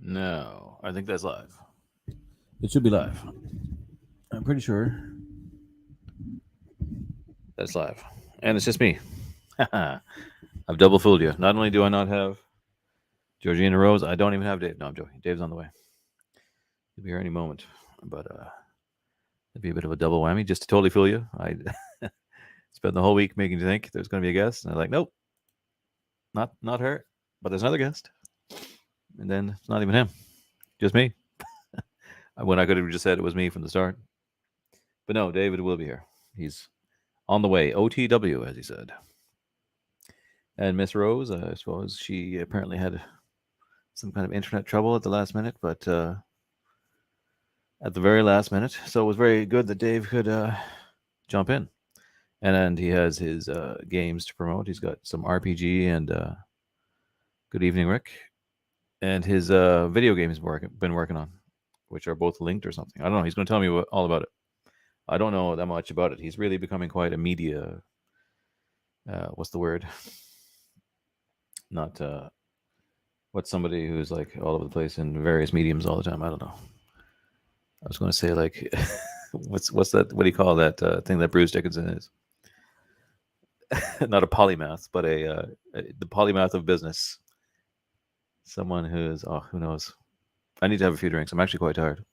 No, I think that's live. It should be live. I'm pretty sure that's live. And it's just me. I've double fooled you. Not only do I not have Georgina Rose, I don't even have Dave. No, I'm joking. Dave's on the way. He'll be here any moment. But it'd be a bit of a double whammy just to totally fool you. I spent the whole week making you think there's going to be a guest. And I'm like, nope, not her. But there's another guest. And then it's not even him. Just me. When I could have just said it was me from the start. But no, David will be here. He's on the way. OTW, as he said. And Miss Rose, I suppose she apparently had some kind of internet trouble at the last minute, but at the very last minute. So it was very good that Dave could jump in. And he has his games to promote. He's got some RPG and Good Evening, Rick. And his video games been working on, which are both linked or something. I don't know. He's going to tell me all about it. I don't know that much about it. He's really becoming quite a media. What's the word? Not what's somebody who's like all over the place in various mediums all the time. I don't know. I was going to say like, what's that? What do you call that thing that Bruce Dickinson is? Not a polymath, but the polymath of business. Someone who's who knows. I need to have a few drinks. I'm actually quite tired.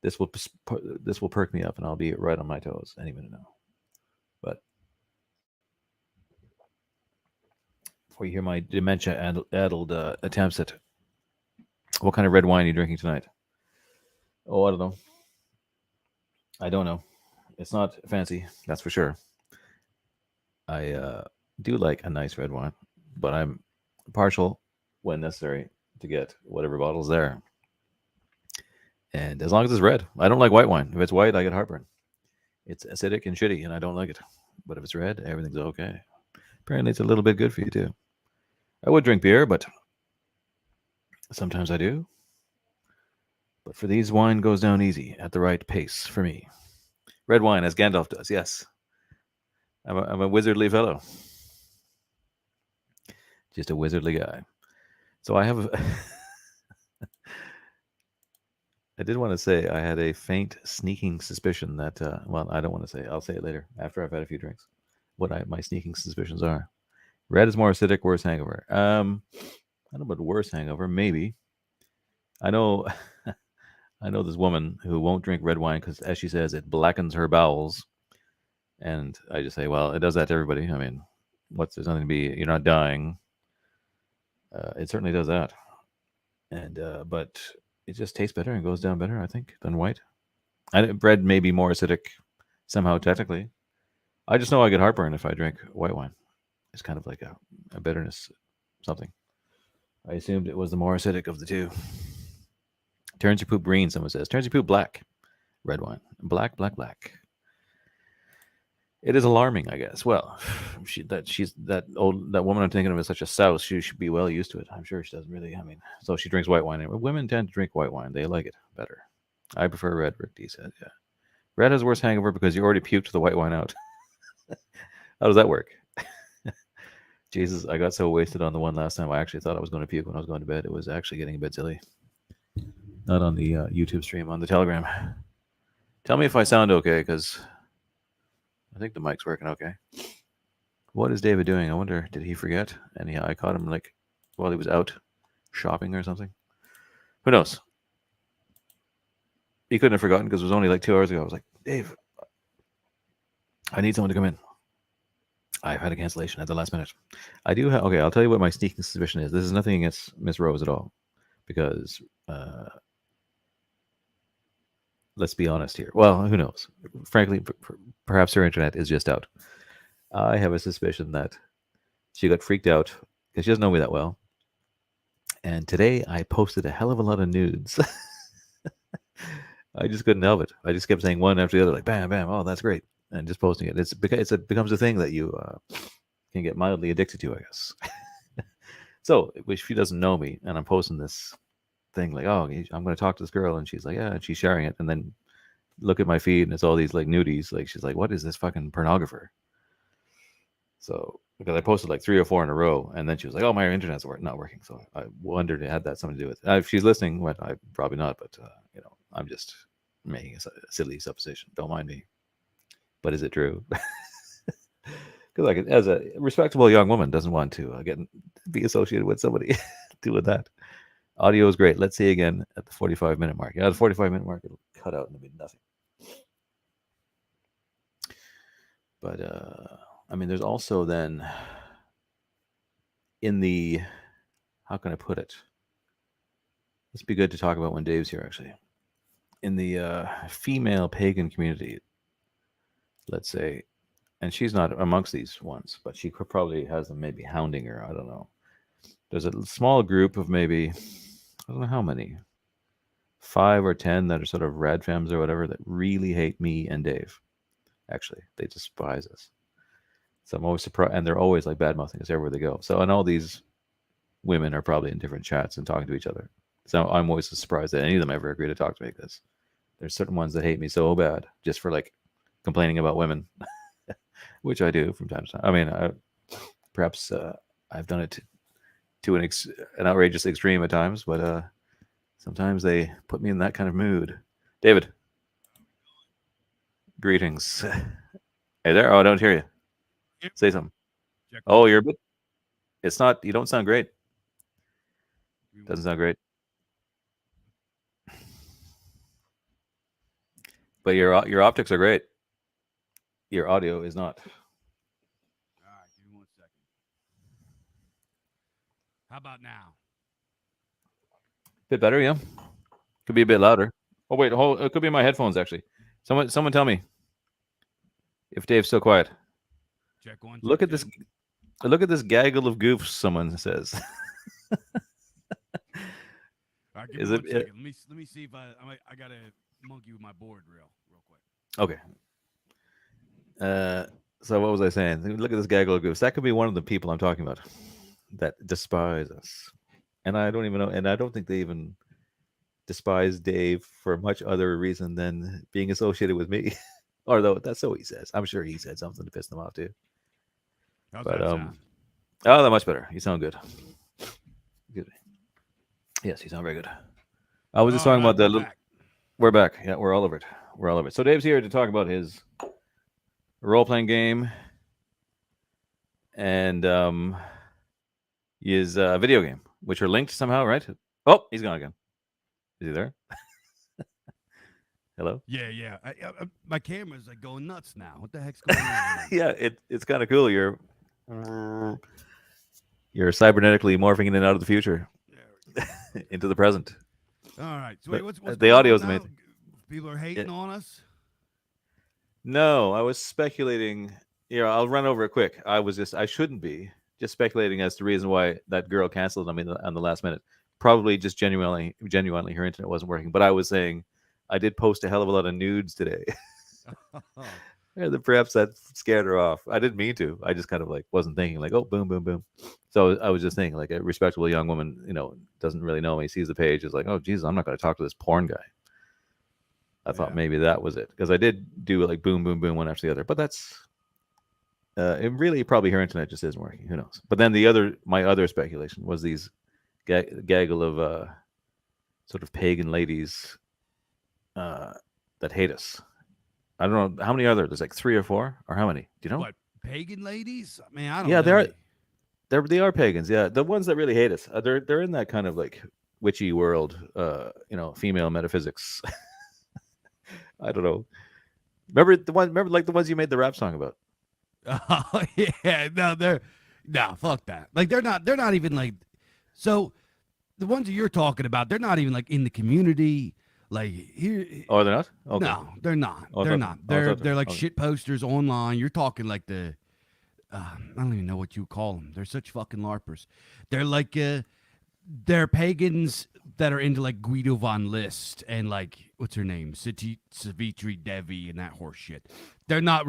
This will perk me up, and I'll be right on my toes any minute now. But before you hear my dementia-addled attempts at what kind of red wine are you drinking tonight? Oh, I don't know. I don't know. It's not fancy, that's for sure. I do like a nice red wine, but I'm partial when necessary to get whatever bottle's there. And as long as it's red, I don't like white wine. If it's white, I get heartburn. It's acidic and shitty, and I don't like it. But if it's red, everything's okay. Apparently, it's a little bit good for you too. I would drink beer, but sometimes I do. But for these, wine goes down easy at the right pace for me. Red wine, as Gandalf does, yes. I'm a wizardly fellow. Just a wizardly guy. So I have. I did want to say I had a faint, sneaking suspicion that. Well, I don't want to say. I'll say it later after I've had a few drinks. My sneaking suspicions are. Red is more acidic, worse hangover. I don't know about worse hangover. Maybe. I know. I know this woman who won't drink red wine because, as she says, it blackens her bowels. And I just say, well, it does that to everybody. I mean, there's nothing to be. You're not dying. It certainly does that. And but it just tastes better and goes down better, I think, than white. Red may be more acidic somehow, technically. I just know I get heartburn if I drink white wine. It's kind of like a bitterness, something. I assumed it was the more acidic of the two. Turns your poop green, someone says. Turns your poop black. Red wine. Black, black, black. It is alarming, I guess. Well, that woman I'm thinking of is such a souse. She should be well used to it. I'm sure she doesn't really. I mean, so she drinks white wine. Women tend to drink white wine. They like it better. I prefer red. Rick D said, "Yeah, red has worse hangover because you already puked the white wine out." How does that work? Jesus, I got so wasted on the one last time. I actually thought I was going to puke when I was going to bed. It was actually getting a bit silly. Not on the YouTube stream, on the Telegram. Tell me if I sound okay, because I think the mic's working okay. What is David doing? I wonder, did he forget? And yeah, I caught him like while he was out shopping or something. Who knows? He couldn't have forgotten because it was only like 2 hours ago. I was like, Dave, I need someone to come in. I've had a cancellation at the last minute. I do have. Okay, I'll tell you what my sneaking suspicion is. This is nothing against Miss Rose at all, because let's be honest here. Well, who knows? Frankly, perhaps her internet is just out. I have a suspicion that she got freaked out because she doesn't know me that well. And today I posted a hell of a lot of nudes. I just couldn't help it. I just kept saying one after the other, like bam, bam. Oh, that's great, and just posting it. It becomes a thing that you can get mildly addicted to, I guess. So if she doesn't know me, and I'm posting this thing like, oh, I'm going to talk to this girl, and she's like, yeah, and she's sharing it, and then look at my feed, and it's all these like nudies. Like she's like, what is this fucking pornographer? So because I posted like 3 or 4 in a row, and then she was like, "Oh, my internet's not working." So I wondered if it had that something to do with it. If she's listening, well, I probably not, but I'm just making a silly supposition. Don't mind me. But is it true? Because like as a respectable young woman doesn't want to be associated with somebody doing that. Audio is great. Let's see again at the 45-minute mark. Yeah, the 45-minute mark it'll cut out and it'll be nothing. But I mean, there's also then in the how can I put it? This would be good to talk about when Dave's here. Actually, in the female pagan community, let's say, and she's not amongst these ones, but she probably has them maybe hounding her. I don't know. There's a small group of maybe I don't know how many, 5 or 10 that are sort of rad femmes or whatever that really hate me and Dave. Actually, they despise us. So I'm always surprised, and they're always like bad mouthing us everywhere they go. So, and all these women are probably in different chats and talking to each other. So I'm always surprised that any of them ever agree to talk to me because there's certain ones that hate me so bad just for like complaining about women, which I do from time to time. I mean, perhaps I've done it to an outrageous extreme at times, but sometimes they put me in that kind of mood. David, greetings. Hey there. Oh, I don't hear you. Say something. Oh, you're a bit. It's not. You don't sound great. Doesn't sound great. But your optics are great. Your audio is not. All right, give me 1 second. How about now? Bit better, yeah. Could be a bit louder. Oh wait, it could be my headphones actually. Someone tell me if Dave's still quiet. Check one. Look at this. Look at this gaggle of goofs. Someone says. All right, give me 1 second. Let me see if I gotta monkey with my board real quick. Okay. So what was I saying? Look at this gaggle of goofs. That could be one of the people I'm talking about that despise us, and I don't even know. And I don't think they even despise Dave for much other reason than being associated with me. Although that's so he says. I'm sure he said something to piss them off too. How's But that sound? Oh, that much better. You sound good. Good. Yes, you sound very good. I was just talking about the little. We're back. Yeah, we're all over it. We're all over it. So Dave's here to talk about his role-playing game and his video game, which are linked somehow, right? Oh, he's gone again. Is he there? Hello? Yeah. My camera's like going nuts now. What the heck's going on? Yeah, it's kind of cool. You're cybernetically morphing in and out of the future into the present. All right. So wait, what's the audio is amazing. People are hating on us? No, I was speculating. I'll run over it quick. I shouldn't be just speculating as to the reason why that girl canceled on me on the last minute. Probably just genuinely her internet wasn't working. But I was saying I did post a hell of a lot of nudes today. Perhaps that scared her off. I didn't mean to. I just kind of like wasn't thinking like, oh, boom, boom, boom. So I was just thinking like a respectable young woman, doesn't really know me, sees the page, is like, oh, Jesus, I'm not going to talk to this porn guy. I thought maybe that was it because I did do like boom, boom, boom one after the other. But that's it. Really, probably her internet just isn't working. Who knows? But then my other speculation was these gaggle of sort of pagan ladies that hate us. I don't know how many are there. There's like 3 or 4, or how many? Do you know? What, pagan ladies? I mean, I don't know. Yeah, they are pagans. Yeah, the ones that really hate us. They're in that kind of like witchy world. Female metaphysics. I don't know. Remember like the ones you made the rap song about? Oh yeah, no, fuck that. Like they're not even like. So the ones that you're talking about, they're not even like in the community. Like here. Oh, they're not. Okay. No, they're not. They're not. They're like shit posters online. You're talking like the. I don't even know what you call them. They're such fucking larpers. They're like they're pagans that are into like Guido von List and like what's her name, Savitri Devi and that horse shit. They're not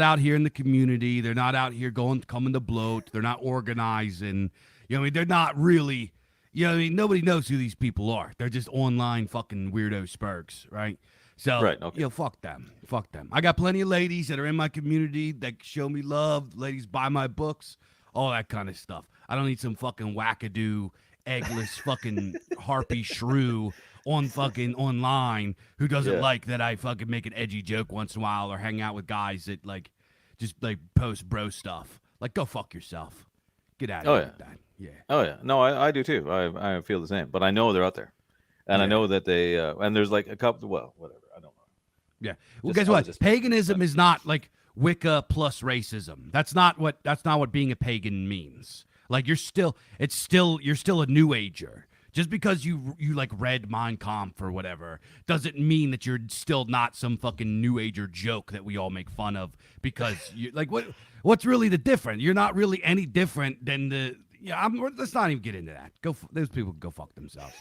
out here in the community. They're not out here coming to bloat. They're not organizing. They're not really. Nobody knows who these people are. They're just online fucking weirdo spurgs, right? So, Right. Okay. fuck them. Fuck them. I got plenty of ladies that are in my community that show me love. Ladies buy my books, all that kind of stuff. I don't need some fucking wackadoo, eggless fucking harpy shrew on fucking online who doesn't Yeah. like that I fucking make an edgy joke once in a while or hang out with guys that like just like post bro stuff. Like, go fuck yourself. Get out of Oh here yeah. with that. Yeah. Oh yeah. No, I do too. I feel the same. But I know they're out there, and I Yeah. know that they and there's like a couple. Well, whatever. I don't know. Yeah. Well, Just guess I was what? just making Paganism fun. is not like Wicca plus racism. That's not what being a pagan means. Like you're still a new ager. Just because you like read Mein Kampf or whatever doesn't mean that you're still not some fucking new ager joke that we all make fun of because you like what's really the difference? You're not really any different than the yeah, let's not even get into that. Those people can go fuck themselves.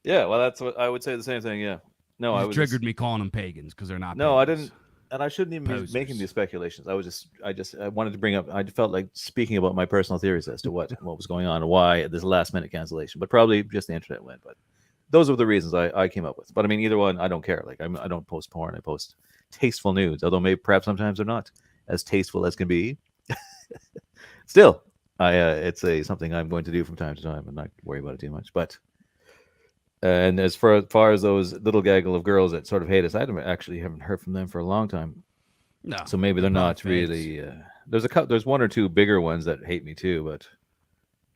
Yeah. Well, that's what I would say. The same thing. Yeah. No, You I just was just triggered me calling them pagans because they're not no, I pagans. didn't, and I shouldn't even be making Posers. these speculations. I wanted to bring up. I felt like speaking about my personal theories as to what was going on and why this last minute cancellation, but probably just the internet went. But those were the reasons I came up with. But I mean, either one, I don't care. Like I don't post porn. I post tasteful nudes, although maybe perhaps sometimes they're not as tasteful as can be. Still, I it's a something I'm going to do from time to time and not worry about it too much. But and as far as those little gaggle of girls that sort of hate us, actually haven't heard from them for a long time. No, So maybe they're they're probably not fakes. really. There's one or two bigger ones that hate me too, but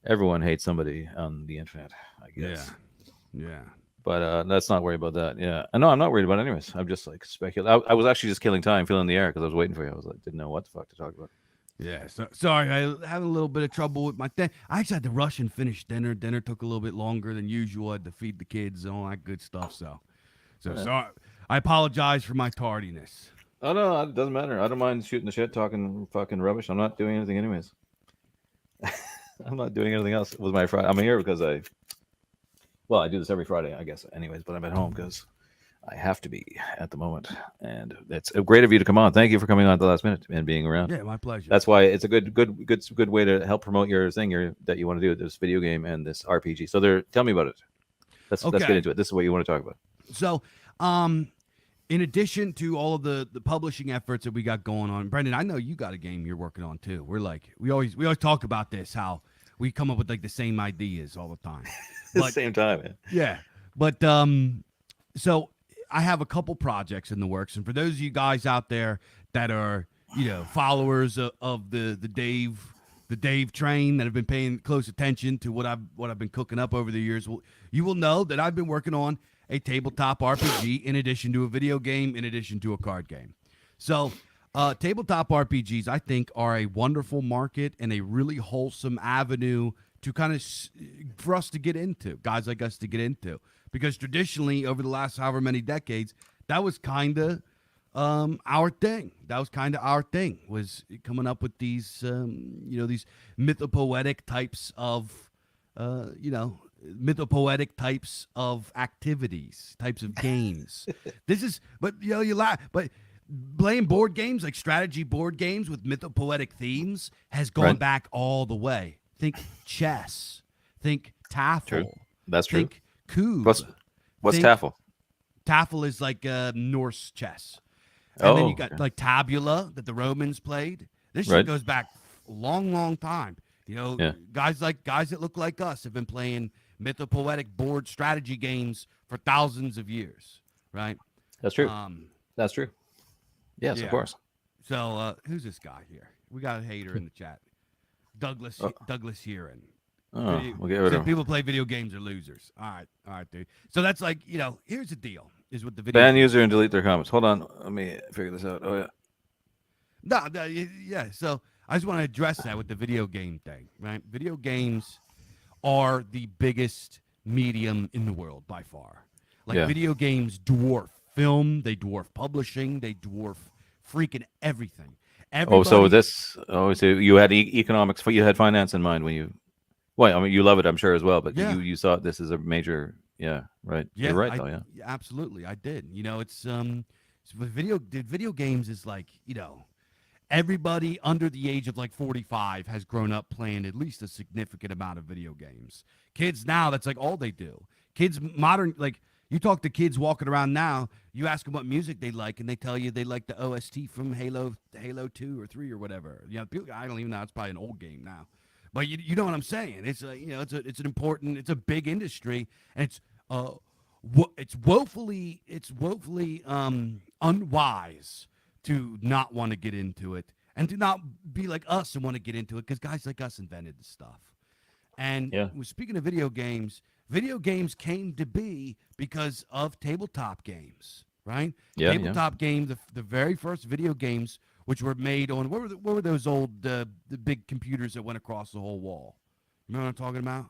everyone hates somebody on the internet, I Yeah, guess. yeah. But let's not worry about that. Yeah, I know I'm not worried about it anyways. I'm just like speculating. I was actually just killing time, filling the air because I was waiting for you. I was like, didn't know what the fuck to talk about. Yeah, so, sorry, I had a little bit of trouble with my thing. I actually had to rush and finish dinner. Dinner took a little bit longer than usual. I had to feed the kids and all that good stuff. So Yeah. sorry. I apologize for my tardiness. Oh no, it doesn't matter. I don't mind shooting the shit, talking fucking rubbish. I'm not doing anything anyways. I'm not doing anything else with my Friday. I'm here because I do this every Friday, I guess, anyways. But I'm at home because I have to be at the moment, and it's great of you to come on. Thank you for coming on at the last minute and being around. Yeah, my pleasure. That's why it's a good way to help promote your thing that you want to do, this video game and this RPG. So tell me about it. Let's get Okay, into it. This is what you want to talk about. so in addition to all of the publishing efforts that we got going on, Brendan, I know you got a game you're working on too. We always talk about this how we come up with like the same ideas all the time, At the but same time, man. yeah, but so I have a couple projects in the works, and for those of you guys out there that are followers of the Dave train that have been paying close attention to what I've been cooking up over the years, you will know that I've been working on a tabletop RPG in addition to a video game, in addition to a card game. So, tabletop RPGs, I think, are a wonderful market and a really wholesome avenue to kind of for us to get into, guys like us to get into, because traditionally over the last however many decades, that was kind of our thing. That was kind of our thing, was coming up with these these mythopoetic types of mythopoetic types of activities, types of games. This is, but you laugh, but playing board games like strategy board games with mythopoetic themes has gone Right? back all the way. Think chess, think True. Tafel, That's true. think Cube, What's think Taffel? Tafel is like Norse chess. And then you Oh, got okay. like tabula that the Romans played. This shit Right. goes back a long, long time. Yeah, Guys that look like us have been playing mythopoetic board strategy games for thousands of years, right? that's true. Um, That's true. Yes, of yeah. course. So who's this guy here? We got a hater in the chat. Oh, Douglas Heron. oh, we'll get rid So of him. people play video games are losers. All right, dude. So that's like here's the deal: is with the video Ban game. user and delete their comments. Hold on, let me figure this out. Oh yeah. No, yeah. So I just want to address that with the video game thing, right? Video games are the biggest medium in the world by far. Like Yeah. video games dwarf film, they dwarf publishing, they dwarf freaking everything. Oh, so Everybody, so you had economics, you had finance in mind when you. Well, I mean, you love it, I'm sure as well, but yeah, you saw this as a major. Yeah, right. You're yeah, right though. Yeah. absolutely, I did. It's with video games is like everybody under the age of like 45 has grown up playing at least a significant amount of video games. Kids now, that's like all they do. Kids modern like You talk to kids walking around now. You ask them what music they like, and they tell you they like the OST from Halo 2 or 3 or whatever. You know, people, I don't even know. It's probably an old game now, but you know what I'm saying. It's a it's an important, it's a big industry, and it's woefully unwise to not want to get into it and to not be like us and want to get into it because guys like us invented the stuff. And Yeah. speaking of video games came to be because of tabletop games, right? Yeah. Yeah. Tabletop game, the very first video games, which were made on what were those old the big computers that went across the whole wall? You know what I'm talking about?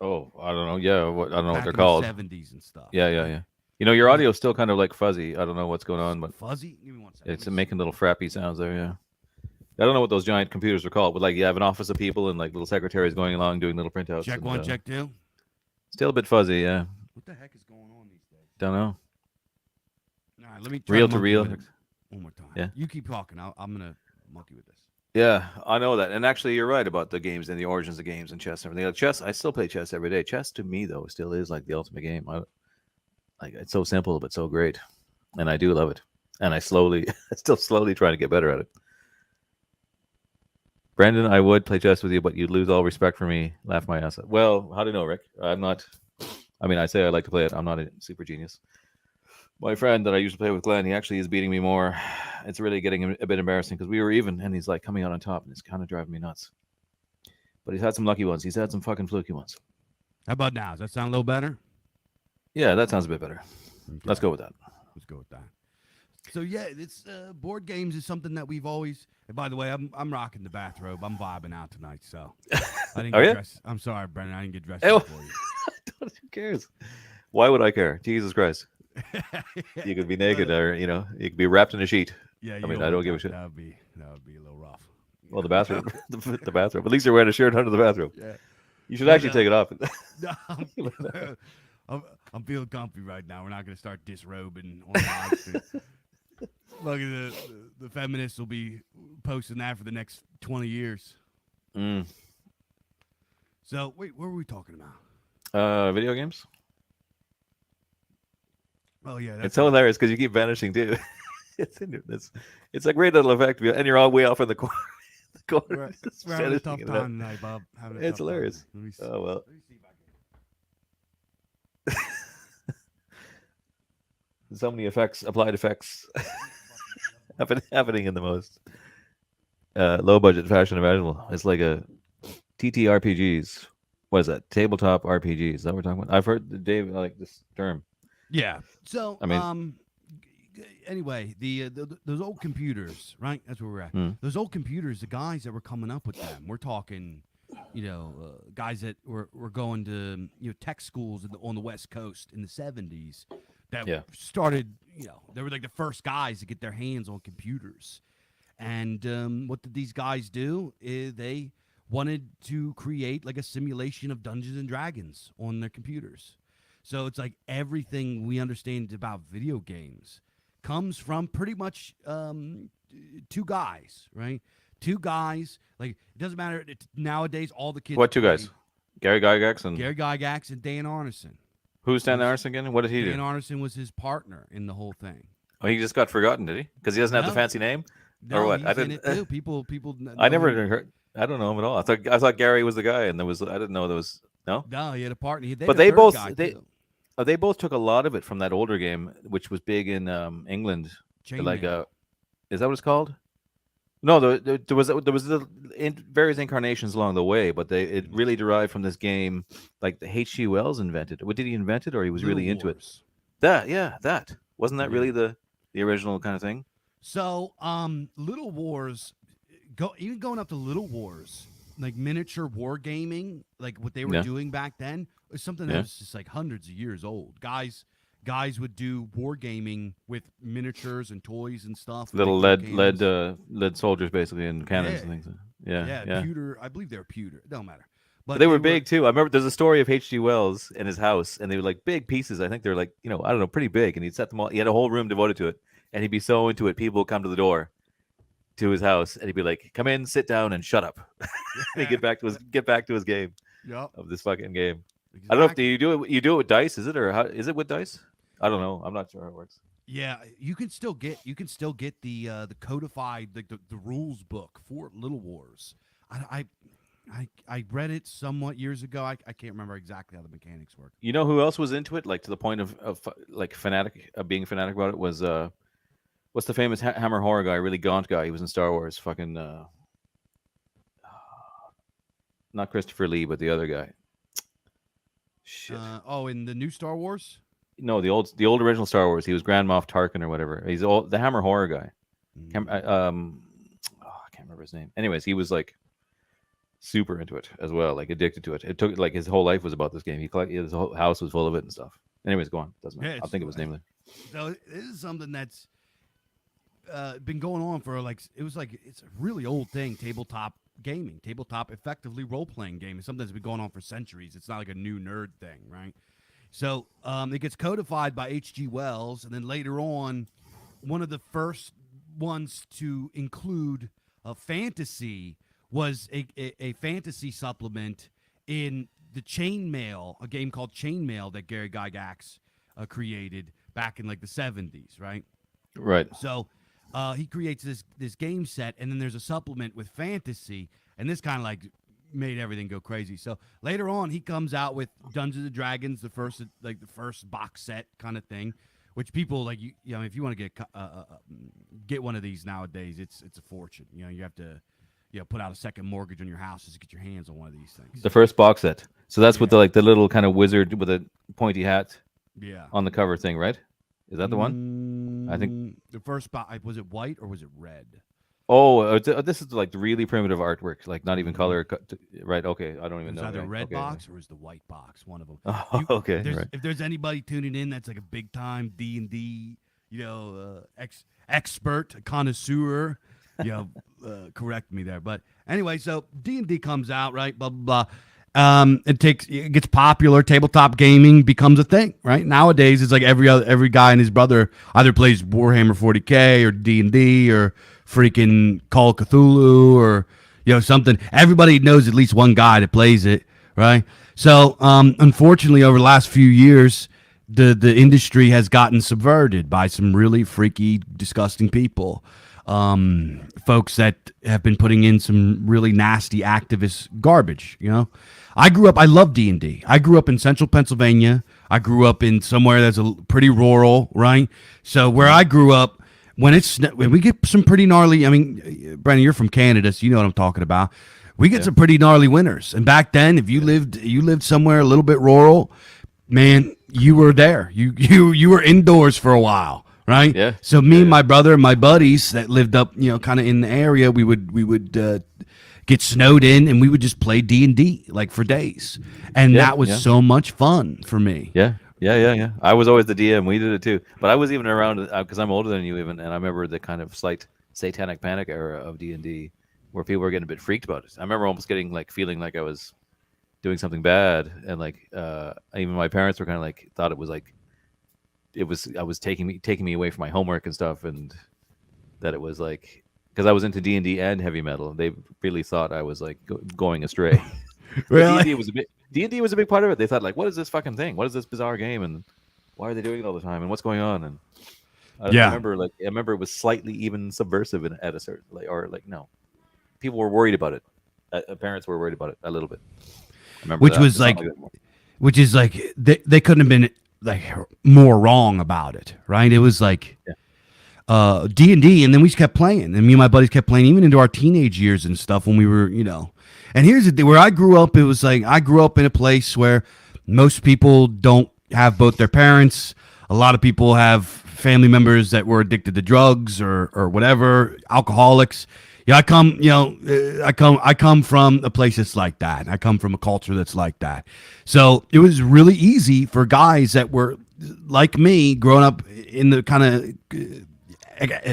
Oh, I don't know. Yeah. I don't know what Back they're in the called. '70s and stuff, Yeah. Yeah. right? Yeah. You know, your What was it? audio's still kind of like fuzzy. I don't know what's going on, but Fuzzy? Give me one second. Let it's me see. making little frappy sounds there. Yeah. I don't know what those giant computers are called, but like you have an office of people and like little secretaries going along doing little printouts. Check And one, check two. still a bit fuzzy. Yeah. What the heck is going on these days? Don't know. All right, let me try Reel to monkey reel. with it one more time. Yeah. You keep talking. I'm gonna monkey with this. Yeah, I know that. And actually, you're right about the games and the origins of games and chess and everything. Like chess, I still play chess every day. Chess to me, though, still is like the ultimate game. Like it's so simple but so great, and I do love it. And still slowly trying to get better at it. Brandon, I would play chess with you, but you'd lose all respect for me. Laugh my ass off. Well, how do you know, Rick? I'm not. I mean, I say I like to play it. I'm not a super genius. My friend that I used to play with, Glenn, he actually is beating me more. It's really getting a bit embarrassing because we were even, and he's like coming out on top, and it's kind of driving me nuts. But he's had some lucky ones. He's had some fucking fluky ones. How about now? Does that sound a little better? Yeah, that sounds a bit better. Okay. Let's go with that. Let's go with that. So yeah, it's board games is something that we've always. And by the way, I'm rocking the bathrobe. I'm vibing out tonight, so I didn't Are get you? dressed. I'm sorry, Brendan. I didn't get dressed Oh. up for Who cares? Why would I care? Jesus Christ. you. You could be naked or, you could be wrapped in a sheet. Yeah, I mean, I don't give a shit. That would be a little rough. Well, the bathroom. the bathroom. At least you're wearing a shirt under the bathroom. Yeah. You should actually take it off. No, I'm feeling comfy right now. We're not going to start disrobing on live stream. Look at the feminists will be posting that for the next 20 years. Mm. So wait, what were we talking about? Video games? Oh yeah, It's so hilarious because you keep vanishing too. It's a great little effect, and you're all way off in the corner. We're having a tough time tonight, Bob. It's hilarious. Let me see. Oh well. Let me see if I can. So many effects, applied effects, happening in the most low budget fashion imaginable. It's like a TTRPGs. What is that? Tabletop RPGs. Is that what we're talking about? I've heard Dave like this term. Yeah. So I mean, anyway, those old computers, right? That's where we're at. Those old computers, the guys that were coming up with them, we're talking, guys that were going to tech schools on the West Coast in the '70s that started. They were like the first guys to get their hands on computers. And what did these guys do? They wanted to create like a simulation of Dungeons and Dragons on their computers. So it's like everything we understand about video games comes from pretty much two guys, right? Two guys. Like it doesn't matter nowadays. All the kids. What two guys? Gary Gygax and Dan Arneson. Who's Dan Arneson again? What did he do? Dan Arneson was his partner in the whole thing. Oh, he just got forgotten, did he? Because he doesn't have the fancy name, or what? He's I didn't. in it too. People. I never heard. I don't know him at all. I thought Gary was the guy, and I didn't know there was no. No, he had a partner. But they both took a lot of it from that older game, which was big in England. Like is that what it's called? No, there was various incarnations along the way, but it really derived from this game. Like the H.G. Wells invented it. What did he invent it, or he was really into it? That wasn't that really the original kind of thing. So, Little Wars, going up to Little Wars, like miniature wargaming, like what they were doing back then, was something that was just like hundreds of years old. Guys would do wargaming with miniatures and toys and stuff. Little lead soldiers, basically, and cannons and things. Yeah. Pewter. I believe they were pewter. It don't matter. But they were big too. I remember there's a story of H.G. Wells in his house, and they were like big pieces. I think they're like, I don't know, pretty big. And he'd set them all. He had a whole room devoted to it, and he'd be so into it. People would come to the door to his house, and he'd be like, "Come in, sit down, and shut up." And he'd get back to his game of this fucking game. I don't know if Exactly. you do it with dice, is it, or how is it with dice? I don't know. I'm not sure how it works. Yeah, you can still get the codified the rules book for Little Wars. I read it somewhat years ago. I can't remember exactly how the mechanics work. You know who else was into it, like to the point of like fanatic, being fanatic about it, was what's the famous Hammer horror guy, really gaunt guy? He was in Star Wars. Fucking not Christopher Lee, but the other guy. Shit. Oh, in the new Star Wars. No, the old original Star Wars. He was Grand Moff Tarkin or whatever. He's the Hammer horror guy. I can't remember his name. Anyways, he was like super into it as well, like addicted to it. It took like his whole life was about this game. His whole house was full of it and stuff. Anyways, go on. Doesn't matter. Yeah, I'll think of his name later. so it is something that's been going on for it's a really old thing. Tabletop gaming, tabletop effectively role playing game is something that's been going on for centuries. It's not like a new nerd thing, right? So it gets codified by H.G. Wells, and then later on, one of the first ones to include a fantasy was a fantasy supplement in the Chainmail, a game called Chainmail that Gary Gygax created back in like the 70s, right? Right. So he creates this game set, and then there's a supplement with fantasy, and this kind of like made everything go crazy. So later on, he comes out with Dungeons and Dragons, the first box set kind of thing, which people like you know if you want to get one of these nowadays, it's a fortune. You know, you have to put out a second mortgage on your house just to get your hands on one of these things. The first box set. So that's with Yeah. the little kind of wizard with a pointy hat Yeah. on the cover thing, right? Is that the one? I think. The first box was it white or was it red? Oh, this is like the really primitive artwork, like not even color. Right? Okay, I don't It even was know. either Right? red Okay. box or it was the white box. One of them. Oh, okay. Right. If there's anybody tuning in that's like a big time D&D, expert, connoisseur, correct me there. But anyway, so D&D comes out, right? Blah blah blah. It gets popular. Tabletop gaming becomes a thing, right? Nowadays, it's like every guy and his brother either plays Warhammer 40K or D&D or freaking Call of Cthulhu or something. Everybody knows at least one guy that plays it, right? So, unfortunately, over the last few years, the industry has gotten subverted by some really freaky, disgusting people. Folks that have been putting in some really nasty activist garbage. I love D&D. I grew up in central Pennsylvania. I grew up in somewhere that's pretty rural, right? So where I grew up, when we get some pretty gnarly, I mean, Brandon, you're from Canada, so you know what I'm talking about. We get some pretty gnarly winters. And back then, if you lived somewhere a little bit rural, man, you were there. You were indoors for a while, right? Yeah. So me and my brother and my buddies that lived up, kind of in the area, we would get snowed in, and we would just play D&D like for days, and that was so much fun for me. Yeah. I was always the DM. We did it too, but I was even around because I'm older than you even, and I remember the kind of slight satanic panic era of D&D where people were getting a bit freaked about it. I remember almost getting like feeling like I was doing something bad, and like even my parents were kind of like thought it was like I was taking me away from my homework and stuff, and that it was like because I was into D&D and heavy metal, they really thought I was like going astray. Really? D&D was a big part of it. They thought like, what is this fucking thing? What is this bizarre game? And why are they doing it all the time? And what's going on? And I remember it was slightly even subversive at a certain no, people were worried about it. Parents were worried about it a little bit. I remember Which that. was like, which is like they couldn't have been like more wrong about it, right? It was like D&D, and then we just kept playing, and me and my buddies kept playing even into our teenage years and stuff when we were, And here's the thing: where I grew up, it was like I grew up in a place where most people don't have both their parents. A lot of people have family members that were addicted to drugs or whatever, alcoholics. I come from a place that's like that. I come from a culture that's like that. So it was really easy for guys that were like me, growing up in the kind of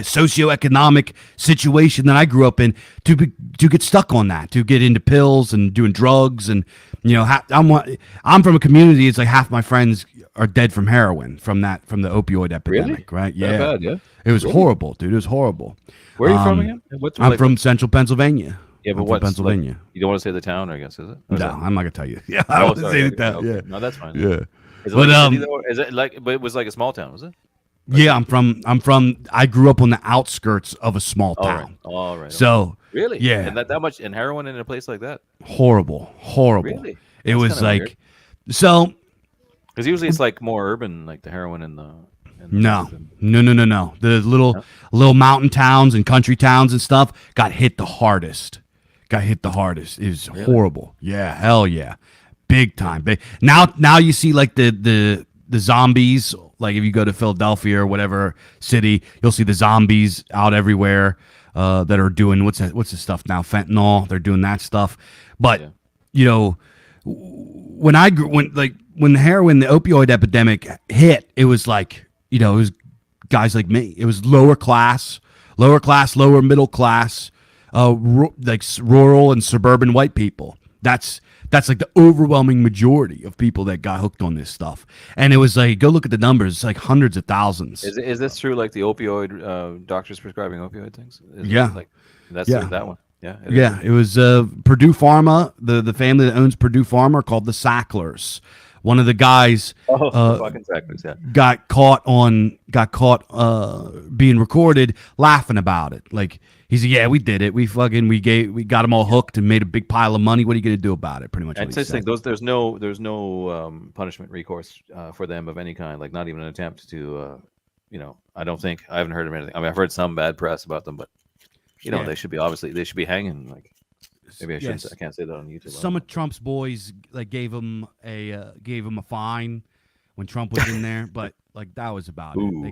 socioeconomic situation that I grew up in, to get stuck on that, to get into pills and doing drugs, and I'm from a community. It's like half my friends are dead from heroin from the opioid epidemic. Really? Right? Yeah, That bad, yeah. It was horrible, dude. It was horrible. Where are you from again? I'm from central Pennsylvania. Yeah, but I'm from what's like? Pennsylvania. You don't want to say the town, I guess, is it? Or is No, that? I'm not gonna tell you. Yeah, I Oh, want to sorry. say Okay, that. okay. Yeah, No, that's fine. yeah. Is it But like a city though? Or is it like? But it was like a small town, was it? Like yeah, a. I grew up on the outskirts of a small All right. town. All right. Okay. So Really? yeah, And that much and heroin in a place like that? horrible. Really? It That's kind was of weird. like so. Because usually it's like more urban, like the heroin in the No, suburban. no. The No? little mountain towns and country towns and stuff got hit the hardest. Got hit the hardest. It was Really? horrible. Yeah, hell yeah, big time. Big. Now you see like the zombies. Like if you go to Philadelphia or whatever city, you'll see the zombies out everywhere that are doing what's the stuff now? Fentanyl. They're doing that stuff. But Yeah. you know, when the heroin, the opioid epidemic hit, it was like, it was guys like me. It was lower middle class, rural and suburban white people. That's like the overwhelming majority of people that got hooked on this stuff. And it was like, go look at the numbers. It's like hundreds of thousands. Is this true? Like the opioid doctors prescribing opioid things? Is it Yeah, like that's yeah. that one? Yeah. It is. Yeah, it was Purdue Pharma. The family that owns Purdue Pharma are called the Sacklers. One of the guys Oh, the fucking Sacklers, yeah. got caught being recorded laughing about it. Like he said, yeah, we did it. We got them all hooked and made a big pile of money. What are you gonna do about it? Pretty much. And What he such thing, said. there's no punishment recourse for them of any kind. Like not even an attempt to, I don't think I haven't heard of anything. I mean, I've heard some bad press about them, but Yeah. they should be hanging. Like maybe I shouldn't. Yes. I can't say that on YouTube. Some of Trump's boys like gave him a fine when Trump was in there, but like that was about it. Ooh. They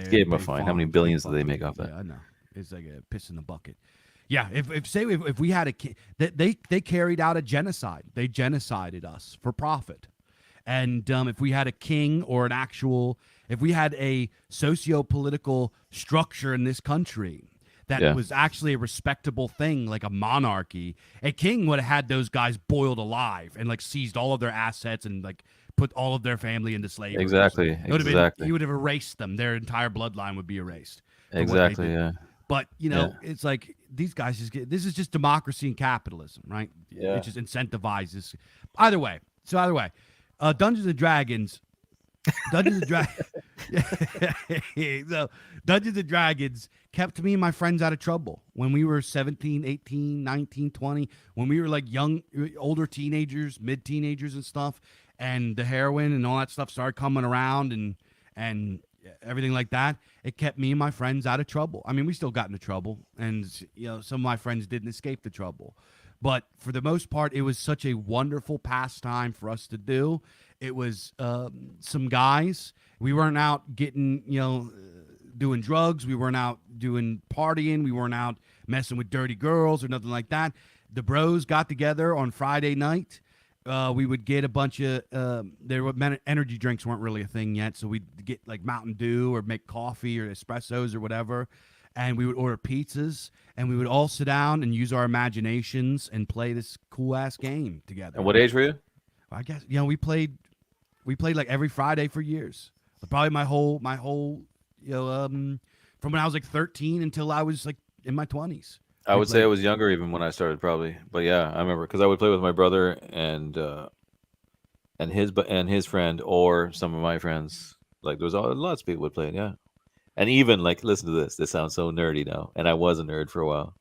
Gave him a they fine. How many farmed. billions did they Fucking- make off that? Yeah, I know. It's like a piss in the bucket. Yeah, if we had they carried out a genocide. They genocided us for profit. And if we had a king or if we had a socio-political structure in this country that Yeah. was actually a respectable thing, like a monarchy, a king would have had those guys boiled alive and like seized all of their assets and like put all of their family into slavery. Exactly. It would have Exactly. he would have erased them. Their entire bloodline would be erased. for what they Exactly. did. Yeah. But it's like these guys this is just democracy and capitalism, right? Yeah. It just incentivizes. Either way, Dungeons and Dragons, Dungeons and Dragons. So Dungeons and Dragons kept me and my friends out of trouble when we were 17, 18, 19, 20, when we were like older teenagers, mid teenagers and stuff, and the heroin and all that stuff started coming around and everything like that. It kept me and my friends out of trouble. I mean, we still got into trouble, and some of my friends didn't escape the trouble. But for the most part, it was such a wonderful pastime for us to do. It was some guys. We weren't out getting, doing drugs. We weren't out doing partying. We weren't out messing with dirty girls or nothing like that. The bros got together on Friday night. We would get a bunch of energy drinks weren't really a thing yet, so we'd get like Mountain Dew or make coffee or espressos or whatever, and we would order pizzas, and we would all sit down and use our imaginations and play this cool ass game together. And what age were you? I guess we played like every Friday for years. Probably my whole from when I was like 13 until I was like in my 20s. I We would say I played. was younger even when I started, probably. But yeah, I remember because I would play with my brother and his friend or some of my friends. Like there was lots of people would play it, yeah. And even like, listen to this. This sounds so nerdy now, and I was a nerd for a while.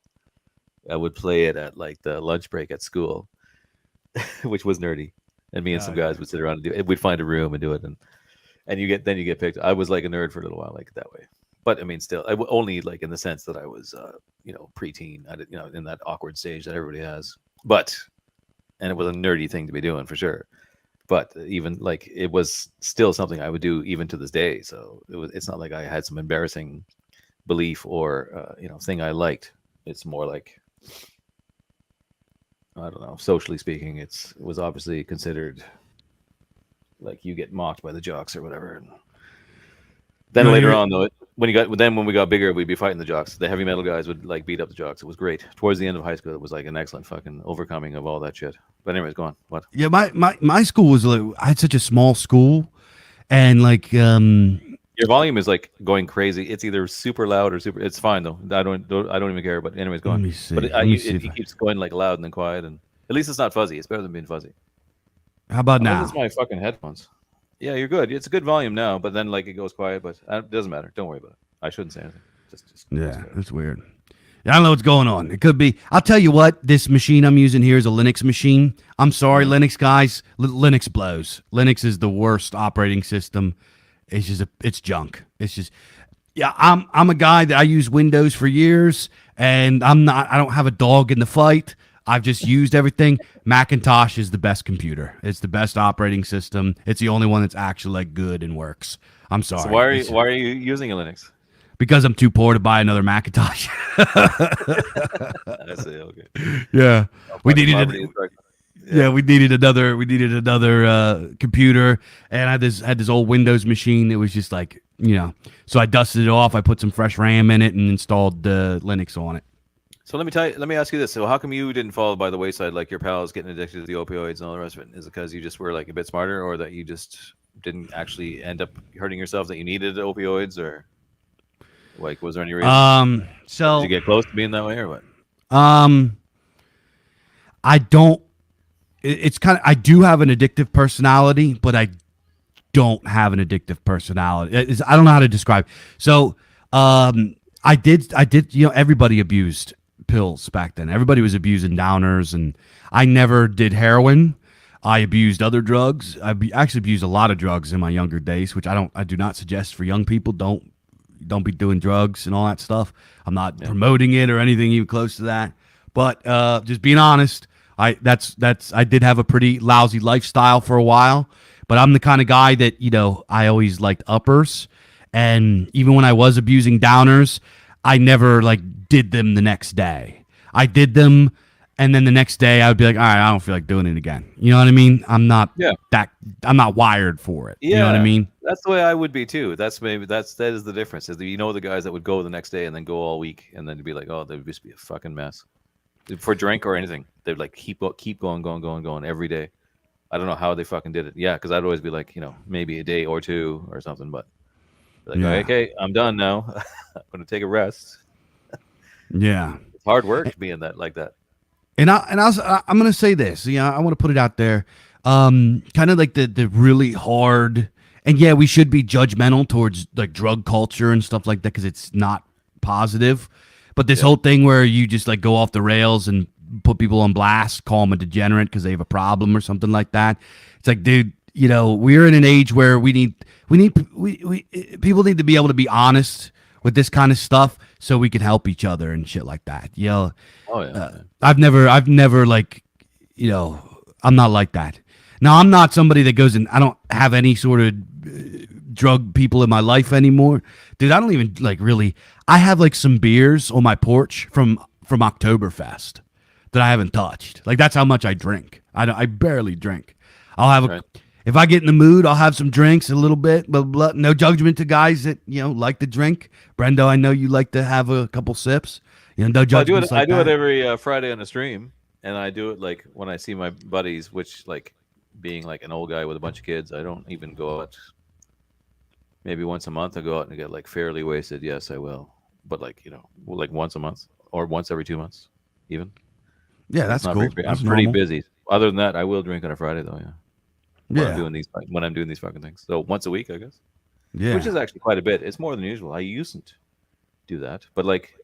I would play it at like the lunch break at school, which was nerdy. And me and some Yeah. guys would sit around and do it. We'd find a room and do it, and you get picked. I was like a nerd for a little while, like that way. But I mean, still, only like in the sense that I was, preteen. I did, in that awkward stage that everybody has. But and it was a nerdy thing to be doing for sure. But even like it was still something I would do even to this day. So it's not like I had some embarrassing belief or thing I liked. It's more like, I don't know. Socially speaking, it was obviously considered like you get mocked by the jocks or whatever. And then No, later you're on, though, when we got bigger, we'd be fighting the jocks. The heavy metal guys would like beat up the jocks. It was great. Towards the end of high school, it was like an excellent fucking overcoming of all that shit. But anyways, go on. What? Yeah, my school was like I had such a small school, and like Your volume is like going crazy. It's either super loud or super. It's fine though. I don't even care. But anyways, go Let on. me But see. Let me see if it I, keeps going like loud and then quiet, and at least it's not fuzzy. It's better than being fuzzy. how about Unless it's now? my fucking headphones. Yeah, you're good. It's a good volume now, but then like it goes quiet. But it doesn't matter. Don't worry about it. I shouldn't say anything. Just let's Yeah, go. that's weird. Yeah, I don't know what's going on. It could be. I'll tell you what. This machine I'm using here is a Linux machine. I'm sorry, Mm. Linux guys. Linux blows. Linux is the worst operating system. It's junk. It's just yeah. I'm a guy that I use Windows for years, and I don't have a dog in the fight. I've just used everything. Macintosh is the best computer. It's the best operating system. It's the only one that's actually like good and works. I'm So sorry. It's why are you using a Linux? because I'm too poor to buy another Macintosh. I say okay. Yeah, Oh, we fucking needed poverty is right. yeah Yeah. we needed another computer, and I had this old Windows machine. It was just like so I dusted it off. I put some fresh RAM in it and installed Linux on it. So let me ask you this. So how come you didn't fall by the wayside like your pals getting addicted to the opioids and all the rest of it? Is it because you just were like a bit smarter, or that you just didn't actually end up hurting yourself, that you needed opioids, or like was there any reason? Or did you So get close to being that way, or what? um, I don't. It's kind of I do have an addictive personality, but I don't have an addictive personality. I don't know how to describe. So, I did. Everybody abused pills back then. Everybody was abusing downers, and I never did heroin. I abused other drugs. Actually abused a lot of drugs in my younger days, which I do not suggest for young people. Don't be doing drugs and all that stuff. I'm not promoting it or anything even close to that. But just being honest, I did have a pretty lousy lifestyle for a while. But I'm the kind of guy that I always liked uppers, and even when I was abusing downers, I never like did them the next day. I did them, and then the next day I would be like, all right, I don't feel like doing it again. You know what I mean? Yeah. I'm not wired for it. You know what I Yeah, mean? that's the way I would be too. That is the difference. Is that the guys that would go the next day and then go all week and then be like, oh, they would just be a fucking mess for drink or anything. They'd like keep going every day. I don't know how they fucking did it. Yeah, because I'd always be like, maybe a day or two or something, but like, Yeah, okay, I'm done now. I'm gonna take a rest. yeah. It's hard work being that like that. I'm gonna say this. Yeah, I want to put it out there. Kind of like the really hard, and yeah, we should be judgmental towards like drug culture and stuff like that because it's not positive. But this Yeah. whole thing where you just like go off the rails and put people on blast, call them a degenerate because they have a problem or something like that. It's like, dude, we're in an age where we people need to be able to be honest with this kind of stuff so we can help each other and shit like that. Oh yeah. I've never like, I'm not like that. Now I'm not somebody that goes and I don't have any sort of drug people in my life anymore, dude. I don't even like really. I have like some beers on my porch from Oktoberfest that I haven't touched. Like that's how much I drink. I barely drink. I'll have Right. if I get in the mood, I'll have some drinks a little bit, but no judgment to guys that like to drink. Brendo, I know you like to have a couple sips. No Well, I do it. judgments like I do it that. every Friday on the stream, and I do it like when I see my buddies. Which, like, being like an old guy with a bunch of kids, I don't even go out. Maybe once a month, I go out and get like fairly wasted. Yes, I will, but like like once a month or once every 2 months, even. Yeah, But it's that's not cool. very. I'm That's pretty normal. busy. Other than that, I will drink on a Friday though. Yeah, Yeah, when I'm doing these fucking things. So once a week, I guess, which yeah. is actually quite a bit. It's more than usual. I usedn't do that, but like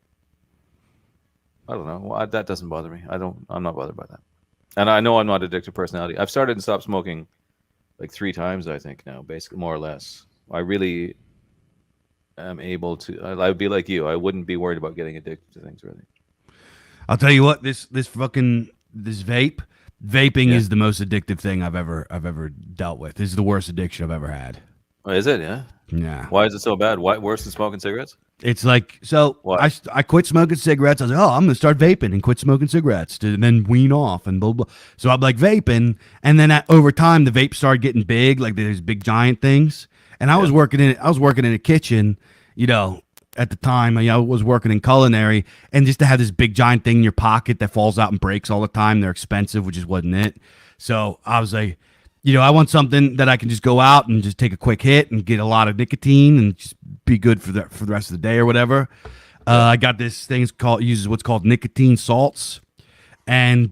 I don't know. That doesn't bother me. I'm not bothered by that. And I know I'm not addicted personality. I've started and stopped smoking like 3 times, I think now, basically more or less. I really am able to. I would be like you. I wouldn't be worried about getting addicted to things really. I'll tell you what, this vaping Yeah. is the most addictive thing I've ever dealt with. This is the worst addiction I've ever had. Oh, is it? Yeah. Yeah. Why is it so bad? Why worse than smoking cigarettes? It's like so Why? I quit smoking cigarettes. I was like, oh, I'm gonna start vaping and quit smoking cigarettes to then wean off and blah blah. So I'm like vaping, and then over time the vape started getting big, like there's big giant things. And I was Yeah. working in a kitchen, at the time. I was working in culinary, and just to have this big giant thing in your pocket that falls out and breaks all the time, they're expensive, which is wasn't it. So I was like, I want something that I can just go out and just take a quick hit and get a lot of nicotine and just be good for the rest of the day or whatever. Yeah. I got this thing called uses what's called nicotine salts, and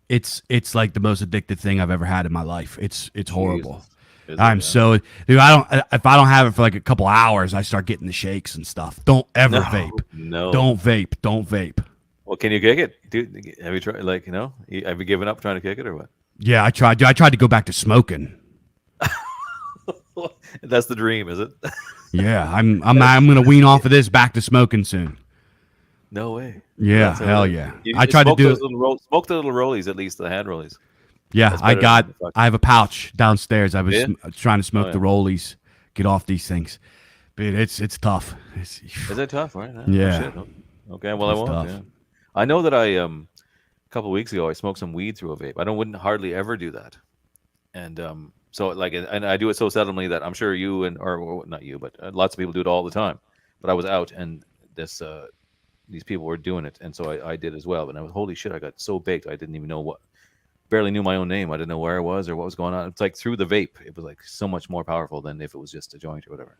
it's like the most addictive thing I've ever had in my life. It's horrible. Jesus. Is it? I'm Yeah. so dude. I don't if I don't have it for like a couple hours, I start getting the shakes and stuff. Don't ever vape. No. No. Don't vape. Don't vape. Well, can you kick it, dude? Have you tried? Like, have you given up trying to kick it or what? Yeah, I tried. I tried to go back to smoking. That's the dream, is it? Yeah, I'm gonna wean off of this back to smoking soon. No way. Yeah, That's hell hilarious. yeah. You I tried to smoke do those it. smoke the little rollies, at least the hand rollies. Yeah, That's better than the fuck. I have a pouch downstairs. I was Yeah? trying to Oh, smoke yeah. the rollies, get off these things, but it's tough. Is it tough? Right? Oh, Yeah, shit. Okay. Well, I it's won't. tough. Yeah. I know that a couple of weeks ago I smoked some weed through a vape. I don't wouldn't hardly ever do that, and so like and I do it so seldomly that I'm sure you or not you, but lots of people do it all the time. But I was out and this these people were doing it, and so I did as well. And I was holy shit! I got so baked I didn't even know what. Barely knew my own name. I didn't know where I was or what was going on. It's like through the vape, it was like so much more powerful than if it was just a joint or whatever.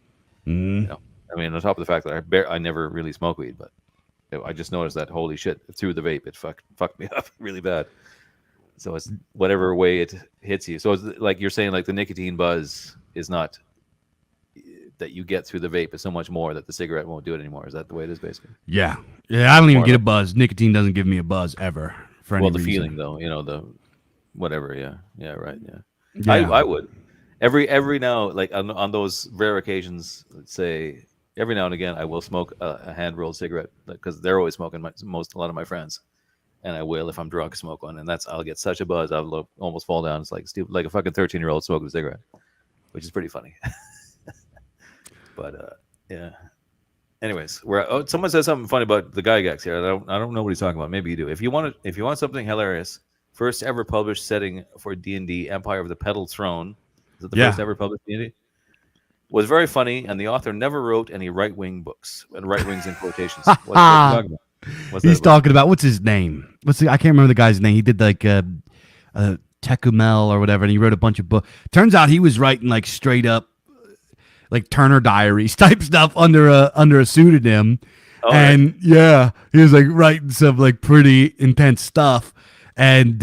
Mm. I mean, on top of the fact that I never really smoke weed, but I just noticed that holy shit through the vape, it fucked me up really bad. So it's whatever way it hits you. So it's like you're saying, like the nicotine buzz is not that you get through the vape is so much more that the cigarette won't do it anymore. Is that the way it is basically? Yeah, yeah. I don't even More get a like buzz. Nicotine doesn't give me a buzz ever for any well, the reason. feeling though, the whatever. Yeah, yeah, right. Yeah, Yeah, I would every now like on those rare occasions, let's say every now and again, I will smoke a hand rolled cigarette because they're always smoking a lot of my friends. And I will if I'm drunk smoke one, and I'll get such a buzz I'll almost fall down. It's like stupid, like a fucking 13-year-old smoking a cigarette, which is pretty funny. But yeah. Anyways, someone says something funny about the Gygax here. I don't know what he's talking about. Maybe you do. If you want something hilarious, first ever published setting for D&D Empire of the Petal Throne. Is it the yeah. first ever published D&D? Was very funny, and the author never wrote any right wing books. And right wings in quotations. What's he talking about? What's He's that about? talking about what's his name? I can't remember the guy's name. He did like Tecumel or whatever, and he wrote a bunch of books. Turns out he was writing like straight up like Turner Diaries type stuff under a pseudonym. Oh, And yeah, he was like writing some like pretty intense stuff. And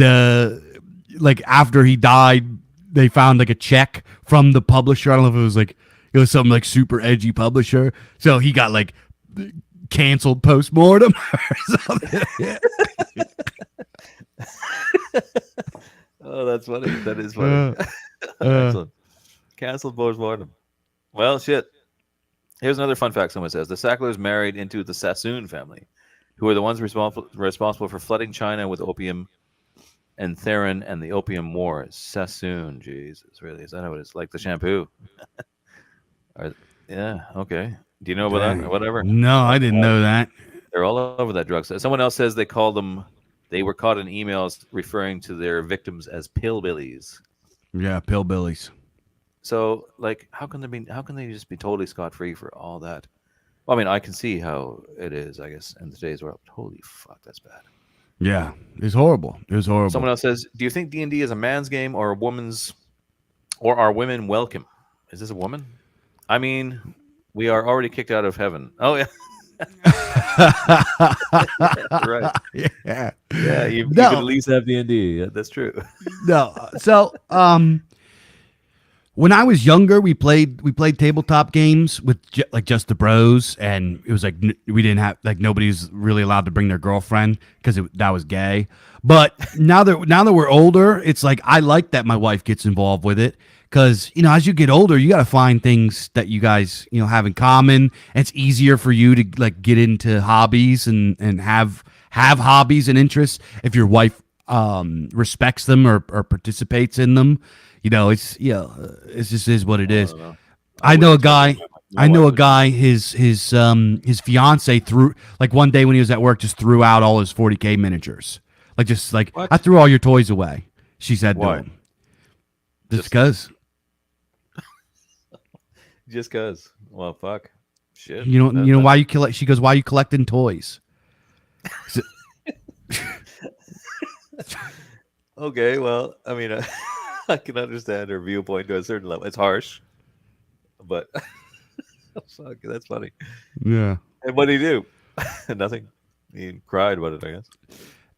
like after he died, they found like a check from the publisher. I don't know if it was something like super edgy publisher. So he got like canceled postmortem or something. Yeah. Oh, that's funny. That is funny. Excellent. Canceled postmortem. Well, shit. Here's another fun fact someone says. The Sacklers married into the Sassoon family, who are the ones responsible for flooding China with opium and Theron and the Opium Wars. Sassoon, Jesus, really? Is that how it is? Like the shampoo? Yeah, okay. Do you know about that? Dang. Whatever. No, I didn't know that. They're all over that drug. Someone else says they were caught in emails referring to their victims as pillbillies. Yeah, pillbillies. So, like, how can they just be totally scot free for all that? Well, I mean, I can see how it is, I guess, in today's world. Holy fuck, that's bad. Yeah, it's horrible. It was horrible. Someone else says, "Do you think D&D is a man's game or a woman's, or are women welcome?" Is this a woman? I mean, we are already kicked out of heaven. Oh yeah. Right. Yeah. Yeah, you could No. at least have D&D. Yeah, that's true. No. So, when I was younger, we played tabletop games with just the bros, and it was like we didn't have like nobody's really allowed to bring their girlfriend because that was gay. But now that we're older, it's like I like that my wife gets involved with it because as you get older, you got to find things that you guys have in common. It's easier for you to like get into hobbies and have hobbies and interests if your wife respects them or participates in them. It just is what it is. I know a guy. His fiance threw like one day when he was at work just threw out all his 40K miniatures. Like just like What? I threw all your toys away. She said Why? to him. Just because Just cause. Well, fuck. Shit. you know why you collect. She goes, why are you collecting toys? Okay. Well, I mean, I can understand her viewpoint to a certain level. It's harsh, but fuck, that's funny. Yeah. And what did he do? Nothing. He cried about it, I guess.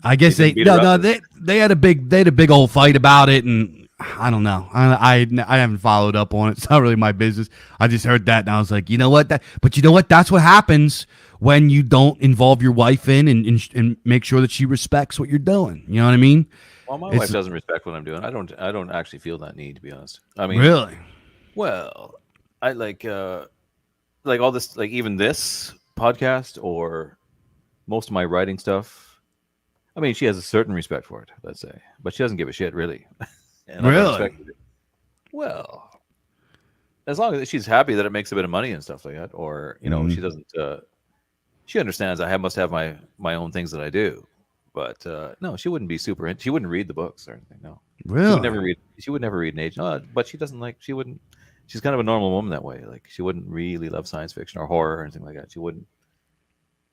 I He guess didn't they beat her up. they had a big old fight about it, and I don't know. I haven't followed up on it. It's not really my business. I just heard that and I was like, you know what? But you know what? That's what happens when you don't involve your wife in and make sure that she respects what you're doing. You know what I mean? Well, my wife It's doesn't respect what I'm doing. I don't actually feel that need, to be honest. I mean, really well, I like all this, like even this podcast or most of my writing stuff. I mean, she has a certain respect for it, let's say, but she doesn't give a shit really, and I don't really. expect it. Well, as long as she's happy that it makes a bit of money and stuff like that, or she doesn't. She understands must have my own things that I do, but no, she wouldn't be super. She wouldn't read the books or anything. No, she would Really? never read. She would never read an age. No, but she doesn't like. She wouldn't. She's kind of a normal woman that way. Like she wouldn't really love science fiction or horror or anything like that. She wouldn't.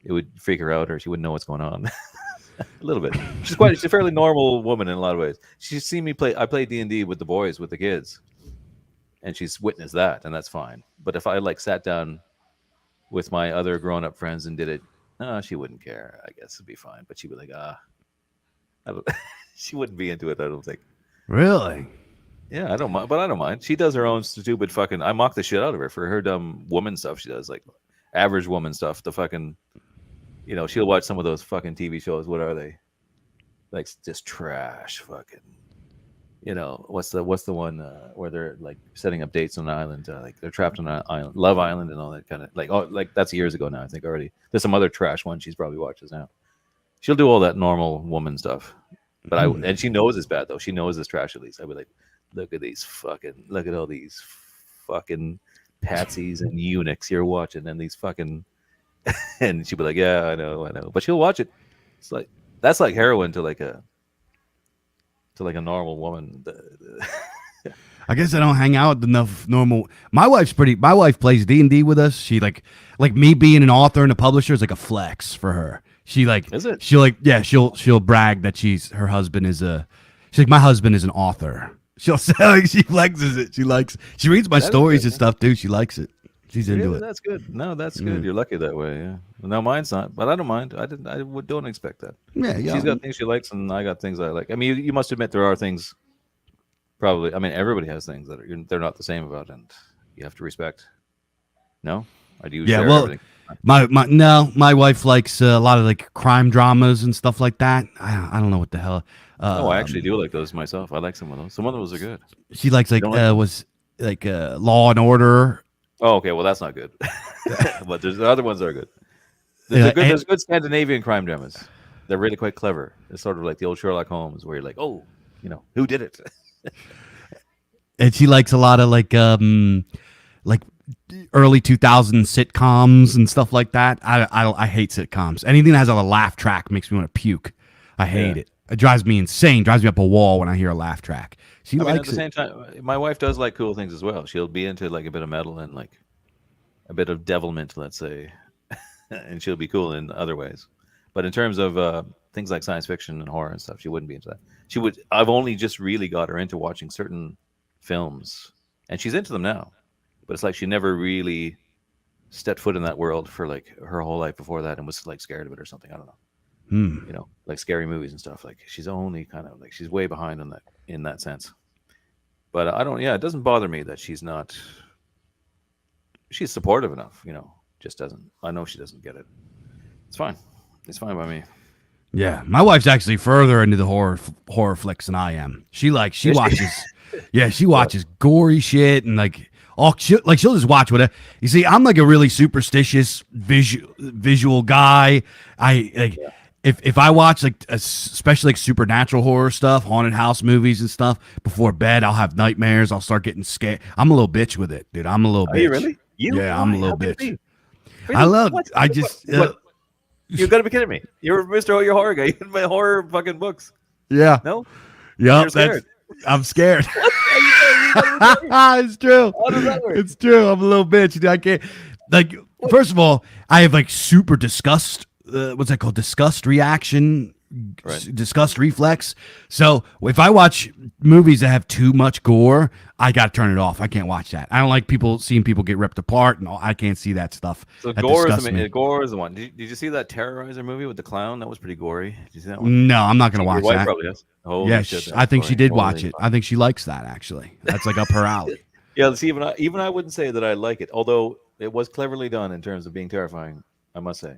It would freak her out, or she wouldn't know what's going on. A little bit. She's a fairly normal woman in a lot of ways. She's seen me play. I play D&D with the boys, with the kids, and she's witnessed that, and that's fine. But if I like sat down with my other grown-up friends and did it, she wouldn't care. I guess it'd be fine. But she'd be like, I don't, she wouldn't be into it. I don't think. Really? Yeah, I don't mind, but I don't mind. She does her own stupid fucking. I mock the shit out of her for her dumb woman stuff. She does like average woman stuff. The fucking, she'll watch some of those fucking TV shows. What are they? Like just trash. Fucking. What's the one where they're like setting up dates on an island? Like they're trapped on an island, Love Island, and all that kind of like that's years ago now. I think already. There's some other trash one she's probably watches now. She'll do all that normal woman stuff, but and she knows it's bad though. She knows it's trash at least. I'd be like, look at all these fucking patsies and eunuchs you're watching, and these fucking, and she'd be like, yeah, I know, but she'll watch it. It's like that's like heroin to like a normal woman. I guess I don't hang out with enough normal. My wife plays D&D with us. She like me being an author and a publisher is like a flex for her. She like Is it? she'll brag that her husband is she's like, my husband is an author. She'll say, like, she flexes it. She reads my stories and stuff too. She likes it. She's into it. That's good. No, that's good. You're lucky that way. Yeah. No, mine's not, but I don't mind. Don't expect that. Yeah, yeah. She's got things she likes, and I got things I like. I mean, you must admit there are things. Probably, I mean, everybody has things that they're not the same about, and you have to respect. No, I do. Yeah, share well, everything. my wife likes a lot of like crime dramas and stuff like that. I don't know what the hell. Oh, I actually do like those myself. I like some of those. Some of those are good. She likes like was like Law and Order. Oh, okay. Well, that's not good. But there's the other ones that are good. There's good Scandinavian crime dramas. They're really quite clever. It's sort of like the old Sherlock Holmes, where you're like, oh, who did it? And she likes a lot of like early 2000s sitcoms and stuff like that. I hate sitcoms. Anything that has a laugh track makes me want to puke. I hate it. It drives me insane. Drives me up a wall when I hear a laugh track. She likes at the same time, my wife does like cool things as well. She'll be into like a bit of metal and like a bit of devilment, let's say, and she'll be cool in other ways. But in terms of things like science fiction and horror and stuff, she wouldn't be into that. She would. I've only just really got her into watching certain films, and she's into them now. But it's like she never really stepped foot in that world for like her whole life before that, and was like scared of it or something. I don't know. Like scary movies and stuff. Like she's only kind of like she's way behind on that in that sense. But I don't. Yeah, it doesn't bother me that she's not. She's supportive enough, Just doesn't. I know she doesn't get it. It's fine. It's fine by me. Yeah, my wife's actually further into the horror flicks than I am. She watches. Yeah, she watches gory shit and like she'll just watch whatever. You see, I'm like a really superstitious visual guy. I like. Yeah. If I watch like especially like supernatural horror stuff, haunted house movies and stuff before bed, I'll have nightmares. I'll start getting scared. I'm a little bitch with it, dude. I'm a little bitch. Are you really? Yeah, I'm a little bitch. Really? I love. I just. You gotta be kidding me! You're Mr. Your horror guy. You in my horror fucking books. Yeah. No. Yeah. I'm scared. It's true. How does that work? It's true. I'm a little bitch. Dude, I can't. Like, first of all, I have like super disgust. What's that called? Disgust reaction Right. disgust reflex. So if I watch movies that have too much gore, I got to turn it off. I can't watch that. I don't like seeing people get ripped apart, and all. I can't see that stuff. So That gore is disgusts me. gore is the one. Did you see that Terrorizer movie with the clown? That was pretty gory. Did you see that one? No, I'm not going to Your watch wife that. probably does. Holy Yeah, shit, that I was think she gory. did Holy watch it. fuck. I think she likes that actually. That's like up her alley. Yeah, see, even I wouldn't say that I like it, although it was cleverly done in terms of being terrifying. I must say,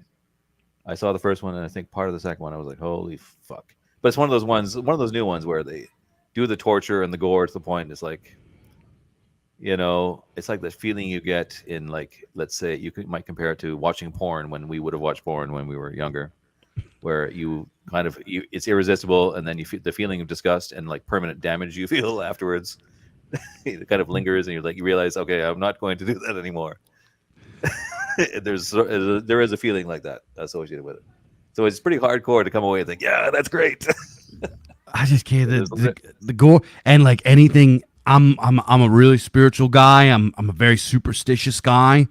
I saw the first one, and I think part of the second one, I was like, "Holy fuck!" But it's one of those ones, one of those new ones where they do the torture and the gore to the point. It's like, it's like the feeling you get in, like, let's say might compare it to watching porn when we would have watched porn when we were younger, where you kind of it's irresistible, and then you feel the feeling of disgust and like permanent damage you feel afterwards. It kind of lingers, and you realize, okay, I'm not going to do that anymore. There is a feeling like that associated with it, so it's pretty hardcore to come away and think, yeah, that's great. I just can't There's the gore and like anything. I'm a really spiritual guy. I'm a very superstitious guy.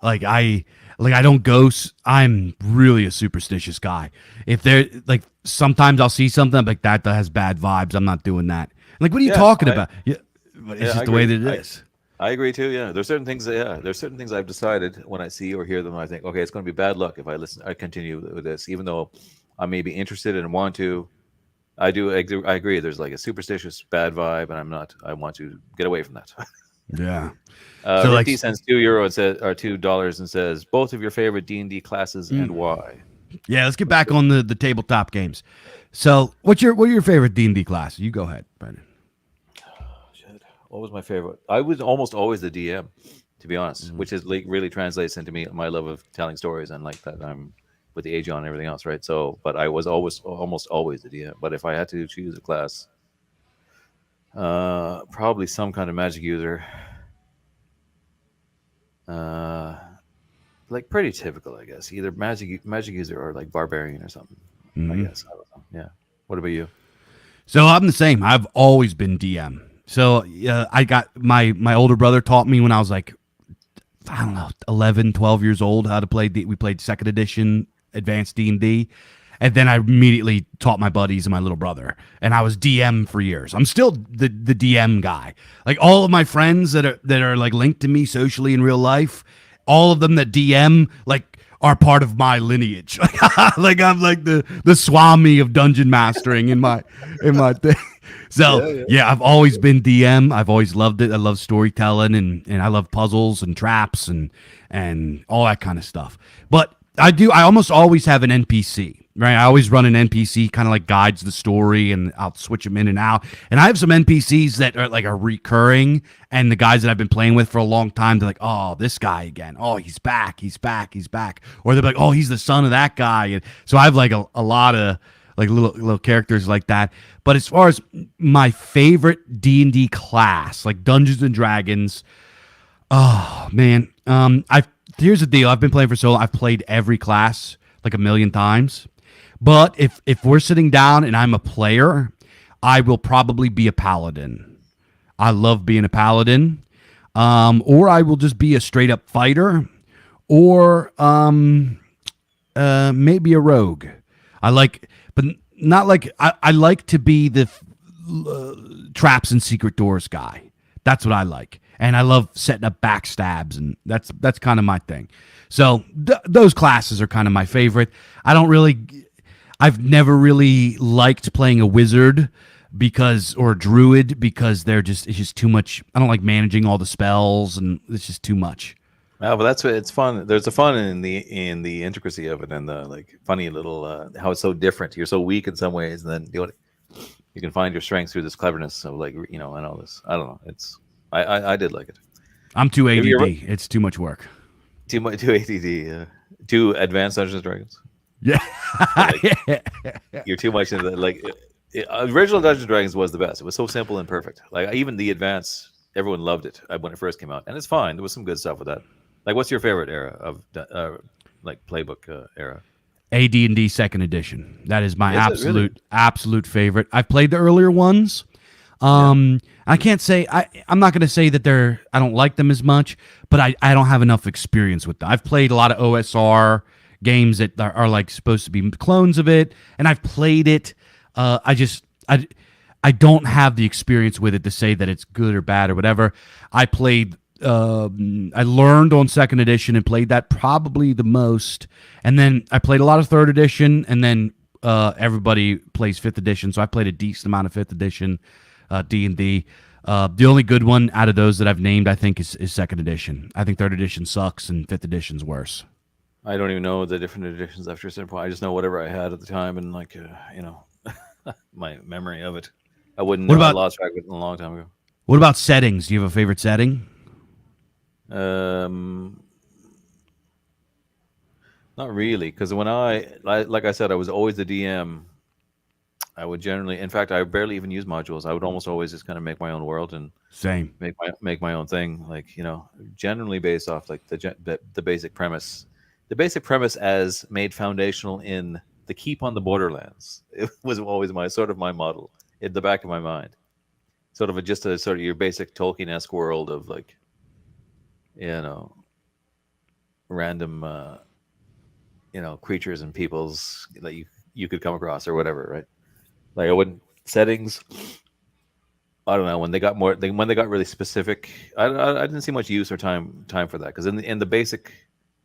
Like I don't ghost. I'm really a superstitious guy. If there like sometimes I'll see something I'm like that has bad vibes. I'm not doing that. Like what are you talking about? Yeah, but it's Yeah, I just the way agree. that it is. I agree too. Yeah, there's certain things. Yeah, there's certain things I've decided when I see or hear them. I think, okay, it's going to be bad luck if I continue with this, even though I may be interested and want to. I agree. There's like a superstitious bad vibe, and I'm not. I want to get away from that. Yeah. So Rick like D sends €2 and says, or $2 and says, both of your favorite D&D classes and why. yeah, let's get back on the tabletop games. So what are your favorite D&D classes? You go ahead, Brendan. Shit. What was my favorite? I was almost always the DM, to be honest, which is like really translates into me my love of telling stories and like that I'm with the age on and everything else, right? So, but I was almost always the DM. But if I had to choose a class, probably some kind of magic user. Uh, like pretty typical, I guess. Either magic user or like barbarian or something. I guess. I don't know. Yeah. What about you? So I'm the same. I've always been DM. So I got my older brother taught me when I was like, I don't know, 11, 12 years old how to play. We played second edition advanced D&D. And then I immediately taught my buddies and my little brother. And I was DM for years. I'm still the DM guy. Like all of my friends that are like linked to me socially in real life, all of them that DM like are part of my lineage. Like I'm like the Swami of dungeon mastering in my thing. So yeah, I've always been DM. I've always loved it. I love storytelling and I love puzzles and traps and all that kind of stuff. But I almost always have an NPC, right? I always run an NPC kind of like guides the story and I'll switch them in and out. And I have some NPCs that are recurring and the guys that I've been playing with for a long time, they're like, oh, this guy again. Oh, he's back. He's back. He's back. Or they're like, oh, he's the son of that guy. And so I have like a lot of like little characters like that. But as far as my favorite D&D class, like Dungeons and Dragons, oh man, here's the deal. I've been playing for so long. I've played every class like a million times. But if we're sitting down and I'm a player, I will probably be a paladin. I love being a paladin. Or I will just be a straight up fighter, or maybe a rogue. I like, but not like I like to be the traps and secret doors guy. That's what I like. And I love setting up backstabs, and that's kind of my thing. So those classes are kind of my favorite. I've never really liked playing a wizard or a druid because it's just too much. I don't like managing all the spells, and it's just too much. Oh, but it's fun. There's a fun in the intricacy of it and the like funny little how it's so different. You're so weak in some ways, and then you can find your strength through this cleverness of like and all this. I don't know. I did like it. I'm too ADD. It's too much work. Too much, too ADD. Too advanced Dungeons and Dragons. Yeah. You're too much into that. Like original Dungeons and Dragons was the best. It was so simple and perfect. Like even the advanced, everyone loved it when it first came out, and it's fine. There was some good stuff with that. Like, what's your favorite era of like playbook era? AD&D second edition. That is my Really? absolute favorite. I've played the earlier ones. I can't say I'm not going to say that I don't like them as much, but I don't have enough experience with them. I've played a lot of OSR games that are like supposed to be clones of it, and I've played it. I just I don't have the experience with it to say that it's good or bad or whatever. I played. I learned on second edition and played that probably the most, and then I played a lot of third edition, and then everybody plays fifth edition, so I played a decent amount of fifth edition D&D. The only good one out of those that I've named, I think, is second edition. I think third edition sucks and fifth edition's worse. I don't even know the different editions after a certain point. I just know whatever I had at the time and like my memory of it. I wouldn't What know. I about lost track of it a long time ago. what about settings? Do you have a favorite setting? Um, Not really, because when like I said, I was always the DM. I would generally, in fact, I barely even use modules. I would almost always just kind of make my own world and Same. make my own thing. Like generally based off like the basic premise, as made foundational in the Keep on the Borderlands. It was always my model in the back of my mind. Sort of just a sort of your basic Tolkien-esque world of like you know random creatures and peoples that you could come across or whatever, right? Like I wouldn't settings. I don't know when they got when they got really specific. I didn't see much use or time for that because in the basic,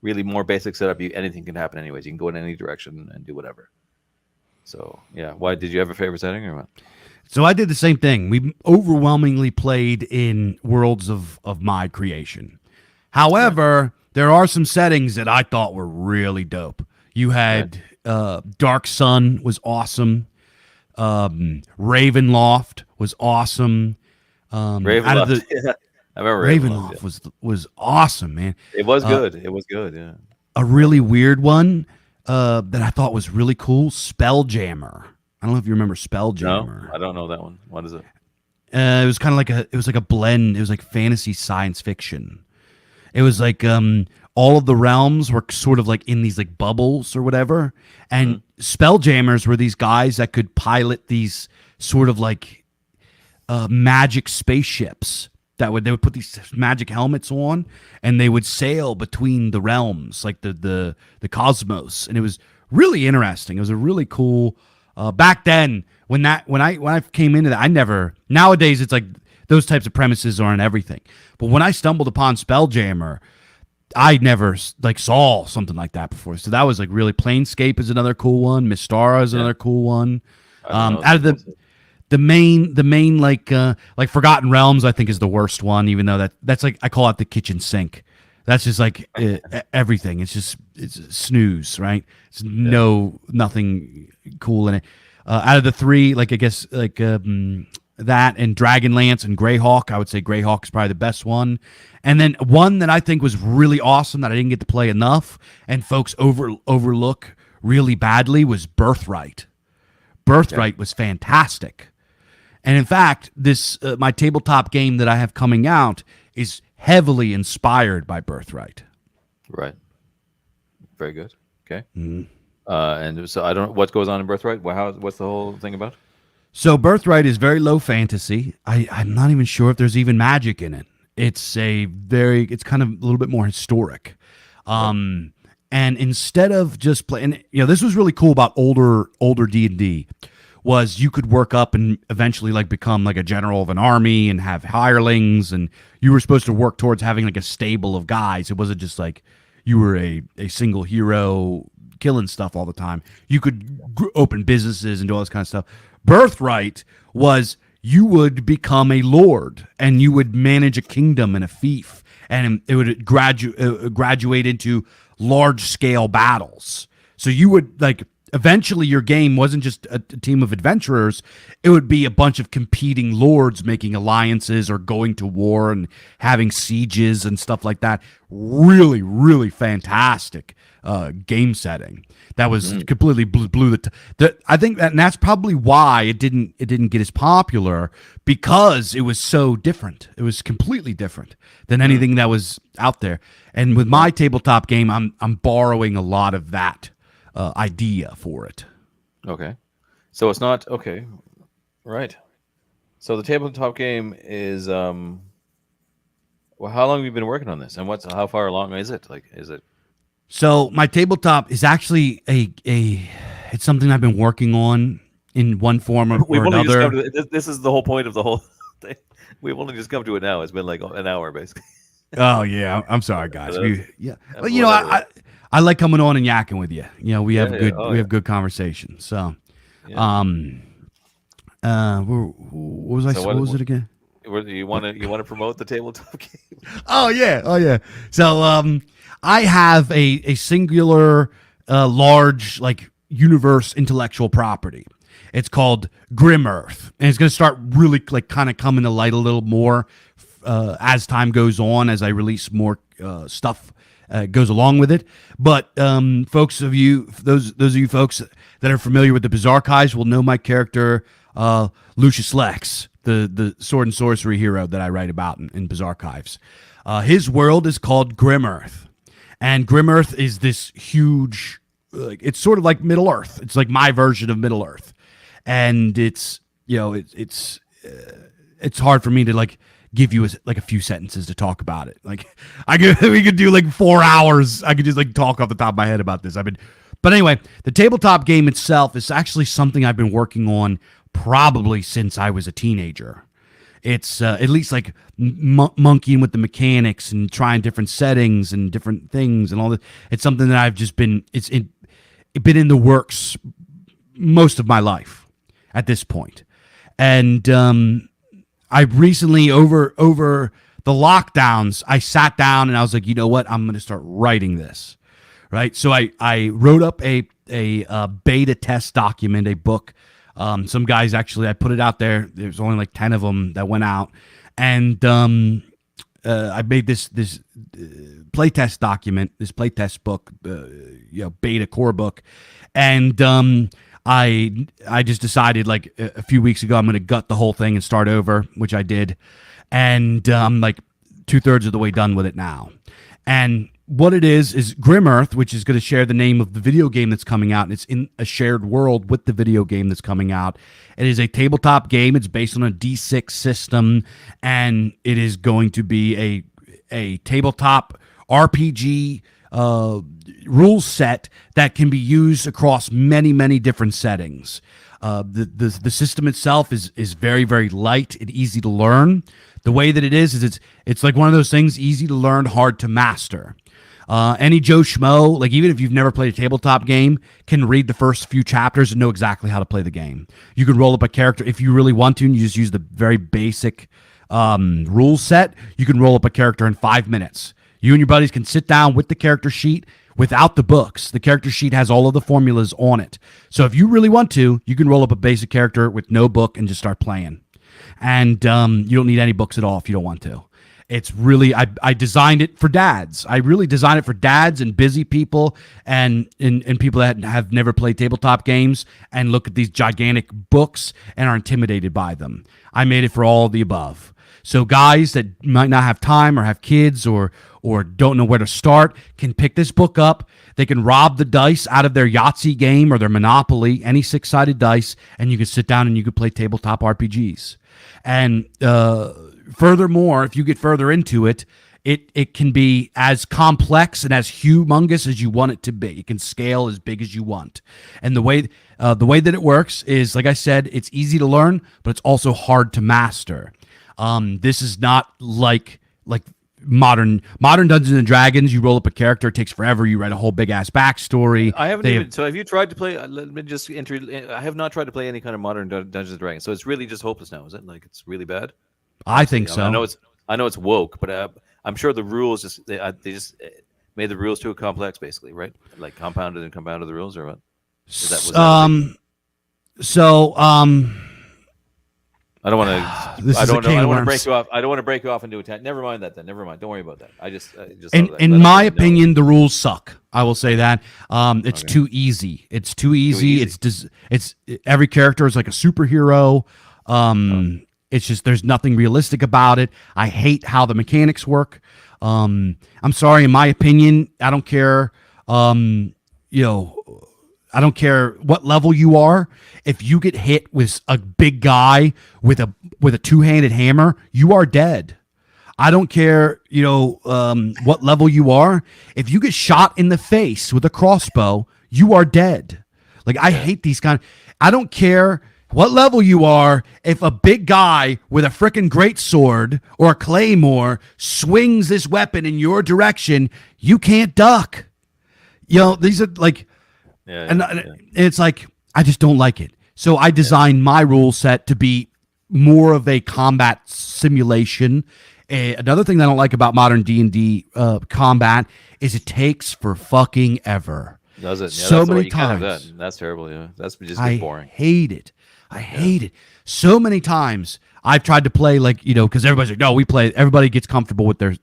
really more basic setup, anything can happen anyways. You can go in any direction and do whatever. So yeah, why did you have a favorite setting or what? So I did the same thing. We overwhelmingly played in worlds of my creation. Right, However, there are some settings that I thought were really dope. You right. had Dark Sun was awesome. Ravenloft was awesome. Out of Ravenloft. the Yeah, I remember Ravenloft. Yeah, Ravenloft was awesome, man. it was Uh, good. It was good. Yeah, a I like really it. weird one that I thought was really cool. Spelljammer. I don't know if you remember No, Spelljammer. I don't know that one. What is it? It was kind of like a blend. It was like fantasy science fiction. It was like all of the realms were sort of like in these like bubbles or whatever, Hmm. and spelljammers were these guys that could pilot these sort of like magic spaceships they would put these magic helmets on and they would sail between the realms like the cosmos, and it was really interesting. It was a really cool back then when I came into that. I never Nowadays it's like those types of premises aren't everything, but when I stumbled upon Spelljammer, I never like saw something like that before. So that was like really. Planescape is another cool one. Mystara is Yeah, another cool one. I don't know Out of that. the main like Forgotten Realms, I think is the worst one. Even though that's like I call it the kitchen sink. That's just like everything. It's a snooze, right? It's Yeah. nothing cool in it. Out of the three, like I guess like that and Dragonlance and Greyhawk, I would say Greyhawk is probably the best one. And then one that I think was really awesome that I didn't get to play enough and folks overlook really badly was Birthright. Okay. Birthright was fantastic. And in fact, this my tabletop game that I have coming out is heavily inspired by Birthright. Right. Very good. Okay. And so I don't. What goes on in Birthright? What's the whole thing about? So Birthright is very low fantasy. I'm not even sure if there's even magic in it. It's kind of a little bit more historic. Right. And instead of just playing, this was really cool about older D&D was you could work up and eventually like become like a general of an army and have hirelings, and you were supposed to work towards having like a stable of guys. It wasn't just like you were a single hero killing stuff all the time. You could open businesses and do all this kind of stuff. Birthright was you would become a lord and you would manage a kingdom and a fief, and it would graduate into large scale battles. So you would like eventually your game wasn't just a team of adventurers, it would be a bunch of competing lords making alliances or going to war and having sieges and stuff like that. Really, really fantastic game setting. That was Mm. completely blew I think that, and that's probably why it didn't get as popular, because it was so different. It was completely different than Mm. anything that was out there. And with my Right. tabletop game, I'm borrowing a lot of that idea for it. Okay. So it's not okay. Right. So the tabletop game is well, how long have you been working on this, and how far along is it? Like, is it? So my tabletop is actually it's something I've been working on in one form or We've only just come another. to this is the whole point of the whole thing. We've only just come to it now. It's been like an hour basically. Oh yeah, I'm sorry guys. That's, Well, whatever. I like coming on and yakking with you. We have Yeah. Oh we yeah. have good conversation. So, Yeah. um, So what was it again? you want to promote the tabletop game? Oh yeah, oh yeah. So I have a singular, large like universe intellectual property. It's called Grim Earth, and it's going to start really like kind of coming to light a little more as time goes on, as I release more stuff goes along with it. But those of you folks that are familiar with the Bizarre Archives will know my character Lucius Lex, the sword and sorcery hero that I write about in Bizarre Archives. His world is called Grim Earth, and Grim Earth is this huge. It's sort of like Middle Earth. It's like my version of Middle Earth, and it's it's hard for me to like give you like a few sentences to talk about it. Like we could do like 4 hours. I could just like talk off the top of my head about this. But anyway, the tabletop game itself is actually something I've been working on probably since I was a teenager. It's at least like monkeying with the mechanics and trying different settings and different things and all that. It's something that I've just been been in the works most of my life at this point. And I recently over the lockdowns, I sat down and I was like, you know what? I'm going to start writing this. Right. So I wrote up a beta test document, a book. Some guys actually, I put it out there. There's only like 10 of them that went out. And I made this playtest document, this playtest book, beta core book. And I just decided like a few weeks ago, I'm going to gut the whole thing and start over, which I did. And I'm like 2/3 of the way done with it now. And what it is Grim Earth, which is going to share the name of the video game that's coming out. And it's in a shared world with the video game that's coming out. It is a tabletop game. It's based on a D6 system, and it is going to be a tabletop RPG rule set that can be used across many different settings. The system itself is very, very light and easy to learn. The way that it is it's like one of those things, easy to learn, hard to master. Any Joe Schmo, like even if you've never played a tabletop game, can read the first few chapters and know exactly how to play the game. You can roll up a character if you really want to, and you just use the very basic rule set. You can roll up a character in 5 minutes. You and your buddies can sit down with the character sheet without the books. The character sheet has all of the formulas on it. So if you really want to, you can roll up a basic character with no book and just start playing. And you don't need any books at all if you don't want to. It's really, I designed it for dads. I really designed it for dads and busy people and people that have never played tabletop games and look at these gigantic books and are intimidated by them. I made it for all of the above. So guys that might not have time or have kids or don't know where to start can pick this book up. They can rob the dice out of their Yahtzee game or their Monopoly, any 6-sided dice, and you can sit down and you can play tabletop RPGs. And furthermore, if you get further into it, it can be as complex and as humongous as you want it to be. It can scale as big as you want. And the way that it works is, like I said, it's easy to learn, but it's also hard to master. This is not like modern Dungeons and Dragons. You roll up a character, it takes forever. You write a whole big ass backstory. I haven't even. So have you tried to play? Let me just enter. I have not tried to play any kind of modern Dungeons and Dragons. So it's really just hopeless now, is it? Like it's really bad. I think so. I know it's woke, but I'm sure the rules just they just made the rules too complex, basically, right? Like compounded the rules, or what? I don't want to. I don't know. I don't want to break you off. I don't want to break you off into a Never mind that. Then never mind. Don't worry about that. I just in my opinion, the rules suck. I will say that. It's too easy. It's too easy. It's every character is like a superhero. It's just there's nothing realistic about it. I hate how the mechanics work. I'm sorry. In my opinion, I don't care. I don't care what level you are. If you get hit with a big guy with a two-handed hammer, you are dead. I don't care, what level you are. If you get shot in the face with a crossbow, you are dead. Like I Yeah. hate these kind. I don't care what level you are. If a big guy with a freaking great sword or a claymore swings this weapon in your direction, you can't duck. Yeah. These are like, Yeah. and Yeah. Yeah. it's like I just don't like it. So I Yeah. designed my rule set to be more of a combat simulation. Another thing that I don't like about modern D&D combat is it takes for fucking ever. Does it? Yeah. So That's the way many you can't have that. times. That's terrible. Yeah. That's just I gets boring. hate it. I Yeah. hate it. So many times I've tried to play like, because everybody's like, no, we play. Everybody gets comfortable with their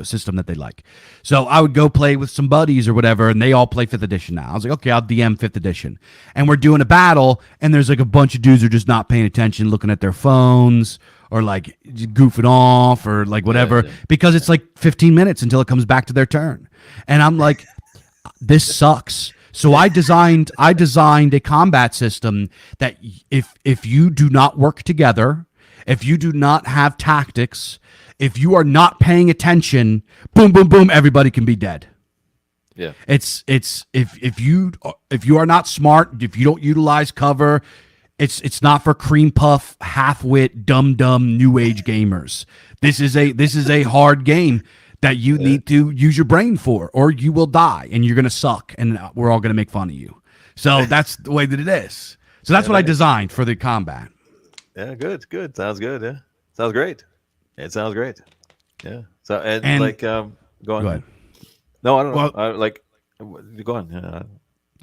system that they like. So I would go play with some buddies or whatever, and they all play fifth edition now. I was like, okay, I'll DM fifth edition, and we're doing a battle, and there's like a bunch of dudes who are just not paying attention, looking at their phones or like goofing off or like Yeah. whatever, Yeah. because it's like 15 minutes until it comes back to their turn, and I'm like, this sucks. So I designed a combat system that if you do not work together, if you do not have tactics, if you are not paying attention, boom boom boom, everybody can be dead. Yeah. It's if you are not smart, if you don't utilize cover, it's not for cream puff, half wit, dumb new age gamers. This is a hard game that you Yeah. need to use your brain for, or you will die and you're gonna suck, and we're all gonna make fun of you. So that's the way that it is. So that's Yeah. what I That makes. designed for the combat. Yeah. Good. Good. Sounds good. Yeah. Sounds great. It sounds great. Yeah. So and And like go go on. ahead. No, I don't know. Well, Go on. Yeah.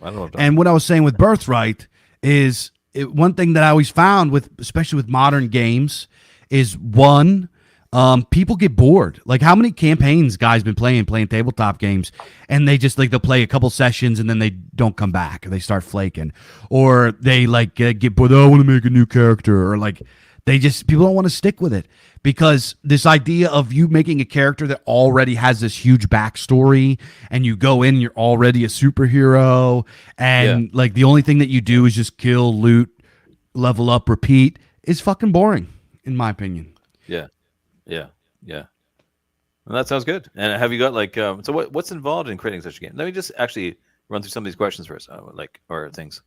I don't know what I'm talking and about. what I was saying with Birthright is one thing that I always found with, especially with modern games, is one, people get bored. Like how many campaigns guys been playing tabletop games, and they just like they'll play a couple sessions and then they don't come back, or they start flaking, or they like get bored. Oh, I want to make a new character, or like people don't want to stick with it, because this idea of you making a character that already has this huge backstory, and you go in, you're already a superhero, Yeah. and like the only thing that you do is just kill, loot, level up, repeat, is fucking boring, in my opinion. Yeah. Yeah. Yeah. Well, that sounds good. And have you got like so what's involved in creating such a game? Let me just actually run through some of these questions first, like or things.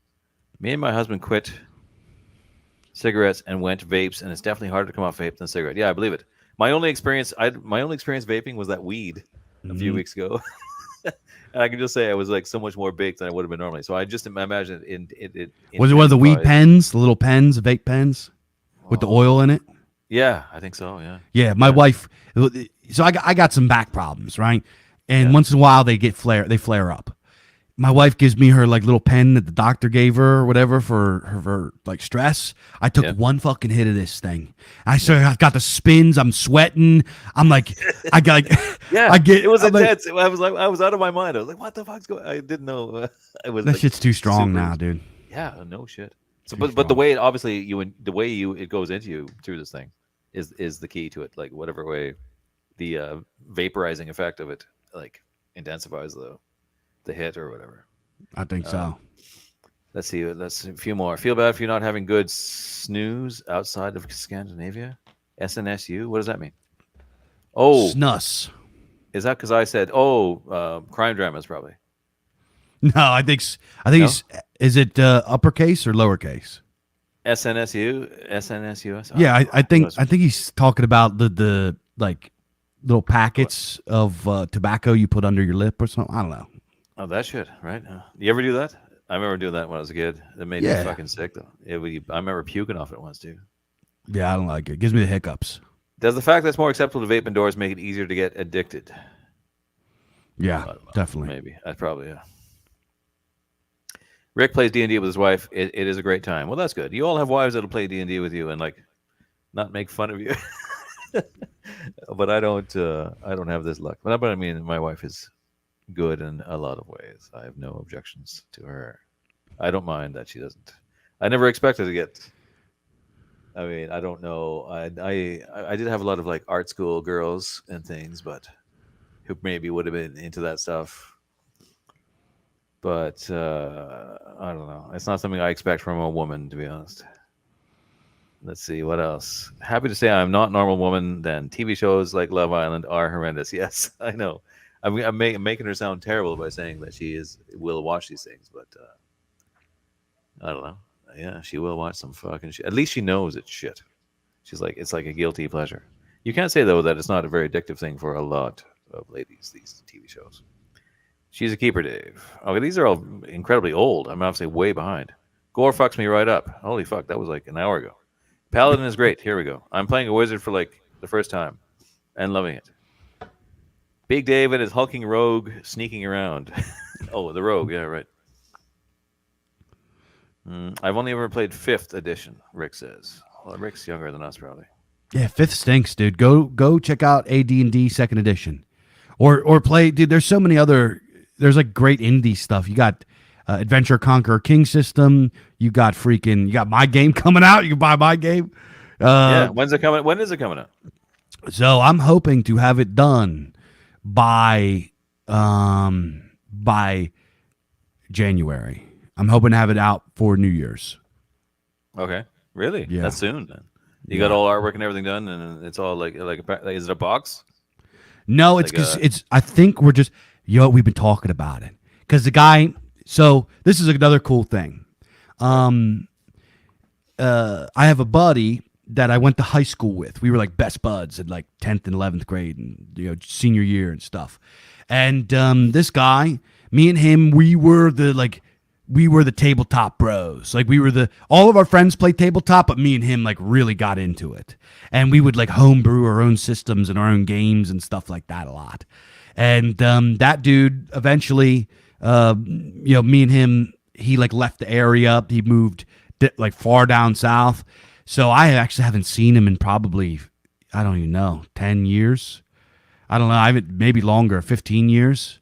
Me and my husband quit cigarettes and went vapes, and it's definitely harder to come off vape than cigarette. Yeah, I believe it. My only experience vaping was that weed a few Mm-hmm. weeks ago, and I can just say I was like so much more baked than I would have been normally. So I just imagine it Was it one of the weed intensifies. pens, the little pens, the vape pens with the Oh, oil in it? yeah, I think so. Yeah, Yeah, my yeah, wife. So I got some back problems, right? And yeah, once in a while they flare up. My wife gives me her like little pen that the doctor gave her or whatever for her like stress. I took yeah, one fucking hit of this thing. I got the spins. I'm sweating. I'm like, I got like, yeah. I get. It was I'm like, intense. I was like, I was out of my mind. I was like, what the fuck's going? I didn't know. I was that like shit's too strong super. now, dude. Yeah, no shit. So, Too but the strong. way it obviously the way it goes into you through this thing is the key to it. Like whatever way the vaporizing effect of it like intensifies the hit or whatever. I think Um, so. let's see. Let's see a few more. Feel bad for you not having good snooze outside of Scandinavia. SNSU. What does that mean? Oh, Snus. is that because I said crime dramas probably? No, I think No, it's, is it uppercase or lowercase? SNSU. Yeah, I Who think knows? I think he's talking about the like little What? packets of tobacco you put under your lip or something. I don't know. Oh, that shit, right? You ever do that? I remember doing that when I was a kid. It made me Yeah, fucking sick though. I remember puking off it once too. yeah, I don't like it. It gives me the hiccups. Does the fact that it's more acceptable to vape indoors make it easier to get addicted? Yeah, I don't know. definitely. Maybe. That's probably yeah. Rick plays D and D with his wife. It is a great time. Well, that's good. You all have wives that'll play D and D with you and like not make fun of you. But I don't. I don't have this luck. But I mean, my wife is good in a lot of ways. I have no objections to her. I don't mind that she doesn't. I never expected to get. I mean, I don't know. I did have a lot of like art school girls and things, but who maybe would have been into that stuff. But I don't know. It's not something I expect from a woman, to be honest. Let's see what else. Happy to say I'm not normal woman. Then TV shows like Love Island are horrendous. Yes, I know. I'm making her sound terrible by saying that she is will watch these things, but I don't know. Yeah, she will watch some fucking shit. At least she knows it's shit. She's like, it's like a guilty pleasure. You can't say though that it's not a very addictive thing for a lot of ladies. These TV shows. She's a keeper, Dave. Okay, these are all incredibly old. I'm obviously way behind. Gore fucks me right up. Holy fuck, that was like an hour ago. Paladin is great. Here we go. I'm playing a wizard for like the first time and loving it. Big Dave and his hulking rogue sneaking around. Oh, the rogue. Yeah, right. I've only ever played 5th edition, Rick says. Well, Rick's younger than us, probably. Yeah, fifth stinks, dude. Go check out AD&D second edition, or play, dude. There's so many other. There's like great indie stuff. You got Adventure Conqueror King system. You got my game coming out. You can buy my game. Yeah, when's it coming? When is it coming out? So I'm hoping to have it done by January. I'm hoping to have it out for New Year's. Okay, really? Yeah. That's soon then. You got all artwork and everything done, and it's all like is it a box? No, it's because it's. I think we're just we've been talking about it because the guy. So this is another cool thing. I have a buddy that I went to high school with. We were like best buds in like 10th and 11th grade and senior year and stuff. And this guy, me and him, we were the tabletop bros. Like all of our friends played tabletop, but me and him like really got into it. And we would like homebrew our own systems and our own games and stuff like that a lot. And that dude eventually, me and him, he like left the area. He moved like far down south. So I actually haven't seen him in probably, I don't even know, 10 years. I don't know. I haven't, maybe longer, 15 years.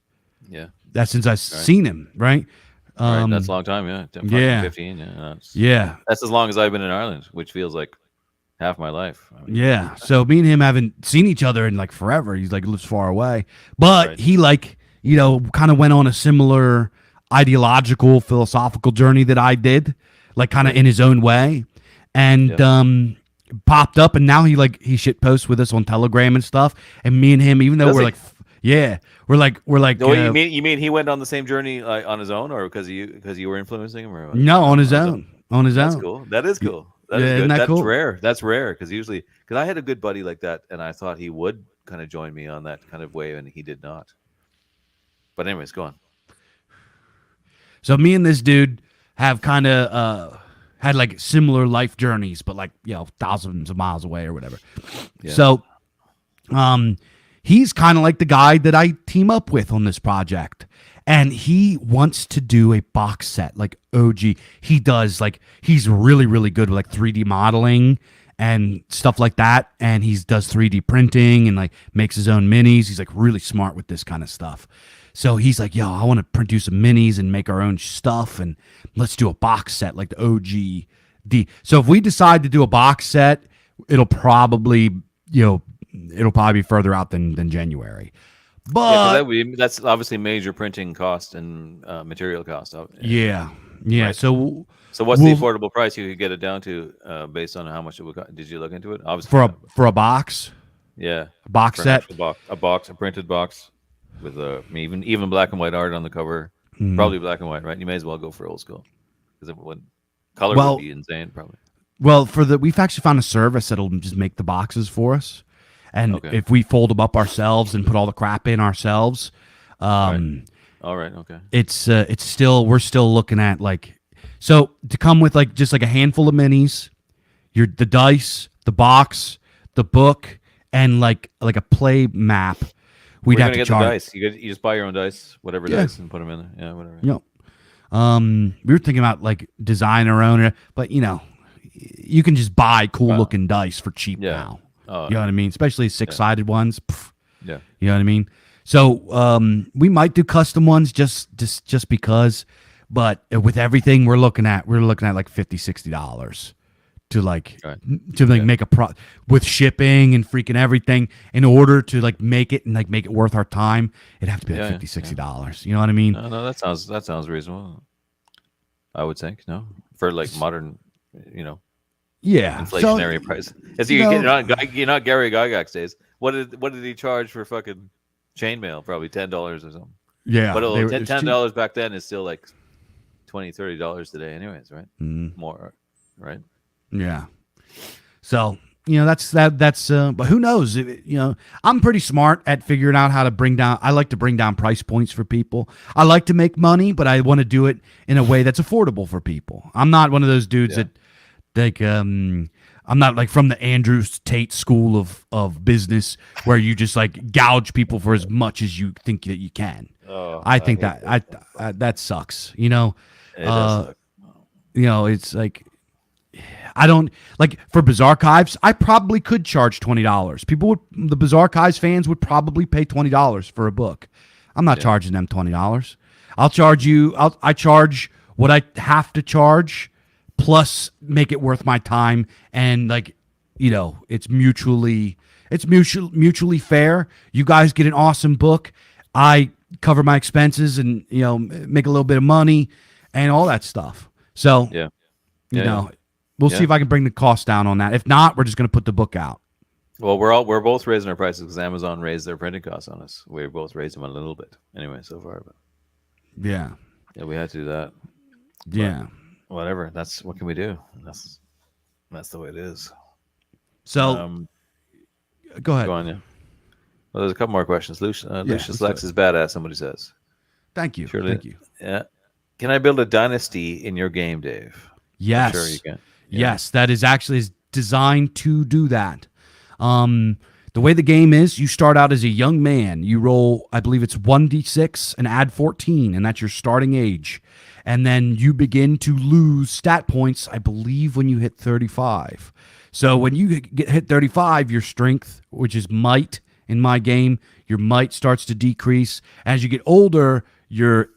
Yeah. That's since I've seen him, right? Right, that's a long time, yeah. Yeah. 15, yeah. That's as long as I've been in Ireland, which feels like half my life. I mean, yeah. So me and him haven't seen each other in like forever. He's like lives far away. But he like, kind of went on a similar ideological, philosophical journey that I did, like kind of in his own way. And popped up, and now he shit posts with us on Telegram and stuff. And me and him, even though we're like. No, you mean he went on the same journey on his own, or because you were influencing him, or what? No, on his own. On his That's own. cool. That is cool. That Yeah, is isn't good. that That's cool? rare. That's rare because I had a good buddy like that, and I thought he would kind of join me on that kind of way, and he did not. But anyways, go on. So me and this dude have kind of had like similar life journeys, but like thousands of miles away or whatever. Yeah. So, he's kind of like the guy that I team up with on this project, and he wants to do a box set like OG. He does he's really really good with like 3D modeling and stuff like that, and he does 3D printing and like makes his own minis. He's like really smart with this kind of stuff. So he's like, I want to produce some minis and make our own stuff, and let's do a box set like the OG. So if we decide to do a box set, it'll probably be further out than January. But that's obviously major printing cost and material cost. Yeah. Right. So what's the affordable price you could get it down to based on how much it would cost? Did you look into it? Obviously for a box. Yeah. A box set. A printed box with even black and white art on the cover. Probably black and white, right? You may as well go for old school because color would be insane, probably. Well, we've actually found a service that'll just make the boxes for us, and if we fold them up ourselves and put all the crap in ourselves, all right, okay. We're still looking at so to come with just a handful of minis, the dice, the box, the book, and like a play map. We'd have to get charge. The dice. You just buy your own dice, whatever dice, and put them in there. Yeah, whatever. Yep. We were thinking about design our own, but you can just buy cool looking dice for cheap now. You know what I mean? Especially 6-sided ones. Pff, yeah. You know what I mean? So we might do custom ones just because, but with everything we're looking at like $50-$60 to make a with shipping and freaking everything in order to make it and make it worth our time. It'd have to be $50-$60. You know what I mean? No, that sounds reasonable. I would think, no, for modern, Yeah. So, inflationary price. As you you get, know, you're not Gary Gygax days. What did he charge for fucking chainmail? Probably $10 or something. yeah, But they were, ten it's cheap. dollars back then is still like $20-$30 today, anyways, right? Mm, More, right? yeah. So, but who knows? I'm pretty smart at figuring out how to bring down. I like to bring down price points for people. I like to make money, but I want to do it in a way that's affordable for people. I'm not one of those dudes Yeah. that like I'm not like from the Andrew Tate school of business where you just like gouge people for as much as you think that you can. Oh, I I think hate that that. that sucks. It does Uh, suck. it's like I don't like for Bizarre Archives. I probably could charge $20. The Bizarre Archives fans would probably pay $20 for a book. I'm not Yeah. charging them $20. I'll charge you. I charge what I have to charge, plus make it worth my time, and like, it's mutually fair. You guys get an awesome book. I cover my expenses and make a little bit of money and all that stuff. So Yeah. you Yeah. Yeah. know, we'll see Yeah. if I can bring the cost down on that. If not, we're just going to put the book out. Well, we're both raising our prices because Amazon raised their printing costs on us. We both raised them a little bit anyway so far, but Yeah. yeah, we had to do that. But Yeah. whatever. That's what can we do? That's the way it is. So Um, go ahead. go on, yeah. Well, there's a couple more questions. Yeah, Lucius let's do Lex it. is badass. Somebody says. Thank you. Surely, Thank you. yeah. Can I build a dynasty in your game, Dave? Yes. I'm sure you can. Yeah. Yes, that is actually designed to do that. The way the game is, you start out as a young man. You roll, I believe it's 1d6 and add 14, and that's your starting age. And then you begin to lose stat points, I believe, when you hit 35. So when you hit 35, your strength, which is might in my game, your might starts to decrease. As you get older, your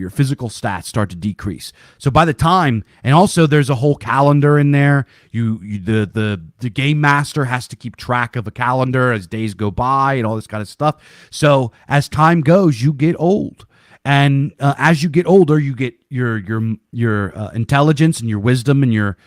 physical stats start to decrease. So by the time, and also there's a whole calendar in there. The game master has to keep track of a calendar as days go by and all this kind of stuff. So as time goes, you get old. And as you get older, you get your intelligence and your wisdom and your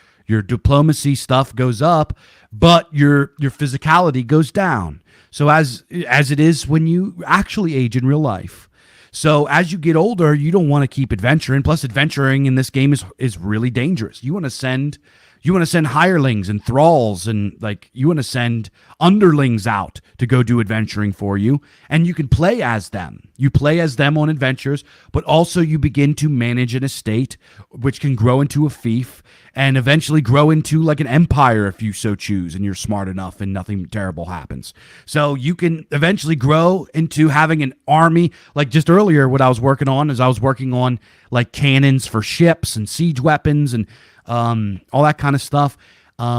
diplomacy stuff goes up, but your physicality goes down. So as it is when you actually age in real life. So as you get older, you don't want to keep adventuring. Plus, adventuring in this game is really dangerous. You want to send hirelings and thralls, and like you want to send underlings out to go do adventuring for you, and you can play as them. You play as them on adventures, but also you begin to manage an estate, which can grow into a fief and eventually grow into like an empire if you so choose and you're smart enough and nothing terrible happens. So you can eventually grow into having an army. Like just earlier, what I was working on is I was working on like cannons for ships and siege weapons and all that kind of stuff.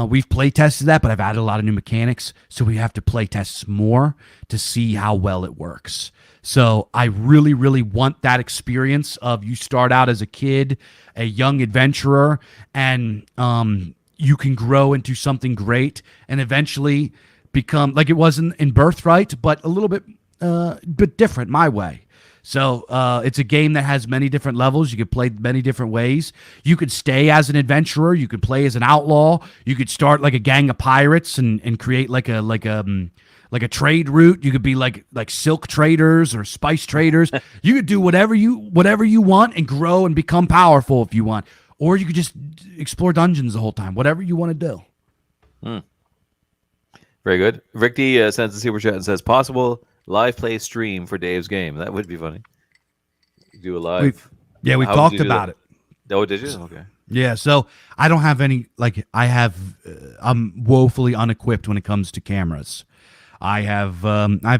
We've play tested that, but I've added a lot of new mechanics, so we have to play test more to see how well it works. So I really, really want that experience of you start out as a kid, a young adventurer, and you can grow into something great and eventually become like it was in Birthright, but a little bit different my way. So it's a game that has many different levels. You could play many different ways. You could stay as an adventurer. You could play as an outlaw. You could start like a gang of pirates and create like a trade route. You could be like silk traders or spice traders. You could do whatever you want and grow and become powerful if you want. Or you could just explore dungeons the whole time. Whatever you want to do. Very good. Rick D sends a super chat and says, possible live play stream for Dave's game. That would be funny. Do a live. We've How would talked you do about that? it. Oh, did you? Okay. Yeah, so I don't have any, like, I'm woefully unequipped when it comes to cameras. I have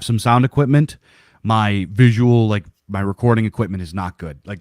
some sound equipment. My visual, like, my recording equipment is not good. Like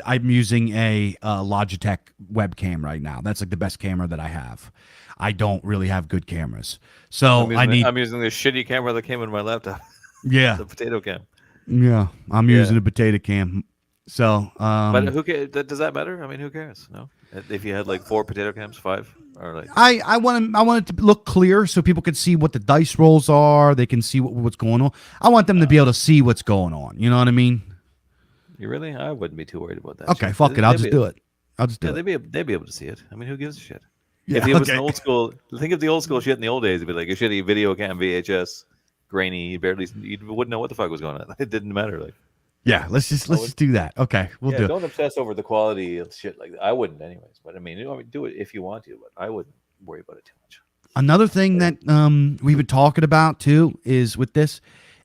I'm using a Logitech webcam right now. That's like the best camera that I have. I don't really have good cameras. So I'm using this shitty camera that came in my laptop. Yeah. The potato cam. Yeah, I'm using a potato cam. So, but who cares? Does that matter? I mean, who cares? No. If you had like 4 potato cams, 5, or like. I want it to look clear so people can see what the dice rolls are. They can see what's going on. I want them to be able to see what's going on. You know what I mean? You really? I wouldn't be too worried about that. Okay, fuck it. I'll just do it. I'll just Yeah, do it. they'd be able to see it. I mean, who gives a shit? If Yeah. it was an Okay. old school, think of the old school shit in the old days. It'd be like a shitty video cam VHS, grainy. You wouldn't know what the fuck was going on. It didn't matter. Like, Yeah. I Let's would. just do that. Okay. We'll Yeah, do it. don't obsess over the quality of shit like that. I wouldn't, anyways. But I mean, do it if you want to, but I wouldn't worry about it too much. Another thing that we've been talking about too is with this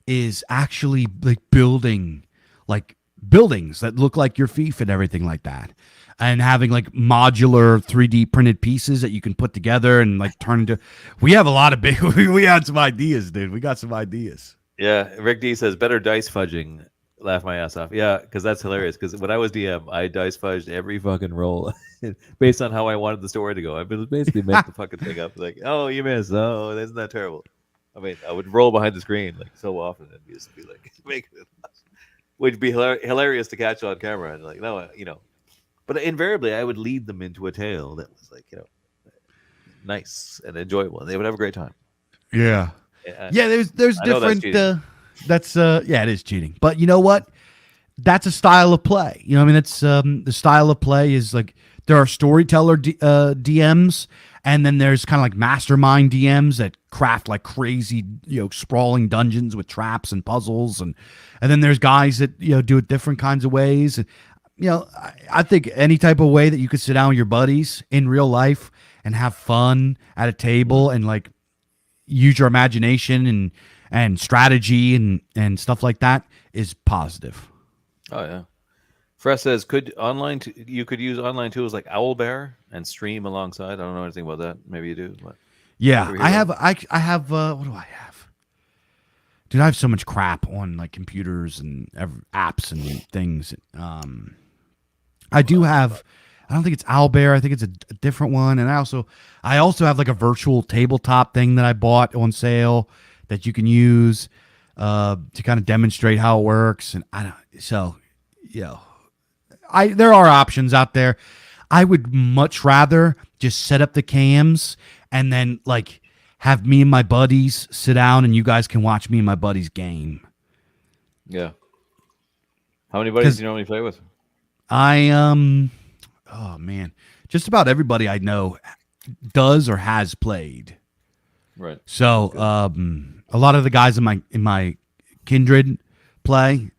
is actually like like buildings that look like your fief and everything like that, and having like modular 3D printed pieces that you can put together and like turn into. We have a lot of big. We had some ideas, dude. We got some ideas. Yeah, Rick D says better dice fudging. Laugh my ass off. Yeah, because that's hilarious. Because when I was DM, I dice fudged every fucking roll based on how I wanted the story to go. I would basically make the fucking thing up. Like, oh, you missed. Oh, isn't that terrible? I mean, I would roll behind the screen like so often and just be like, make it, which would be hilarious to catch on camera. And like, no, but invariably I would lead them into a tale that was like, nice and enjoyable, and they would have a great time. Yeah. And Yeah, there's I know that's different cheating. that's yeah, it is cheating. But you know what? That's a style of play. You know what I mean? It's the style of play is like there are storyteller DMs, and then there's kind of like mastermind DMs that craft like crazy, sprawling dungeons with traps and puzzles, and then there's guys that do it different kinds of ways. And I think any type of way that you could sit down with your buddies in real life and have fun at a table and like use your imagination and strategy and stuff like that is positive. Oh yeah. Fresh says, you could use online tools like Owlbear and stream alongside. I don't know anything about that. Maybe you do. But Yeah, ever hear I about have I have what do I have? Dude, I have so much crap on like computers and apps and things. I do have. I don't think it's Owlbear. I think it's a different one. And I also have like a virtual tabletop thing that I bought on sale that you can use to kind of demonstrate how it works. And I don't. So, there are options out there. I would much rather just set up the cams and then like have me and my buddies sit down and you guys can watch me and my buddies game. Yeah. How many buddies do Because you normally play with? I oh man, just about everybody I know does or has played. Right. So Good. a lot of the guys in my kindred play.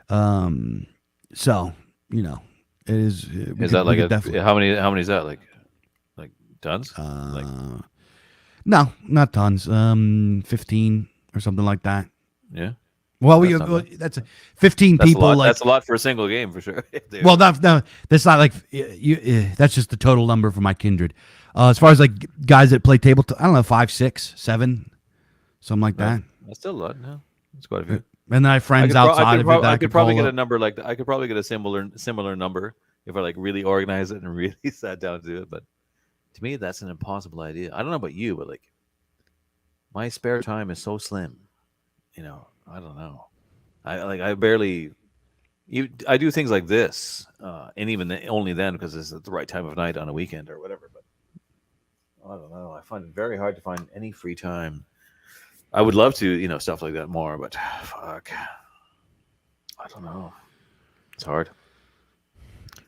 So it is. Is that We like could definitely. how many is that? Like tons? Like No, not tons. 15 or something like that. yeah. Well, That's not bad. that's 15 That's a people. lot. Like, That's a lot for a single game for sure. well, no, that's not like that's just the total number for my kindred. As far as like guys that play tabletop, I don't know, 5, 6, 7, something like Right. that. That's still a lot. No, that's quite a few. And then I have friends outside of it that I I could could probably call get a up. number like that. I could probably get a similar number if I like really organize it and really sat down to do it. But to me, that's an impossible idea. I don't know about you, but like my spare time is so slim. I don't know. I barely. I do things like this, and even only then because it's at the right time of night on a weekend or whatever. But I don't know. I find it very hard to find any free time. I would love to, stuff like that more, but fuck, I don't know. It's hard.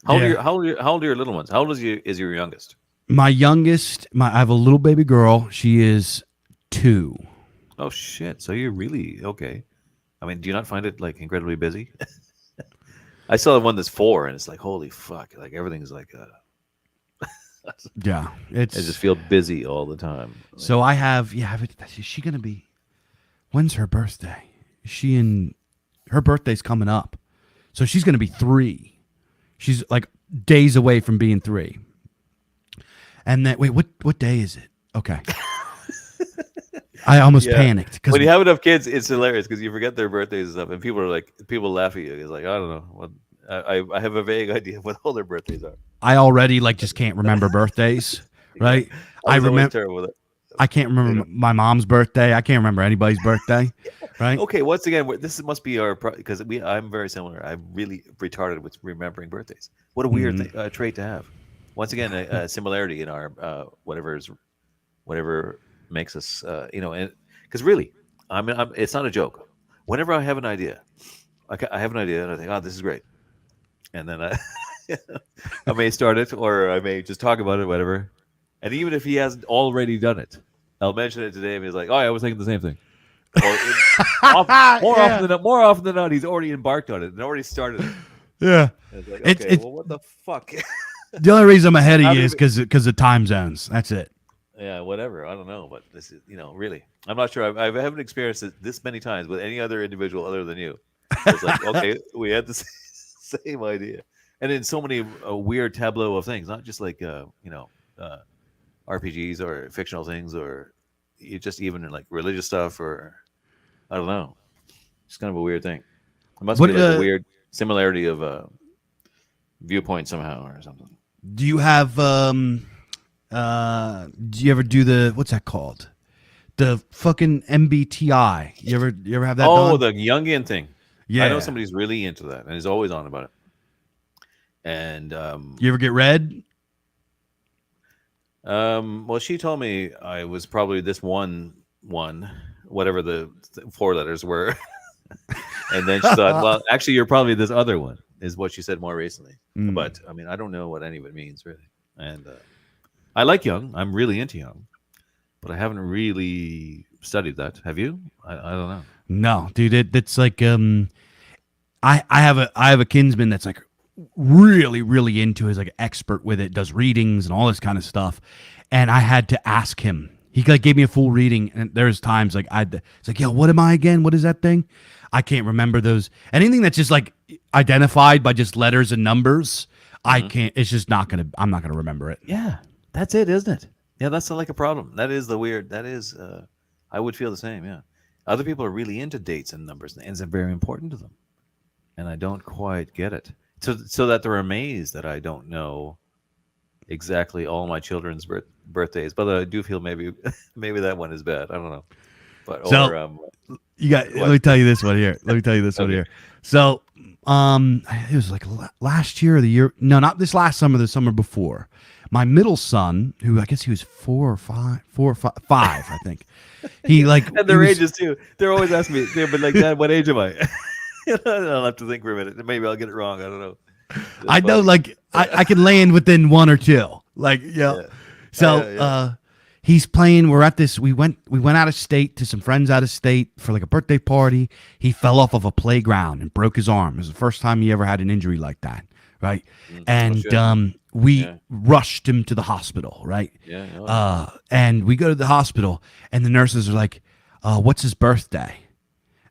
Yeah. How old are your little ones? How old is your youngest? My youngest, I have a little baby girl. She is 2. Oh shit! So you're really okay. I mean, do you not find it like incredibly busy? I still have one that's 4, and it's like holy fuck! Like everything's like Yeah, I just feel busy all the time. Like, so I have. Yeah, is she gonna be? When's her birthday? Her birthday's coming up, so she's gonna be 3. She's like days away from being 3. And then wait, what day is it? Okay. I almost yeah. panicked because When you have enough kids, it's hilarious because you forget their birthdays and stuff, and people laugh at you. It's like I don't know what I have a vague idea of what all their birthdays are. I already like just can't remember birthdays, Yeah. right? I I was always remember terrible with it. I can't remember my mom's birthday. I can't remember anybody's birthday, right? Okay, once again, this must be our because I'm very similar. I'm really retarded with remembering birthdays. What a weird trait to have. Once again, a similarity in our whatever makes us, because really, it's not a joke. Whenever I have an idea, I have an idea and I think, oh, this is great, and then I may start it, or I may just talk about it, whatever. And even if he hasn't already done it, I'll mention it today, and he's like, "Oh, yeah, I was thinking the same thing." Or Yeah. more often than not, he's already embarked on it and already started it. Yeah. And it's like, okay, It's well, what the fuck? the only reason I'm ahead of How you did is he? because of time zones. That's it. Yeah, whatever. I don't know, but this is, really, I'm not sure. I haven't experienced it this many times with any other individual other than you. Where it's like, okay, we had the same idea, and in so many weird tableau of things, not just like RPGs or fictional things, or just even in like religious stuff, or I don't know. It's kind of a weird thing. It must be What like a weird similarity of viewpoint somehow or something. do you have? Do you ever do the what's that called? The fucking MBTI. You ever have that Oh, done? the Jungian thing. I know Yeah. somebody's really into that and is always on about it. And You ever get read? well, she told me I was probably this one, whatever the four letters were, and then she thought, well, actually, you're probably this other one, is what she said more recently. Mm. But I mean, I don't know what any of it means really. And I like Jung. I'm really into Jung, but I haven't really studied that. Have you? I don't know. No, dude. It's like I have a kinsman that's like really really into, is like expert with it, does readings and all this kind of stuff, and I had to ask him. He like gave me a full reading, and there's times like it's like, yo, what am I again? What is that thing? I can't remember those. Anything that's just like identified by just letters and numbers, I Hmm. can't. It's just not gonna. I'm not gonna remember it. Yeah, that's it, isn't it? Yeah, that's like a problem. That is the weird. That is. I would feel the same. Yeah, other people are really into dates and numbers, and it's very important to them, and I don't quite get it. So that they're amazed that I don't know exactly all my children's birthdays. But I do feel maybe maybe that one is bad. I don't know. But So or you got. Let what? me tell you this one here. Let me tell you this one Okay. here. So, it was like last year or the year. No, not this last summer. The summer before. My middle son, who I guess he was 4 or 5, I think. He like And he their was. ages too. They're always asking me. They've been like, "Dad, what age am I?" I'll have to think for a minute. Maybe I'll get it wrong. I don't know. That's I know, funny. like I can land within one or two. Like, yeah. Yeah. So Yeah. he's playing. We're at this. We went out of state to some friends out of state for like a birthday party. He fell off of a playground and broke his arm. It was the first time he ever had an injury like that, right? Oh And shit. we Yeah. rushed him to the hospital, right? Yeah. Oh, yeah. And we go to the hospital, and the nurses are like, "What's his birthday?"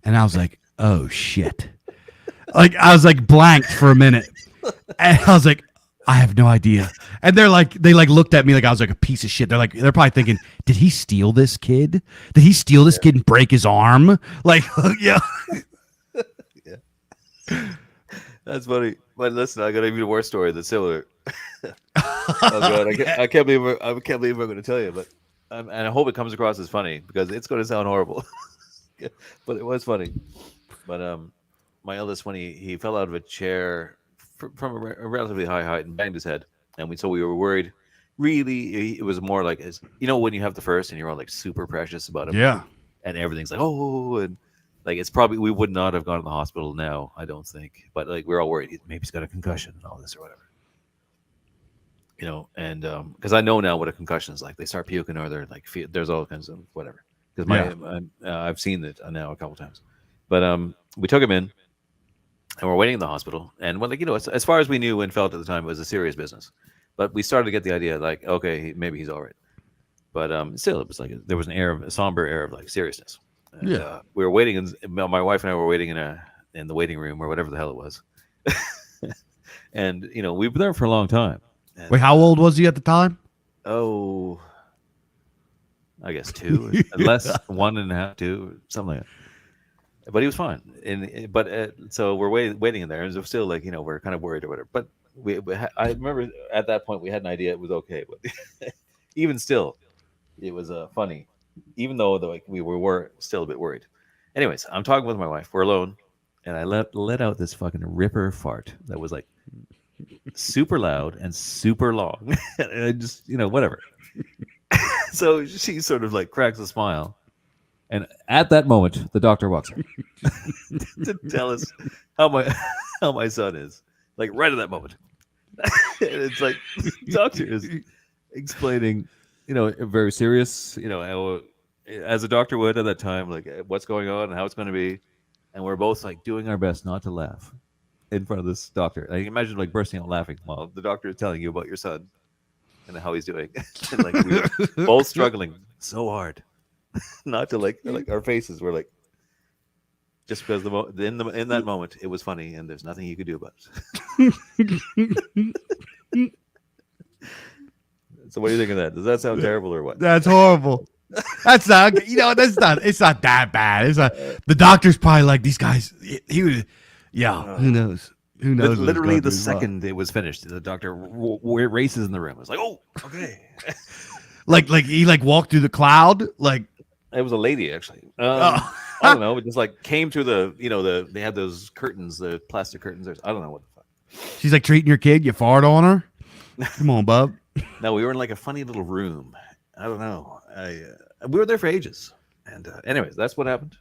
And I was like, "Oh shit!" Like I was like blanked for a minute, and I was like, "I have no idea." And they looked at me like I was like a piece of shit. They're probably thinking, "Did he steal this kid? Did he steal this kid and break his arm?" Like, yeah. That's funny. But listen, I got an even worse story that's similar. Oh god, I can't believe I can't believe I'm going to tell you, but and I hope it comes across as funny because it's going to sound horrible. But it was funny. But my eldest, when he fell out of a chair from a relatively high height and banged his head, and we were worried. Really, it was more like as when you have the first and you're all like super precious about him, Yeah. and everything's like and like it's probably we would not have gone to the hospital now, I don't think, but like we're all worried maybe he's got a concussion and all this or whatever, and because I know now what a concussion is like. They start puking or they're like there's all kinds of whatever. Because Yeah. I've seen it now a couple times, but we took him in and we're waiting in the hospital. And well, like as far as we knew and felt at the time, it was a serious business. But we started to get the idea, like, okay, maybe he's all right. But still, it was like there was a somber air of like seriousness. And Yeah. we were waiting, and my wife and I were waiting in the waiting room or whatever the hell it was. And we were there for a long time. Wait, And how old was he at the time? oh, I guess two, unless 1.5, two, something like that. But he was fine, and but so we're waiting in there, and it was still like we're kind of worried or whatever. But I remember at that point we had an idea it was okay, but even still, it was funny, even though like we were still a bit worried. Anyways, I'm talking with my wife. We're alone, and I let out this fucking ripper fart that was like super loud and super long, and I just whatever. So she sort of like cracks a smile, and at that moment, the doctor walks in to tell us how my how my son is. Like right at that moment, It's like the doctor is explaining, very serious, as a doctor would at that time, like what's going on and how it's going to be, and we're both like doing our best not to laugh in front of this doctor. Like imagine like bursting out laughing while the doctor is telling you about your son and how he's doing, and like we were both struggling so hard not to like our faces were like just because in that moment it was funny and there's nothing you could do about it. So what do you think of that? Does that sound terrible or what? That's horrible. That's not, it's not that bad. It's not, the doctor's probably like, these guys, he was, yeah, who knows? Who knows? Literally the second it was finished, the doctor races in the room. It's like, oh, okay. like he like walked through the cloud. Like it was a lady actually. I don't know. It just like came through they had those curtains, the plastic curtains. I don't know what the fuck. She's like treating your kid. You fart on her. Come on, bub. No, we were in like a funny little room. I don't know. We were there for ages. And anyways, that's what happened.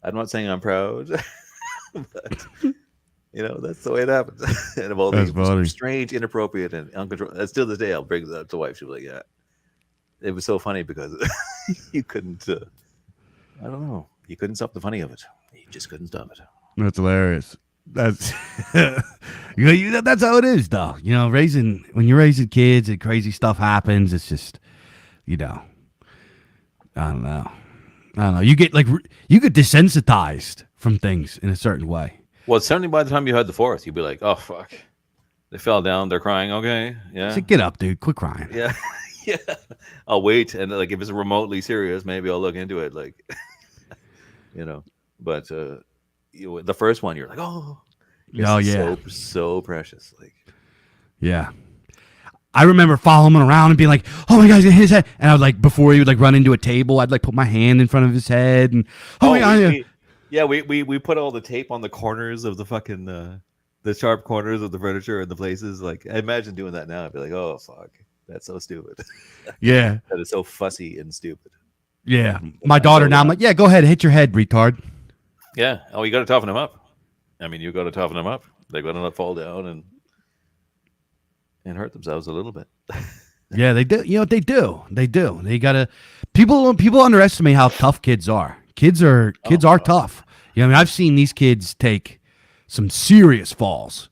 I'm not saying I'm proud, but that's the way it happened. And of all these strange, inappropriate, and uncontrolled. Still this day, I'll bring that up to wife. She'll be like, "Yeah, it was so funny because you couldn't. I don't know. You couldn't stop the funny of it. You just couldn't stop it." That's hilarious. That's that's how it is, though. When you're raising kids and crazy stuff happens, it's just, I don't know. You get desensitized from things in a certain way. Well, certainly by the time you had the fourth, you'd be like, "Oh fuck, they fell down. They're crying. Okay, yeah, so get up, dude. Quit crying." Yeah, yeah. I'll wait, and like if it's remotely serious, maybe I'll look into it. Like, but the first one, you're like, oh yeah, so precious. Like, yeah. I remember following him around and being like, "Oh my God, his head!" And I would like before he would like run into a table, I'd like put my hand in front of his head and we put all the tape on the corners of the fucking the sharp corners of the furniture and the places. Like, I imagine doing that now. I'd be like, oh fuck, that's so stupid. Yeah, that is so fussy and stupid. Yeah, my daughter now. I'm like, yeah, go ahead, hit your head, retard. Yeah. Oh, you got to toughen them up. I mean, you got to toughen them up. They're going to fall down and hurt themselves a little bit. Yeah, they do. They do. They do. They gotta. People underestimate how tough kids are. Kids are tough. I mean, I've seen these kids take some serious falls,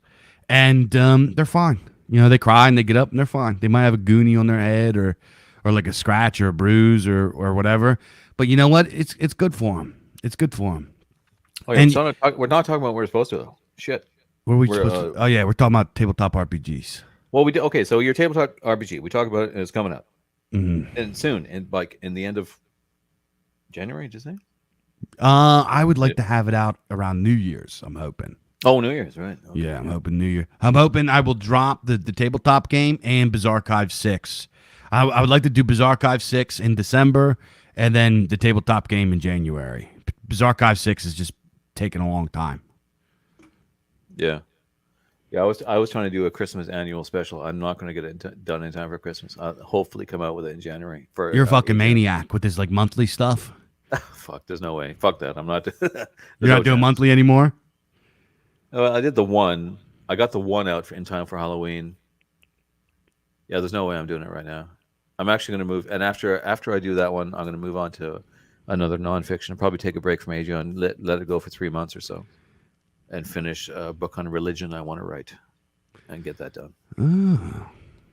and they're fine. They cry and they get up and they're fine. They might have a goonie on their head or like a scratch or a bruise or whatever. But you know what? It's good for them. It's good for them. Oh, yeah, we're not talking about what we're supposed to though. Shit. What are we supposed to? Oh yeah, we're talking about tabletop RPGs. Well, we do. Okay, so your tabletop RPG, we talk about it, and it's coming up, mm-hmm. and soon, and like in the end of January, did you say? I would like to have it out around New Year's. I'm hoping. Oh, New Year's, right? Okay, yeah, I'm hoping New Year. I'm hoping I will drop the tabletop game and Bizarchive 6. I would like to do Bizarchive 6 in December, and then the tabletop game in January. Bizarchive 6 is just taking a long time. Yeah. Yeah, I was trying to do a Christmas annual special. I'm not going to get it done in time for Christmas. I'll hopefully come out with it in January. You're a fucking maniac with this like monthly stuff. Fuck, there's no way. Fuck that. I'm not. You're not doing monthly anymore? Well, I did the one. I got the one out in time for Halloween. Yeah, there's no way I'm doing it right now. I'm actually going to move, and after I do that one, I'm going to move on to another nonfiction. Probably take a break from AJ and let it go for 3 months or so. And finish a book on religion I want to write and get that done. Oh.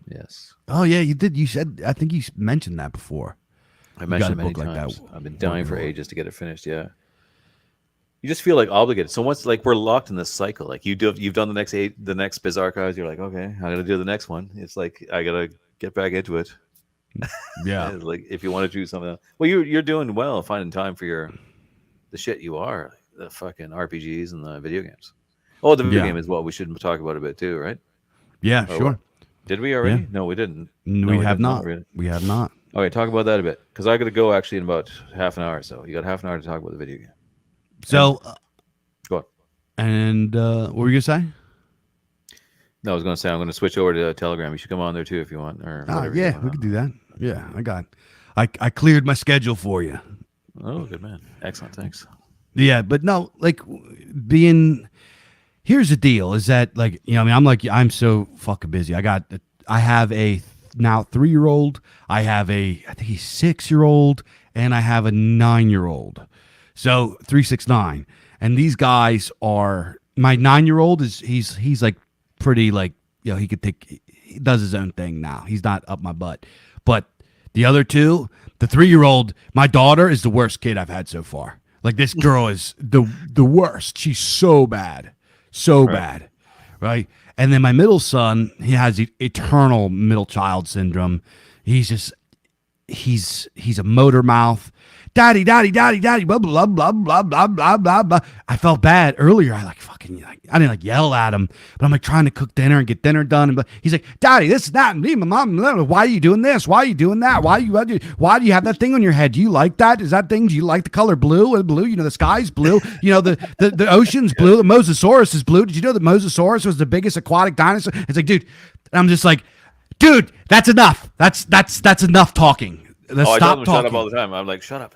Yes. Oh, yeah, you did. You said, I think you mentioned that before. I mentioned it many times. Like I've been dying for ages to get it finished. Yeah. You just feel like obligated. So once like we're locked in this cycle, like you've done the next Bizarchives, you're like, okay, I got to do the next one. It's like, I got to get back into it. Yeah. Like if you want to do something else. Well, you're doing well finding time for the shit you are. The fucking RPGs and the video games. Oh, the video game is what we should talk about a bit too, right? Yeah, sure. What? Did we already? Yeah. No, we didn't. We have not. We have not. Okay, talk about that a bit because I got to go actually in about half an hour or so. You got half an hour to talk about the video game. So, go on. And what were you gonna say? No, I was gonna say I'm gonna switch over to Telegram. You should come on there too if you want. Or yeah, we could do that. Yeah, I cleared my schedule for you. Oh, good man. Excellent. Thanks. Yeah, but no, like being, here's the deal: is that like I mean, I'm so fucking busy. I have a now 3-year-old. I have I think he's 6-year-old, and I have a 9-year-old. So 3, 6, 9, and these guys are my 9-year-old is he's like pretty like he could take he does his own thing now. He's not up my butt, but the other two, the 3-year-old, my daughter is the worst kid I've had so far. Like this girl is the worst. She's so bad. So bad, right? And then my middle son, he has eternal middle child syndrome. He's a motor mouth. Daddy, daddy, daddy, daddy, blah, blah, blah, blah, blah, blah, blah, blah. I felt bad earlier. I I didn't yell at him, but I'm like trying to cook dinner and get dinner done. And he's like, Daddy, this, that, and me, my mom, why are you doing this? Why are you doing that? Why do you have that thing on your head? Do you like that? Is that thing, do you like the color blue? Blue, the sky's blue, the ocean's blue, the Mosasaurus is blue. Did you know that Mosasaurus was the biggest aquatic dinosaur? It's like, dude, and I'm just like, dude, that's enough. That's enough talking. Let's I stop tell them talking. shut up all the time. I'm like, shut up.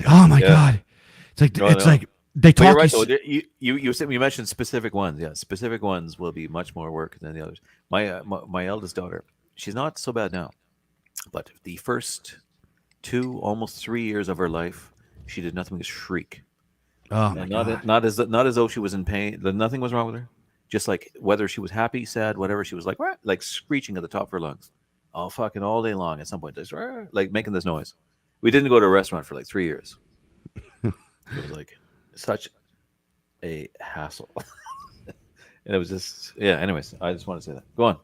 Oh my God. It's like, like they But talk. you're right, though. You mentioned specific ones. Yeah, specific ones will be much more work than the others. My eldest daughter, she's not so bad now, but the first 2, almost 3 years of her life, she did nothing but shriek. Oh my And God. not as though she was in pain. Nothing was wrong with her. Just like whether she was happy, sad, whatever, she was like screeching at the top of her lungs, all fucking all day long. At some point, just like making this noise. We didn't go to a restaurant for like 3 years. It was like such a hassle. And it was just, yeah. Anyways, I just want to say that. Go on.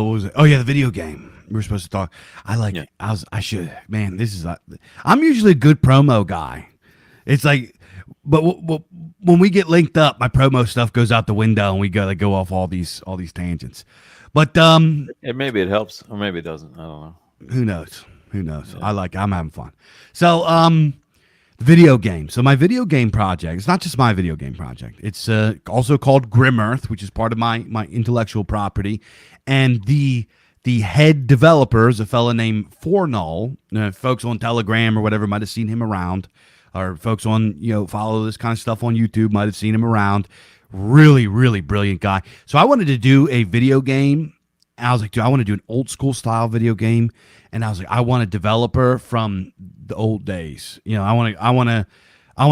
What was it? Oh yeah, the video game. We were supposed to talk. Yeah. I should. Man, this is. I'm usually a good promo guy. It's like, but when we get linked up, my promo stuff goes out the window, and we go off all these tangents. But And maybe it helps, or maybe it doesn't. I don't know. who knows? Who knows? Yeah. I'm having fun. So video game. So my video game project, it's not just my video game project. It's also called Grim Earth, which is part of my intellectual property. And the head developer is a fella named Fornull. Folks on Telegram or whatever might have seen him around, or folks on, follow this kind of stuff on YouTube might have seen him around. Really, really brilliant guy. So I wanted to do a video game. And I was like, dude, I want to do an old school style video game. And I was like, I want a developer from the old days. I want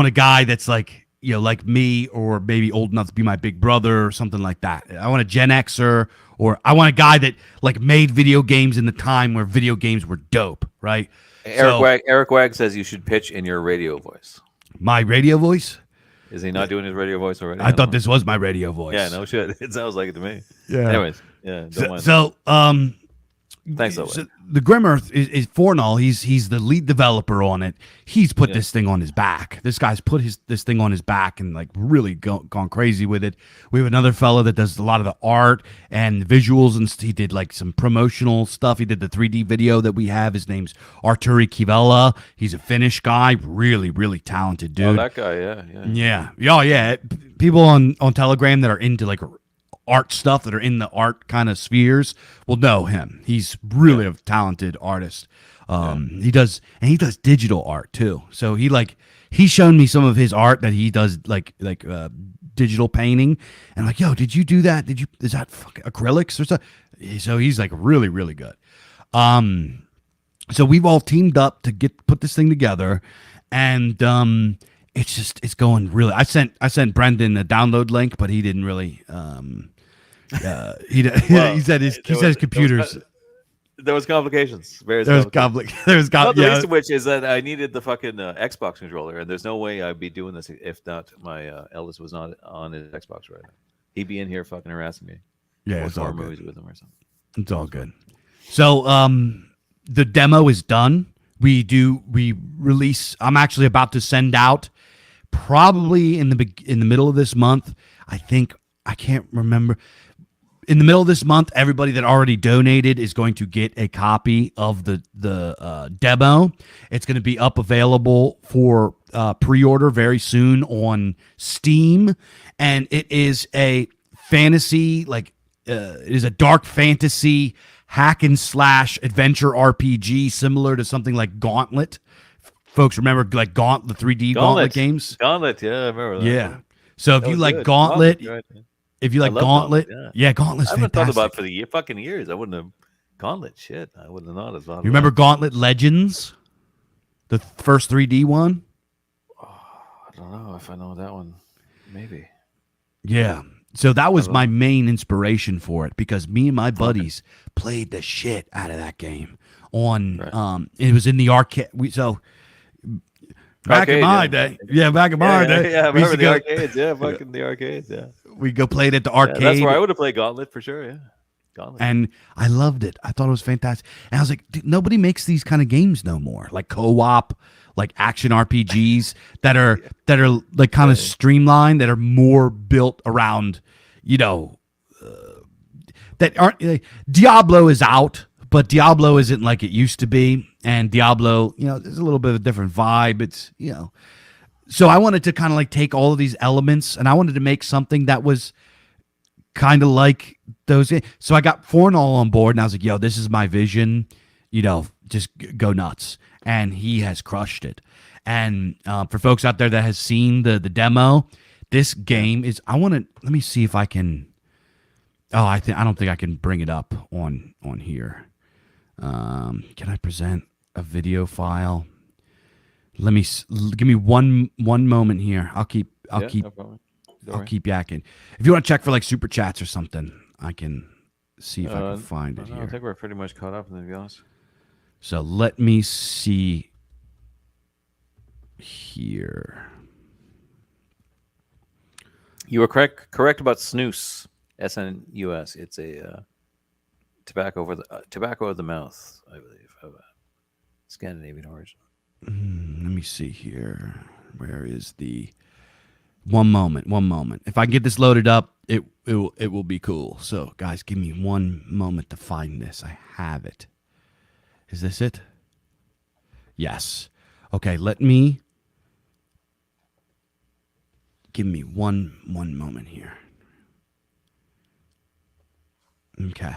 a guy that's like, like me, or maybe old enough to be my big brother or something like that. I want a Gen Xer, or I want a guy that like made video games in the time where video games were dope, right? Eric Wag says you should pitch in your radio voice. My radio voice? Is he not doing his radio voice already? I thought this was my radio voice. Yeah, no shit. It sounds like it to me. Yeah. Anyways, yeah. Don't mind. So Thanks, though. So the Grim Earth is Fornull. He's the lead developer on it. He's put this thing on his back. This guy's put this thing on his back and like really gone crazy with it. We have another fella that does a lot of the art and visuals, and he did like some promotional stuff. He did the 3D video that we have. His name's Arturi Kivela. He's a Finnish guy, really, really talented dude. Oh, that guy, yeah. People on Telegram that are into like art stuff, that are in the art kind of spheres, will know him. He's really a talented artist. He does digital art too. So he's shown me some of his art that he does like digital painting, and I'm like, yo, did you do that? Is that fucking acrylics or something? So he's like really, really good. So we've all teamed up to put this thing together, and it's going really. I sent Brendan a download link, but he didn't really. He said his computers. There was complications. There was complications. Not the least of which is that I needed the fucking Xbox controller, and there's no way I'd be doing this if not my eldest was not on his Xbox right now. He'd be in here fucking harassing me. Yeah, it's all good. Movies with him or something. It's all good. So the demo is done. We release. I'm actually about to send out probably in the middle of this month. I can't remember. In the middle of this month, everybody that already donated is going to get a copy of the demo. It's going to be available for pre-order very soon on Steam, and it is a fantasy, it is a dark fantasy hack and slash adventure RPG, similar to something like Gauntlet. folks remember like the 3D Gauntlet games. Gauntlet, yeah, I remember that. Yeah. So if That you was like good. Gauntlet, Right. if you I like love Gauntlet. Gauntlet, Yeah, Gauntlet's I haven't thought about fantastic. it for the fucking years. I wouldn't have Gauntlet. Shit, I wouldn't have not thought You of remember that. Gauntlet Legends, the first 3D one? Oh, I don't know if I know that one. Maybe. Yeah. So that was don't my know. main inspiration for it because me and my Okay. buddies played the shit out of that game on Right. it was in the arcade. Back in Arcade, my yeah. day. Yeah, back in Yeah, my yeah, day. yeah. I We used remember to the go arcades. Yeah, fucking the arcades. Yeah, we go play it at the yeah. That's where I arcade would have played Gauntlet for sure. Yeah, Gauntlet. and I loved it. I thought it was fantastic. And I was like, dude, nobody makes these kind of games no more. Like co-op, like action RPGs that are like kind of streamlined, that are more built around, you know, that aren't Diablo is out, but Diablo isn't like it used to be. And Diablo, there's a little bit of a different vibe. It's, so I wanted to kind of like take all of these elements and I wanted to make something that was kind of like those. So I got Fornall on board and I was like, yo, this is my vision, just go nuts. And he has crushed it. And for folks out there that has seen the demo, this game is, let me see if I can. Oh, I don't think I can bring it up on here. Can I present a video file? Give me one moment here. I'll keep No problem. I'll keep yakking. If you want to check for like super chats or something, I can see if I can find it no, here. I think we're pretty much caught up, to be honest. So let me see here. You were correct about snus. SNUS. It's a tobacco of the mouth, I believe, of Scandinavian origin. Let me see here. Where is the one moment? If I can get this loaded up, it will be cool. So guys, give me one moment to find this. I have it. Is this it? Yes. Okay, give me one moment here. Okay.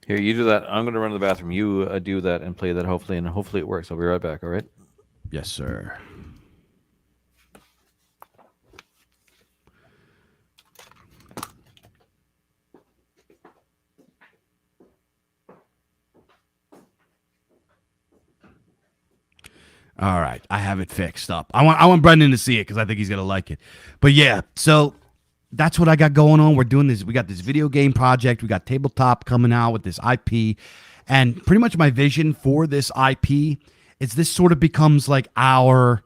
Here, you do that. I'm going to run to the bathroom. You do that and play that, hopefully it works. I'll be right back, all right? Yes, sir. All right, I have it fixed up. I want Brendan to see it because I think he's gonna like it. But yeah, so that's what I got going on. We're doing this. We got this video game project. We got tabletop coming out with this IP, and pretty much my vision for this IP is this sort of becomes like our,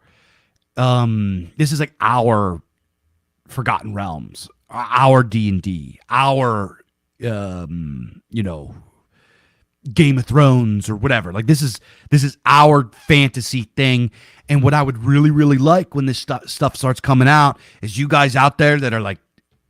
this is like our Forgotten Realms, our D&D, our, Game of Thrones or whatever. Like this is our fantasy thing. And what I would really, really like when this stuff starts coming out is you guys out there that are like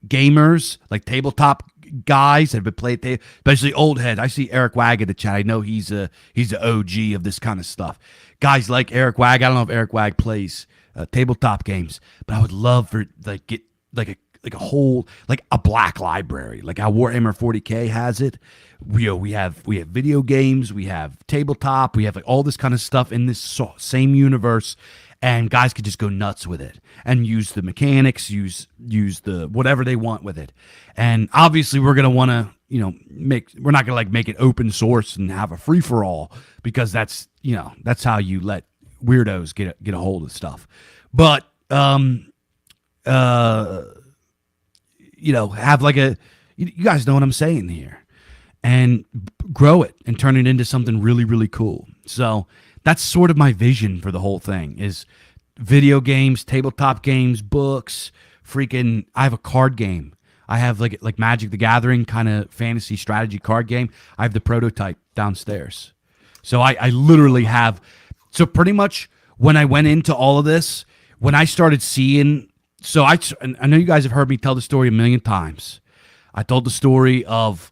gamers, like tabletop guys that have been playing, especially old head. I see Eric Wag in the chat. I know he's the OG of this kind of stuff. Guys like Eric Wag. I don't know if Eric Wag plays tabletop games, but I would love for like get like a whole, like a black library, like how Warhammer 40K has it. We have video games, we have tabletop, we have like all this kind of stuff in this same universe, and guys could just go nuts with it and use the mechanics, use the whatever they want with it. And obviously we're gonna want to we're not gonna like make it open source and have a free for all, because that's how you let weirdos get a hold of stuff. But have like you guys know what I'm saying here, and grow it and turn it into something really, really cool. So that's sort of my vision for the whole thing is video games, tabletop games, books, I have a card game. I have like Magic the Gathering kind of fantasy strategy card game. I have the prototype downstairs. So I literally have, so pretty much when I went into all of this, when I started seeing, so I know you guys have heard me tell the story a million times. I told the story of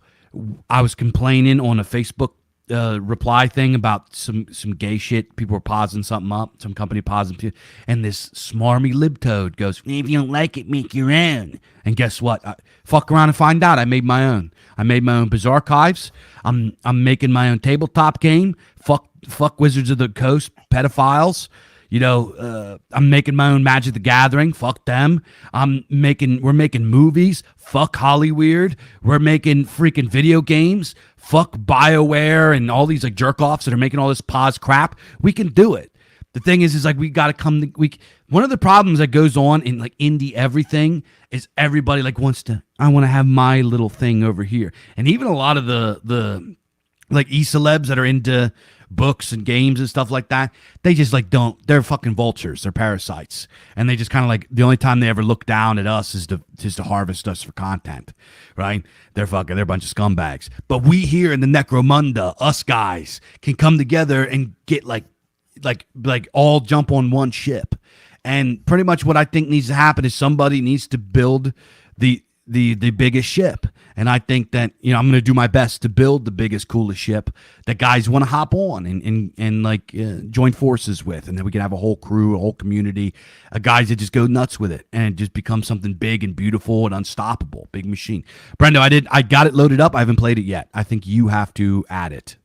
I was complaining on a Facebook reply thing about some gay shit. People were pausing something up, some company pausing, and this smarmy libtoad goes, "If you don't like it, make your own." And guess what? Fuck around and find out. I made my own. I made my own Bizarre Archives. I'm making my own tabletop game. Fuck Wizards of the Coast pedophiles. I'm making my own Magic the Gathering. Fuck them. We're making movies. Fuck Hollyweird. We're making freaking video games. Fuck BioWare and all these like jerk offs that are making all this pause crap. We can do it. The thing is like we got to come. One of the problems that goes on in like indie everything is everybody like I want to have my little thing over here, and even a lot of the like e-celebs that are into books and games and stuff like that, they just like they're fucking vultures, they're parasites, and they just kind of like the only time they ever look down at us is to harvest us for content, right? They're a bunch of scumbags. But we here in the Necromunda, us guys can come together and get like all jump on one ship. And pretty much what I think needs to happen is somebody needs to build the biggest ship. And I think that, I'm going to do my best to build the biggest, coolest ship that guys want to hop on and join forces with. And then we can have a whole crew, a whole community of guys that just go nuts with it. And it just becomes something big and beautiful and unstoppable. Big machine. Brendo, I got it loaded up. I haven't played it yet. I think you have to add it.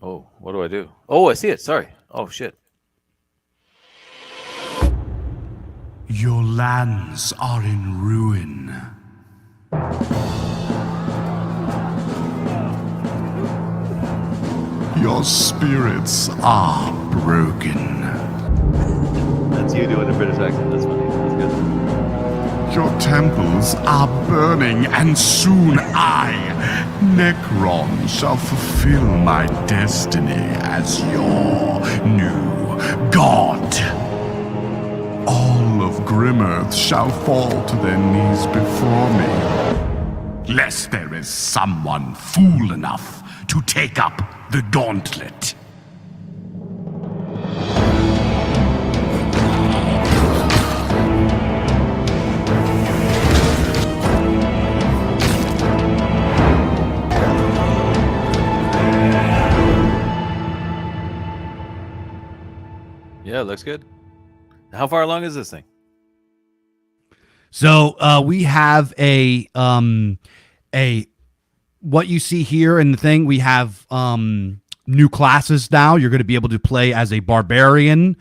Oh, what do I do? Oh, I see it. Sorry. Oh, shit. Your lands are in ruin. Your spirits are broken. That's you doing a British accent. That's funny. That's good. Your temples are burning, and soon I, Necron, shall fulfill my destiny as your new god. All of Grimmearth shall fall to their knees before me, lest there is someone fool enough to take up the gauntlet. Yeah, it looks good. How far along is this thing? So we have a what you see here in the thing. We have new classes now. You're going to be able to play as a barbarian,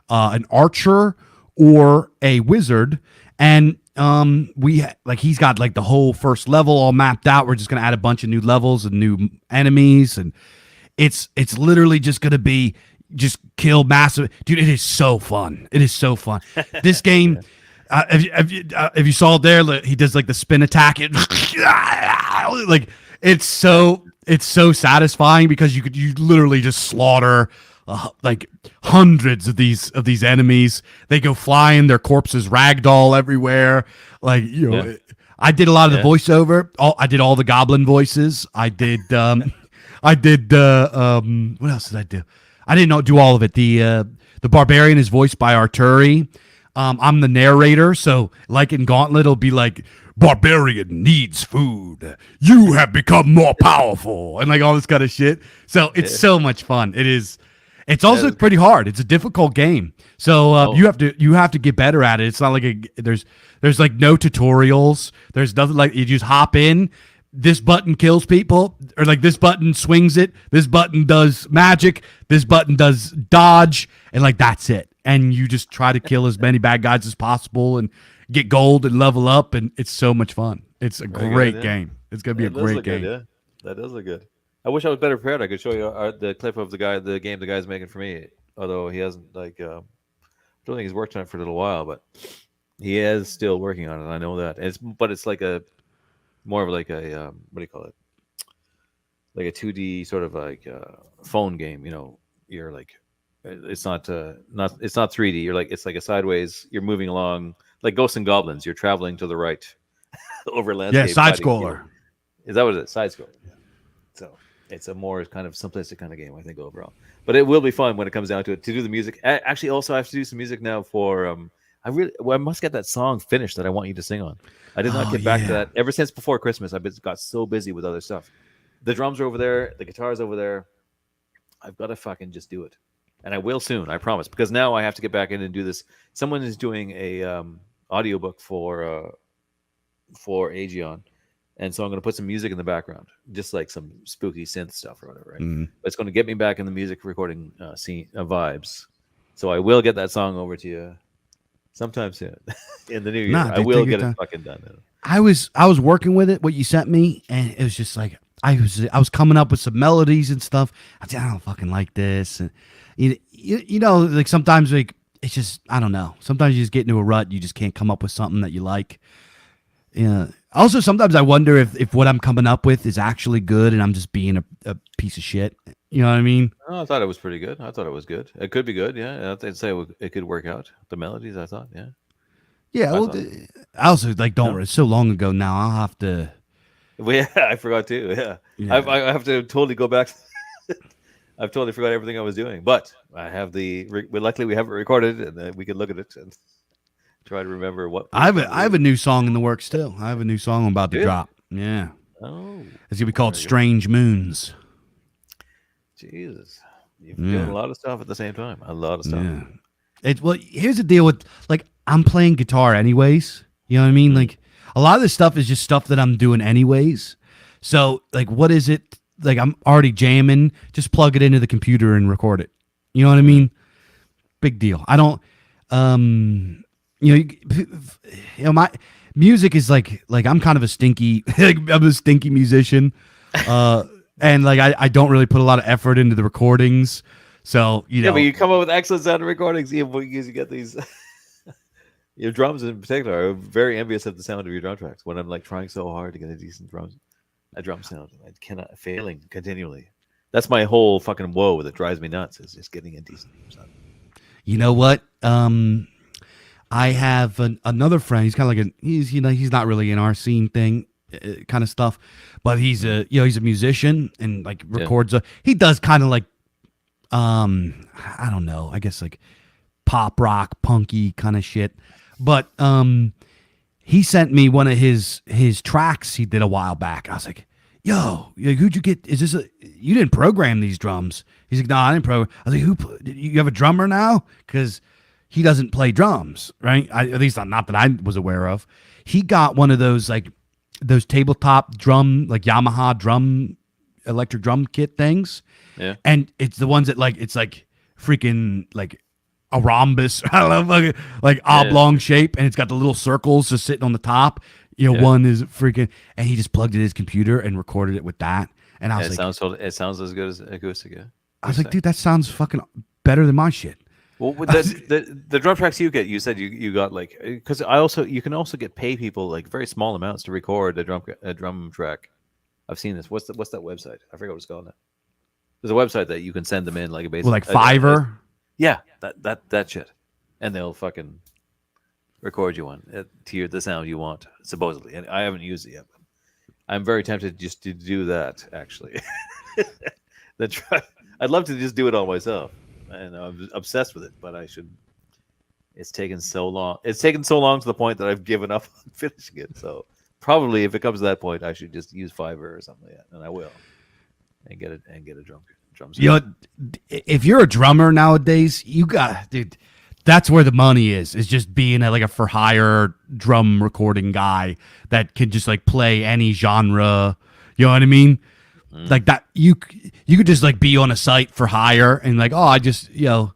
an archer, or a wizard. And he's got like the whole first level all mapped out. We're just going to add a bunch of new levels and new enemies, and it's literally just going to be just kill massive. Dude, it is so fun. It is so fun. This game, if you saw it there, he does like the spin attack. Like it's so satisfying because you literally just slaughter like hundreds of these enemies. They go flying, their corpses ragdoll everywhere. Like I did a lot of the voiceover. I did all the goblin voices. I did what else did I do? I didn't do all of it. The barbarian is voiced by Arturi. I'm the narrator, so like in Gauntlet, it'll be like, "Barbarian needs food. You have become more powerful," and like all this kind of shit. So it's so much fun. It is. It's also pretty hard. It's a difficult game. So you have to get better at it. It's not like there's like no tutorials. There's nothing like you just hop in. This button kills people, or like this button swings it. This button does magic. This button does dodge, and like that's it. And you just try to kill as many bad guys as possible and get gold and level up, and it's so much fun. It's a great game. It's gonna be a great game. Good, yeah. That does look good. I wish I was better prepared. I could show you the clip of the game the guy's making for me. Although he hasn't I don't think he's worked on it for a little while, but he is still working on it. I know that. It's like a more of like a what do you call it? Like a 2D sort of like phone game. You're like it's not 3D. You're like it's like a sideways. You're moving along like Ghosts and Goblins. You're traveling to the right over landscape. Yeah, side scroller. Is that what it is? Side scroller. Yeah. So it's a more kind of simplistic kind of game, I think, overall. But it will be fun when it comes down to it. To do the music, actually, also I have to do some music now for. I must get that song finished that I want you to sing on. I did not get back to that ever since before Christmas. I've got so busy with other stuff. the drums are over there, the guitar's over there. I've got to fucking just do it, and I will soon. I promise. Because now I have to get back in and do this. Someone is doing a audiobook for Aegeon, and so I'm going to put some music in the background, just like some spooky synth stuff or whatever. Right? Mm. But it's going to get me back in the music recording scene vibes. So I will get that song over to you sometime soon in the new year. Nah, I dude, will take your get it time. fucking done. I was working with it, what you sent me, and it was just like I was coming up with some melodies and stuff. I said, I don't fucking like this, and you know, like sometimes like it's just I don't know. Sometimes you just get into a rut, you just can't come up with something that you like. Yeah. Also, sometimes I wonder if what I'm coming up with is actually good, and I'm just being a piece of shit. You know what I mean? Oh, I thought it was pretty good. I thought it was good. It could be good. Yeah, I'd say it could work out. The melodies, I thought. Yeah, Yeah. I Well, thought. I also like don't. No, It's so long ago now. I'll have to. well, yeah, I forgot too. Yeah, Yeah. I have to totally go back. I've totally forgot everything I was doing, but I have luckily we have it recorded, and then we can look at it and try to remember what. I have a new song in the works too. I have a new song I'm about to Do you? drop. Yeah. Oh, It's gonna be called very good. Strange Moons. Jesus, you're doing Yeah. a lot of stuff at the same time. A lot of stuff. Yeah. Well, here's the deal with like I'm playing guitar anyways. You know what I mean? Mm. Like a lot of this stuff is just stuff that I'm doing anyways. So like what is it? Like I'm already jamming, just plug it into the computer and record it. You know what I mean? Big deal. I don't my music is like I'm kind of a stinky like I'm a stinky musician. And like I don't really put a lot of effort into the recordings. So, you Yeah, know, but you come up with excellent sound recordings. You get these. Your drums in particular, I'm very envious of the sound of your drum tracks. When I'm like trying so hard to get a drum sound, I cannot failing continually. That's my whole fucking woe that drives me nuts is just getting a decent sound. you know what? I have another friend. He's kind of like he's not really in our scene thing kind of stuff, but he's a musician and like Yeah. records he does kind of like I don't know, I guess like pop rock punky kind of shit. But he sent me one of his tracks he did a while back. I was like, yo, who'd you get? Is this you didn't program these drums? He's like, no, I didn't program. I was like, you have a drummer now? Because he doesn't play drums, right? At least not that I was aware of. He got one of those like those tabletop drum, like Yamaha drum, electric drum kit things. Yeah. And it's the ones that like it's like freaking like a rhombus, I don't know, like oblong shape, and it's got the little circles just sitting on the top. You know, one is freaking, and he just plugged it in his computer and recorded it with that. And I was like, it sounds as good as acoustic. Yeah. I was like, dude, that sounds fucking better than my shit. Well, with the drum tracks you get, you said you got like because you can also pay people like very small amounts to record a drum track. I've seen this. What's that website? I forgot what it's called now. There's a website that you can send them in like a basic Like Fiverr. Yeah, that shit, and they'll fucking record you one to the sound you want supposedly. And I haven't used it yet. But I'm very tempted just to do that actually. I'd love to just do it all myself, and I'm obsessed with it. But I should. It's taken so long. It's taken so long to the point that I've given up on finishing it. So probably if it comes to that point, I should just use Fiverr or something like that, and I will, and get a drum set. You know, if you're a drummer nowadays, you got, dude, that's where the money is just being like a for hire drum recording guy that can just like play any genre. You know what I mean? Like that, you could just like be on a site for hire and like, oh, I just, because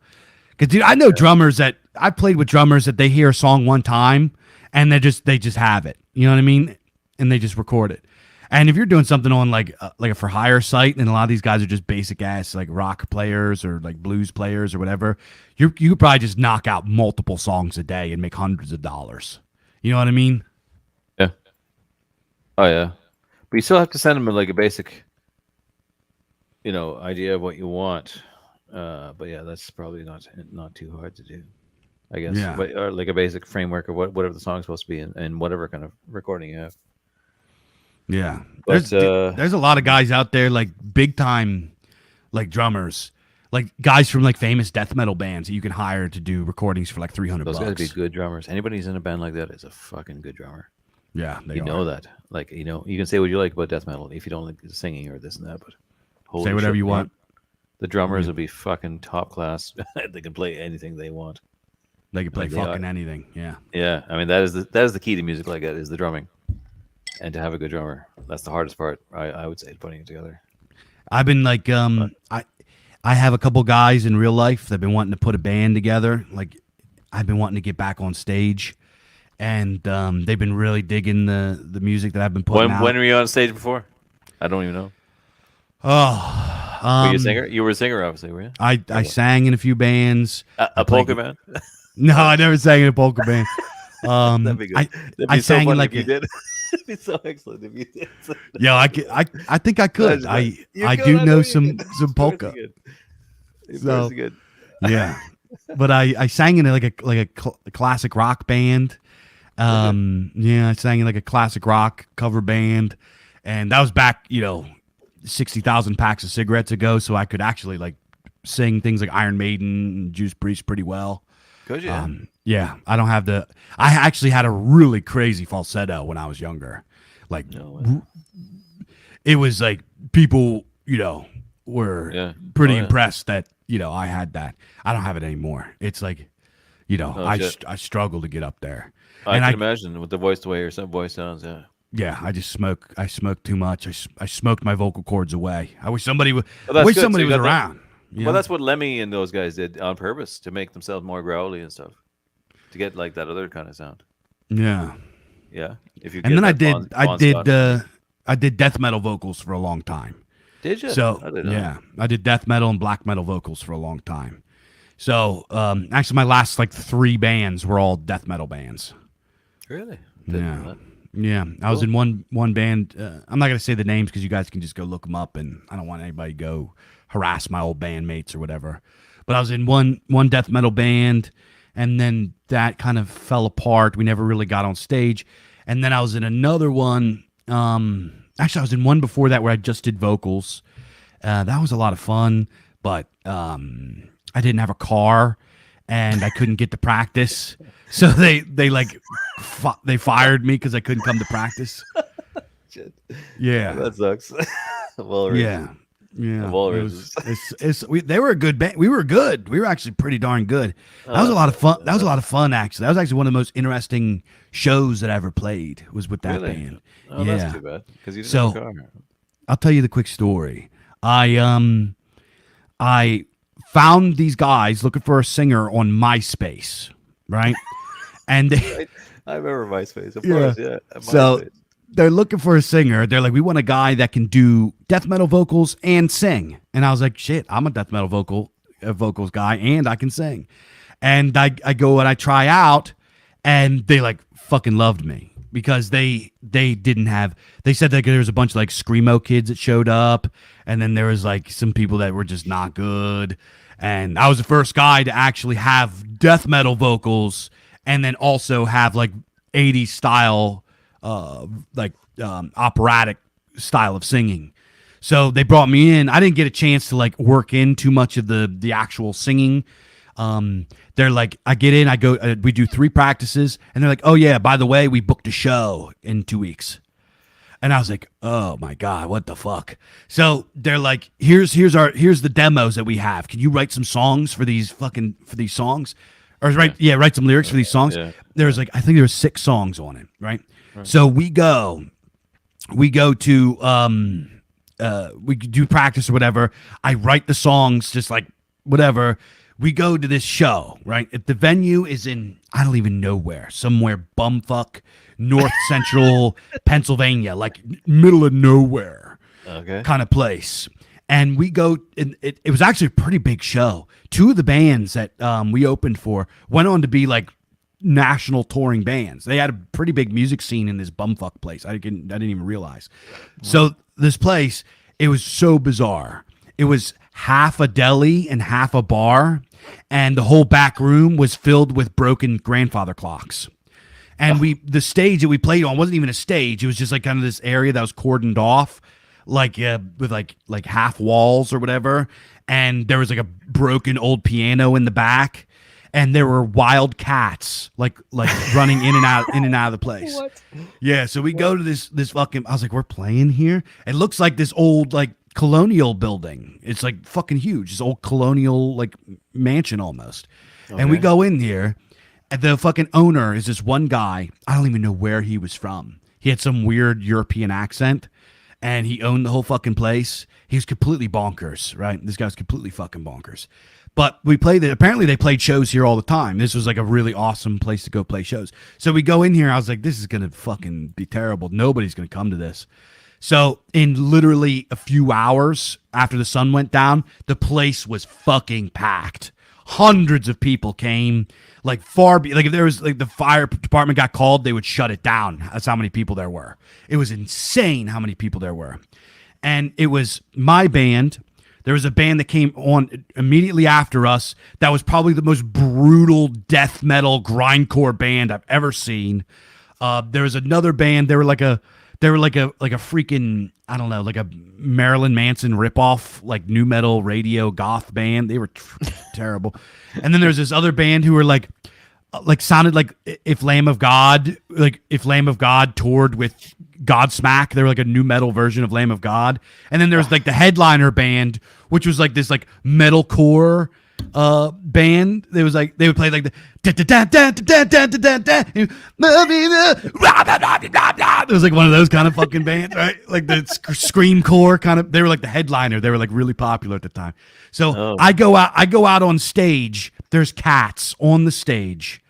dude, I know drummers that I played with drummers that they hear a song one time and they just have it. You know what I mean? And they just record it. And if you're doing something on like a for hire site, and a lot of these guys are just basic ass like rock players or like blues players or whatever, you could probably just knock out multiple songs a day and make hundreds of dollars. You know what I mean? Yeah. Oh yeah, but you still have to send them like a basic, idea of what you want. But yeah, that's probably not too hard to do, I guess. Yeah. But or like a basic framework of whatever the song's supposed to be and whatever kind of recording you have. Yeah. But, There's a lot of guys out there like big time like drummers, like guys from like famous death metal bands that you can hire to do recordings for like $300. Those guys be good drummers. Anybody who's in a band like that is a fucking good drummer. Yeah, they You know are. that. Like, you can say what you like about death metal if you don't like the singing or this and that, but Say holy whatever shit, you want. the drummers Yeah. will be fucking top class. They can play anything they want. They can I play mean, they are. fucking anything. Yeah. Yeah, I mean that is the key to music like that is the drumming, and to have a good drummer. That's the hardest part. I would say putting it together. I've been like But I have a couple guys in real life that've been wanting to put a band together. Like I've been wanting to get back on stage, and they've been really digging the music that I've been putting when out. were you on stage before? I don't even know. Oh, Were you a singer? You were a singer, obviously, were you? Or I what? sang in a few bands. I A played. polka band? No, I never sang in a polka band. That'd be good. I That'd I be so sang in funny like if you a did. It'd be so excellent if you did. yo. I think I could. Imagine that. You I could. do I know know you could. some Of course you polka. could. Of course So you could. yeah, but I sang in a classic rock band. Did you? Yeah, I sang in like a classic rock cover band, and that was back 60,000 packs of cigarettes ago, so I could actually like sing things like Iron Maiden and Judas Priest pretty well. Could you? Yeah, I don't have the. I actually had a really crazy falsetto when I was younger. Like No way. it was like people, were Yeah. pretty Oh, yeah. impressed that I had that. I don't have it anymore. It's like, Oh, shit. I struggle to get up there, I and can imagine with the voice the way your voice sounds. Yeah. yeah, I just smoke. I smoke too much. I smoked my vocal cords away. I wish somebody would. Well, I that's wish good. So somebody you was got that. around. Well, that's what Lemmy and those guys did on purpose to make themselves more growly and stuff, to get like that other kind of sound. Yeah. Yeah. If you And get then that Bon Scott. I did death metal vocals for a long time. Did you? So I didn't know. yeah, I did death metal and black metal vocals for a long time. So actually, my last like 3 bands were all death metal bands. Really? Didn't know Yeah, that. yeah. I was Cool. in one band. I'm not gonna say the names because you guys can just go look them up, and I don't want anybody to go harass my old bandmates or whatever. But I was in one death metal band, and then that kind of fell apart. We never really got on stage, and then I was in another one. Actually, I was in one before that where I just did vocals. That was a lot of fun, but I didn't have a car, and I couldn't get to practice. So they like they fired me because I couldn't come to practice. Shit. Yeah, That sucks. Well, yeah, yeah. Walrus. They were a good band. We were good. We were actually pretty darn good. That was a lot of fun. That was a lot of fun. Actually, that was actually one of the most interesting shows that I ever played. Was with that Really? band. Oh, Yeah. that's too bad because you didn't So have a car. I'll tell you the quick story. I found these guys looking for a singer on MySpace, right? And they, I remember MySpace. Of Yeah. course, yeah. So- MySpace. they're looking for a singer. They're like, we want a guy that can do death metal vocals and sing. And I was like, shit, I'm a death metal vocals guy, and I can sing. And I go and I try out, and they like fucking loved me because they didn't have. They said that there was a bunch of like screamo kids that showed up, and then there was like some people that were just not good. And I was the first guy to actually have death metal vocals, and then also have like 80s style operatic style of singing. So they brought me in. I didn't get a chance to like work in too much of the actual singing. They're like, I get in, I go, we do 3 practices, and they're like, oh yeah, by the way, we booked a show in 2 weeks. And I was like, oh my God, what the fuck? So they're like, here's the demos that we have. Can you write some songs for these songs? Or write some lyrics for these songs. Yeah. There's like, I think there was 6 songs on it, right? So we go to we do practice or whatever. I write the songs just like whatever. We go to this show, right? If the venue is in I don't even know where, somewhere bumfuck north central Pennsylvania, like middle of nowhere Okay. kind of place. And we go, and it was actually a pretty big show. 2 of the bands that we opened for went on to be like national touring bands. They had a pretty big music scene in this bumfuck place. I didn't even realize. So this place, it was so bizarre. It was half a deli and half a bar, and the whole back room was filled with broken grandfather clocks. And the stage that we played on wasn't even a stage. It was just like kind of this area that was cordoned off, like with like half walls or whatever. And there was like a broken old piano in the back. and there were wild cats like running in and out of the place. What? Yeah, so we go to this fucking. I was like, we're playing here. It looks like this old like colonial building. It's like fucking huge. This old colonial like mansion almost. And we Okay. go in here, and the fucking owner is this one guy. I don't even know where he was from. He had some weird European accent, and he owned the whole fucking place. He was completely bonkers, right? This guy's completely fucking bonkers. But we played it. Apparently, they played shows here all the time. This was like a really awesome place to go play shows. So we go in here. I was like, this is gonna fucking be terrible. Nobody's gonna come to this. So in literally a few hours after the sun went down, the place was fucking packed. Hundreds of people came. Like like if there was like the fire department got called, they would shut it down. That's how many people there were. It was insane how many people there were. And it was my band. There was a band that came on immediately after us that was probably the most brutal death metal grindcore band I've ever seen. There was another band. They were like a freaking, I don't know, like a Marilyn Manson ripoff, like new metal radio goth band. They were terrible. And then there's this other band who were like sounded like if Lamb of God toured with Godsmack. They were like a new metal version of Lamb of God. And then there's like the headliner band, which was like this like metalcore band. They was like they would play like the it was like one of those kind of fucking bands, right? Like the scream core kind of. They were like the headliner. They were like really popular at the time. So I go out on stage. There's cats on the stage.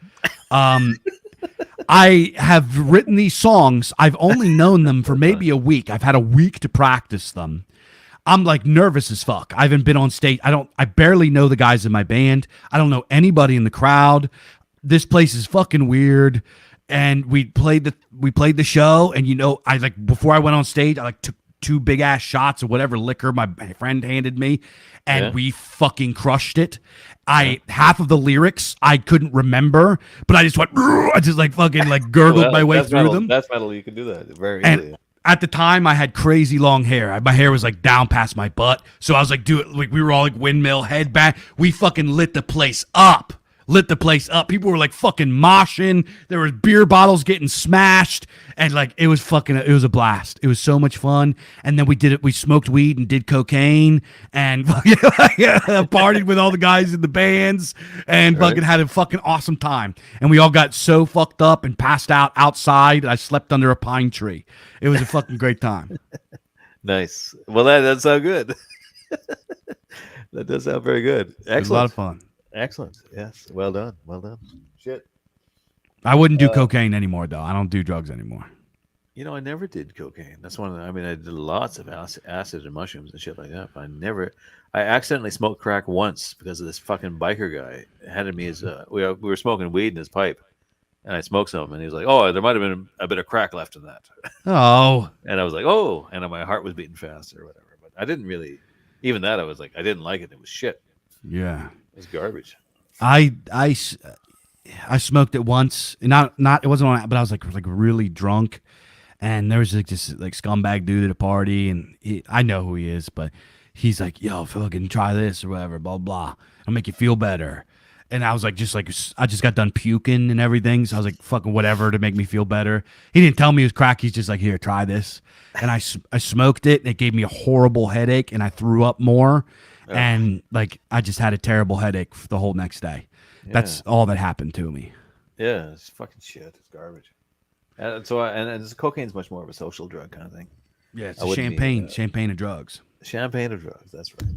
I have written these songs. I've only known them for maybe a week. I've had a week to practice them. I'm like nervous as fuck. I haven't been on stage. I barely know the guys in my band. I don't know anybody in the crowd. This place is fucking weird. And we played the show, and I like before I went on stage, I like took 2 big ass shots of whatever liquor my friend handed me, and we fucking crushed it. Half of the lyrics I couldn't remember, but I just went, I just like fucking like gurgled my way through them. That's metal. You can do that very And easily. at the time, I had crazy long hair. My hair was like down past my butt, so I was like, like we were all like windmill head back. We fucking lit the place up. People were like fucking moshing. There was beer bottles getting smashed, and like it was a blast. It was so much fun. And then we smoked weed and did cocaine and partied with all the guys in the bands and fucking had a fucking awesome time. And we all got so fucked up and passed out outside. I slept under a pine tree. It was a fucking great time. Nice. Well, that sounds good. That does sound very good. Excellent. It was a lot of fun. Excellent. Yes. Well done. Well done. Shit. I wouldn't do cocaine anymore, though. I don't do drugs anymore. I never did cocaine. That's one of the, I mean, I did lots of acid and mushrooms and shit like that. But I accidentally smoked crack once because of this fucking biker guy handed me his, we were smoking weed in his pipe, and I smoked some, and he was like, oh, there might have been a bit of crack left in that. Oh. And I was like, oh, and my heart was beating fast or whatever. But I didn't really, even that, I was like, I didn't like it. It was shit. Yeah. It's garbage. I smoked it once. Not it wasn't on, but I was like really drunk, and there was like this like scumbag dude at a party, and I know who he is, but he's like, "Yo, fucking try this or whatever, blah blah. It'll make you feel better." And I was like, I just got done puking and everything, so I was like, "Fucking whatever to make me feel better." He didn't tell me it was crack. He's just like, "Here, try this," and I smoked it, and it gave me a horrible headache, and I threw up more. And like I just had a terrible headache for the whole next day. Yeah. That's all that happened to me. Yeah, it's fucking shit. It's garbage. And so and cocaine's much more of a social drug kind of thing. Yeah, it's champagne of drugs. Champagne of drugs. That's right.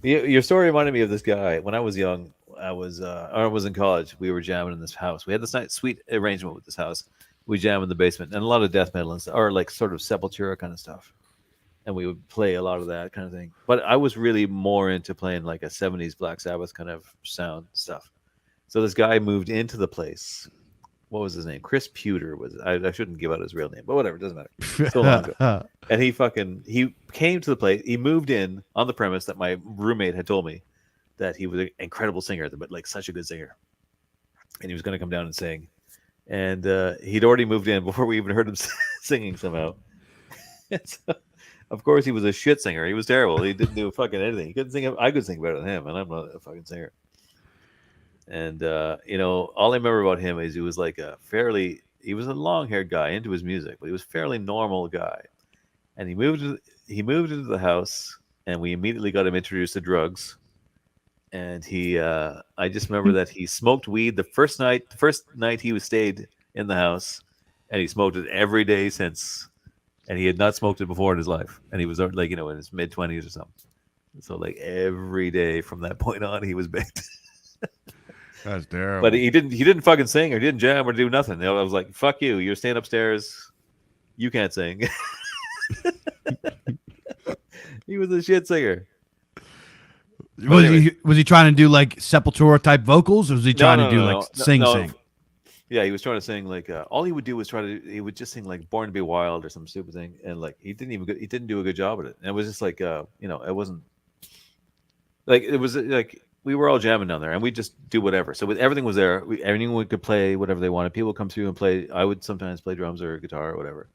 Your story reminded me of this guy. When I was young, I was in college. We were jamming in this house. We had this nice, sweet arrangement with this house. We jam in the basement and a lot of death metal and stuff, or like sort of Sepultura kind of stuff. And we would play a lot of that kind of thing. But I was really more into playing like a 70s Black Sabbath kind of sound stuff. So this guy moved into the place. What was his name? Chris Pewter was. I shouldn't give out his real name, but whatever, it doesn't matter. So long ago. And he came to the place. He moved in on the premise that my roommate had told me that he was an incredible singer, but like such a good singer, and he was going to come down and sing. And he'd already moved in before we even heard him singing somehow. So, of course, he was a shit singer. He was terrible. He didn't do fucking anything. He couldn't sing. I could sing better than him, and I'm not a fucking singer. And all I remember about him is he was a long haired guy into his music, but he was a fairly normal guy. And he moved into the house, and we immediately got him introduced to drugs. And I just remember that he smoked weed the first night he was stayed in the house, and he smoked it every day since. And he had not smoked it before in his life, and he was like in his mid-20s or something. So like every day from that point on, he was baked. That's But terrible. he didn't fucking sing or didn't jam or do nothing. I was like, fuck you, you're staying upstairs. You can't sing. He was a shit singer. But anyways, Was he trying to do like Sepultura type vocals, or was he no, trying to no, do no, like no, no, sing no. sing? Yeah, he was trying to sing like all he would do was he would just sing like "Born to Be Wild" or some stupid thing, and like he didn't do a good job at it. And it was just like it wasn't like it was like we were all jamming down there, and we just do whatever. So everything was there. Anyone could play whatever they wanted. People would come through and play. I would sometimes play drums or guitar or whatever,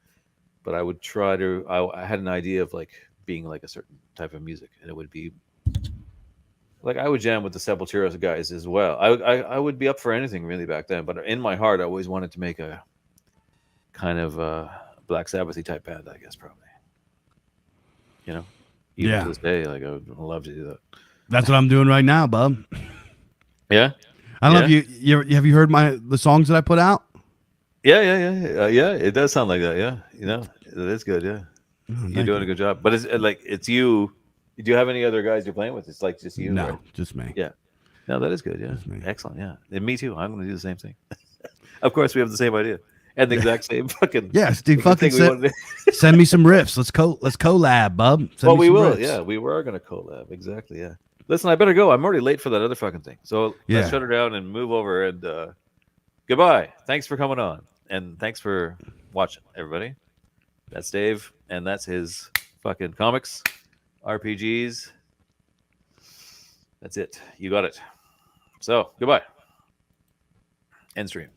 but I would try to. I had an idea of like being like a certain type of music, and it would be like I would jam with the Sepultura guys as well. I would be up for anything really back then, but in my heart, I always wanted to make a kind of Black Sabbathy type band. I guess probably, you know, even to Yeah, this day, like I would love to do that. that's what I'm doing right now, bub. Yeah, I don't know if yeah, have you heard the songs that I put out? yeah. It does sound like that. Yeah, it is good. Yeah, Oh, you're thank doing a you. good job. But it's like it's you. Do you have any other guys you're playing with? It's like just you, right? No, just me. Yeah. No, that is good. Yeah, Just me. excellent. Yeah, and me too. I'm going to do the same thing. Of course, we have the same idea and the Yeah. exact same fucking Yes, dude. Fucking thing we wanted to. send me some riffs. Let's collab, bub. Send Well, me we some will. riffs. Yeah, we were going to collab. Exactly. Yeah. Listen, I better go. I'm already late for that other fucking thing. So let's Yeah. shut her down and move over. And goodbye. Thanks for coming on, and thanks for watching, everybody. That's Dave, and that's his fucking comics, RPGs. That's it. You got it. So goodbye. End stream.